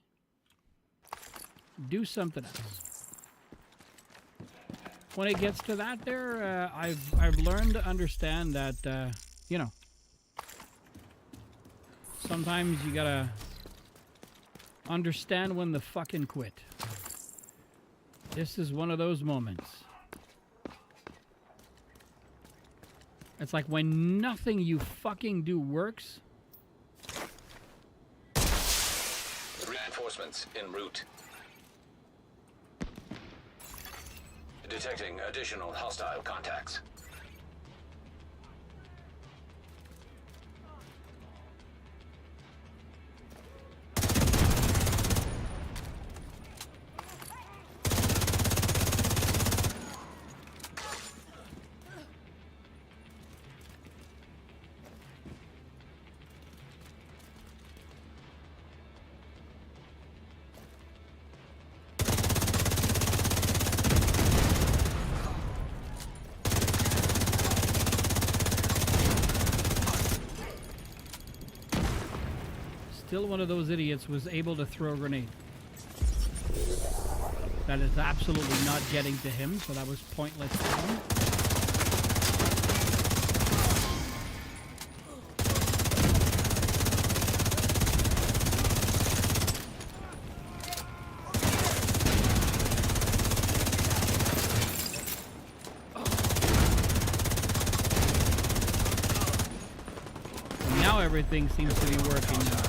Do something else. When it gets to that there, I've learned to understand that, you know, sometimes you gotta understand when to fucking quit. This is one of those moments. It's like when nothing you fucking do works. Reinforcements en route. Detecting additional hostile contacts. Still one of those idiots was able to throw a grenade. That is absolutely not getting to him, so that was pointless for him. And now everything seems to be working now.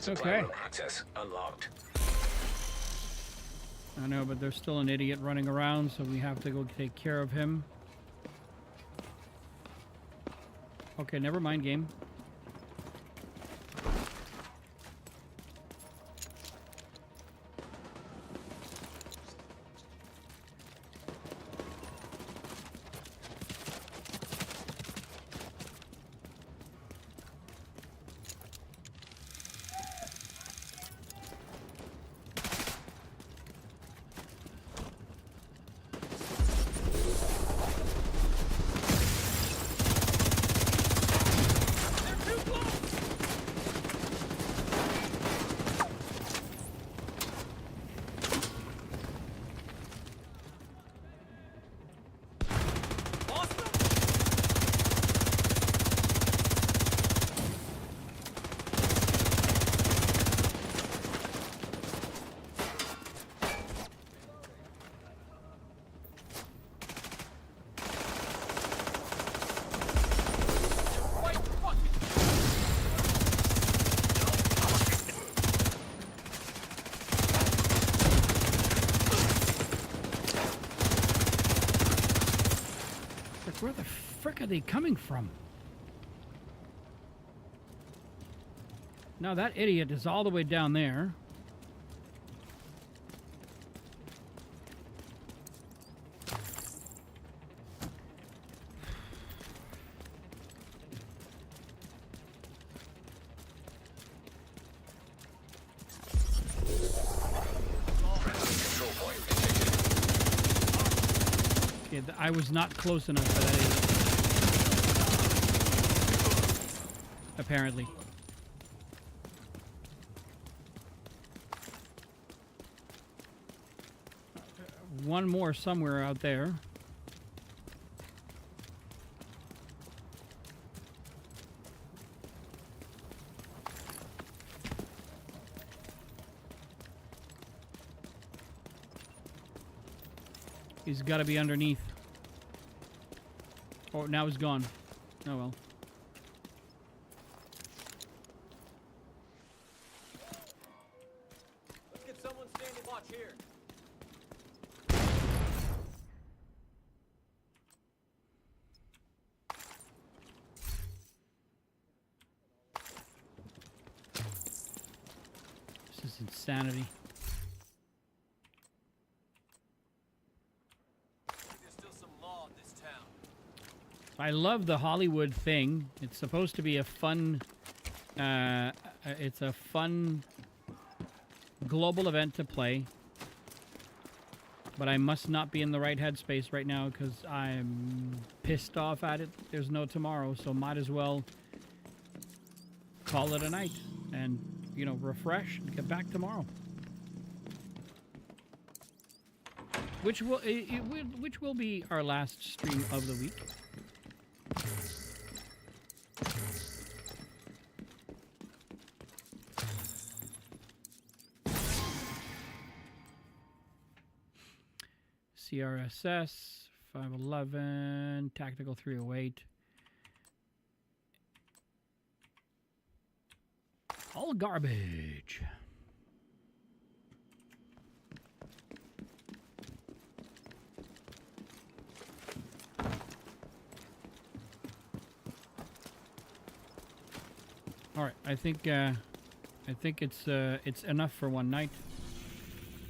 Supply Okay. room access unlocked. I know, but there's still an idiot running around, so we have to go take care of him. Okay, never mind, game. Where the frick are they coming from? Now that idiot is all the way down there. Control point detected. Okay, I was not close enough for that idiot. Apparently. One more somewhere out there. He's got to be underneath. Oh, now he's gone. Oh well. Let's get someone standing watch here. This is insanity. There's still some law in this town. I love the Hollywood thing. It's supposed to be a fun, it's a fun global event to play. But I must not be in the right headspace right now because I'm pissed off at it. There's no tomorrow, so might as well call it a night and, you know, refresh and get back tomorrow. Which will be our last stream of the week. CRSS 511, Tactical 308. All garbage. All right, I think it's enough for one night.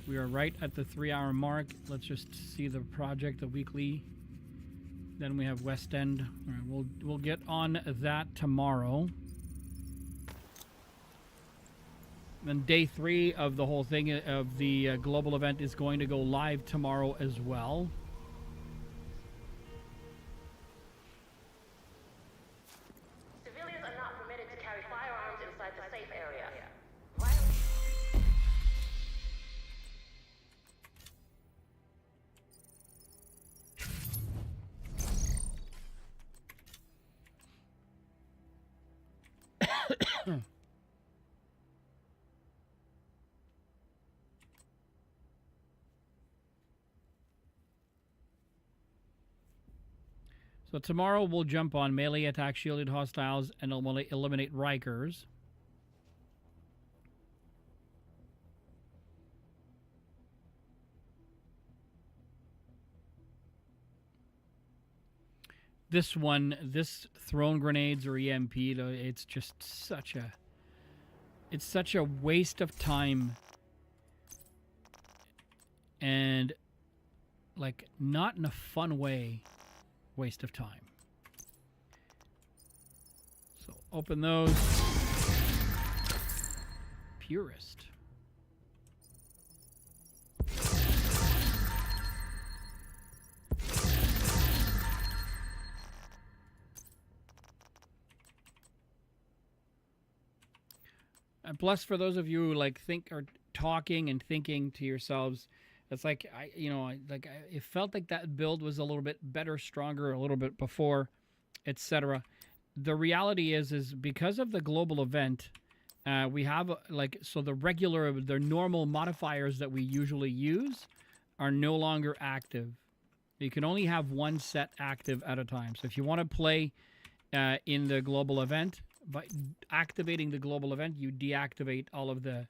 We are right at the 3-hour mark. Let's just see the project, the weekly. Then we have West End. All right, we'll get on that tomorrow. Then day 3 of the whole thing of the global event is going to go live tomorrow as well. Civilians are not permitted to carry firearms inside the safe area. So tomorrow we'll jump on melee attack shielded hostiles and eliminate Rikers. this one, this throne grenades or EMP, it's just such a waste of time, and like not in a fun way, waste of time. So open those. Purist. And plus, for those of you who like are talking and thinking to yourselves, it's like it felt like that build was a little bit better, stronger, a little bit before, etc. The reality is because of the global event, we have the normal modifiers that we usually use are no longer active. You can only have one set active at a time. So if you want to play in the global event, by activating the global event, you deactivate all of the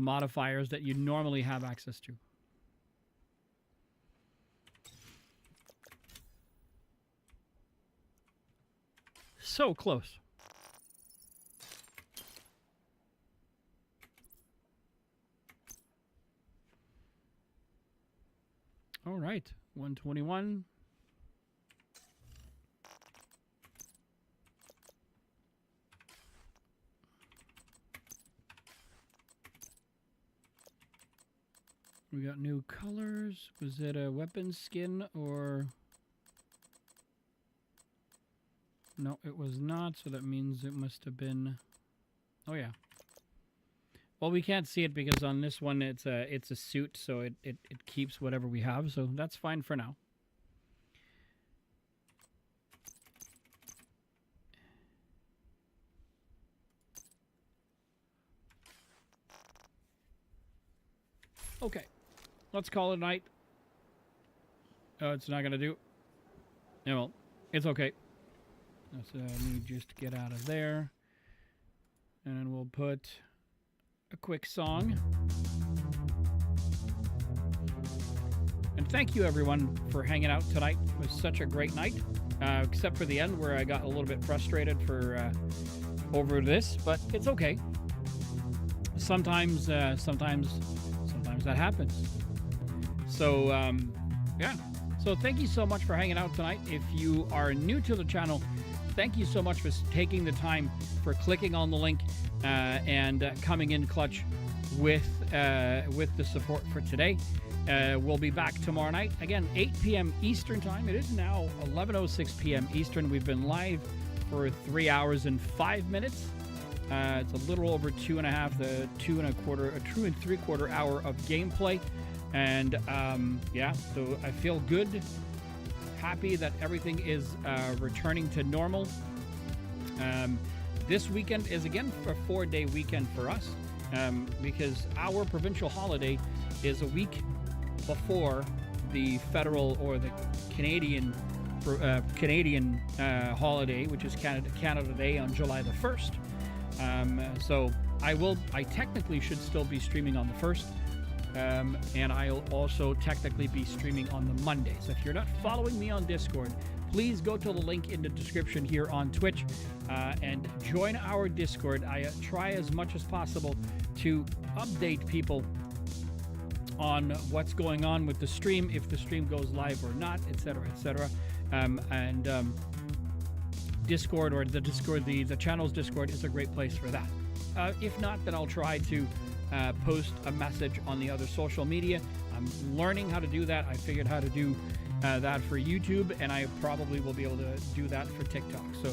modifiers that you normally have access to. So close. All right, 121. We got new colors. Was it a weapon skin or... No, it was not, so that means it must have been... Oh, yeah. Well, we can't see it because on this one it's a suit, so it keeps whatever we have, so that's fine for now. Okay. Let's call it a night. Oh, it's not going to do. Yeah, well, it's okay. Let's let me just get out of there. And then we'll put a quick song. And thank you, everyone, for hanging out tonight. It was such a great night. Except for the end where I got a little bit frustrated for over this. But it's okay. Sometimes that happens. So, yeah. So thank you so much for hanging out tonight. If you are new to the channel, thank you so much for taking the time, for clicking on the link and coming in clutch with the support for today. We'll be back tomorrow night. Again, 8 p.m. Eastern time. It is now 11:06 p.m. Eastern. We've been live for 3 hours and 5 minutes. It's a little over 2 and 3/4 hour of gameplay. And yeah, so I feel good, happy that everything is returning to normal. This weekend is again a 4-day weekend for us because our provincial holiday is a week before the federal or the Canadian holiday, which is Canada Day on July the 1st. So I technically should still be streaming on the 1st. And I'll also technically be streaming on the Monday. So if you're not following me on Discord, please go to the link in the description here on Twitch and join our Discord. I try as much as possible to update people on what's going on with the stream, if the stream goes live or not, etc., etc. Discord or the channel's Discord is a great place for that. If not, then I'll try to post a message on the other social media. I'm learning how to do that. I figured how to do that for YouTube, and I probably will be able to do that for TikTok. So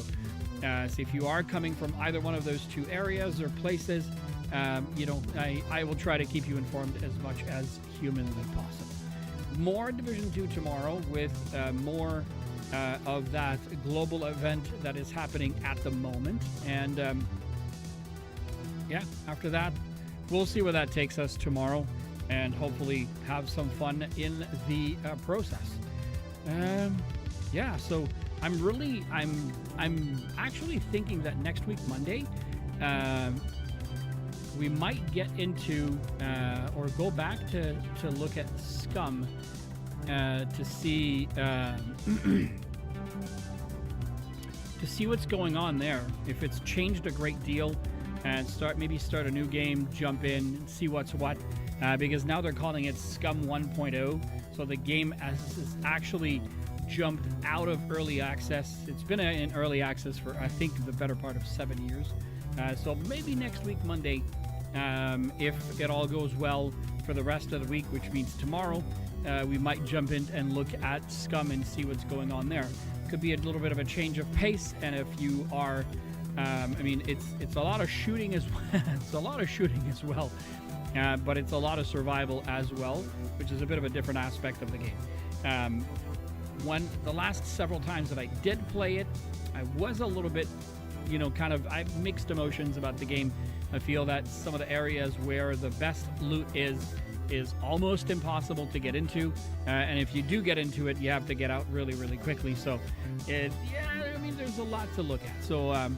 if you are coming from either one of those two areas or places, I will try to keep you informed as much as humanly possible. More Division 2 tomorrow with more of that global event that is happening at the moment. And yeah, after that, we'll see where that takes us tomorrow, and hopefully have some fun in the process. Yeah, so I'm actually thinking that next week Monday, we might get into or go back to look at Scum to see see what's going on there. If it's changed a great deal, and maybe start a new game, jump in, see what's what. Because now they're calling it Scum 1.0, so the game has actually jumped out of early access. It's been in early access for, I think, the better part of 7 years. So maybe next week, Monday, if it all goes well for the rest of the week, which means tomorrow, we might jump in and look at Scum and see what's going on there. Could be a little bit of a change of pace, and if you are, I mean, it's a lot of shooting as well. It's a lot of shooting as well. But it's a lot of survival as well, which is a bit of a different aspect of the game. The last several times that I did play it, I was a little bit, I have mixed emotions about the game. I feel that some of the areas where the best loot is almost impossible to get into. And if you do get into it, you have to get out really, really quickly. So, there's a lot to look at. So,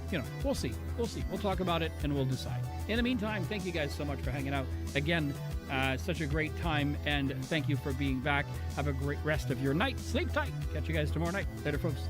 we'll see. We'll talk about it and we'll decide. In the meantime, thank you guys so much for hanging out. Again, such a great time, and thank you for being back. Have a great rest of your night. Sleep tight. Catch you guys tomorrow night. Later, folks.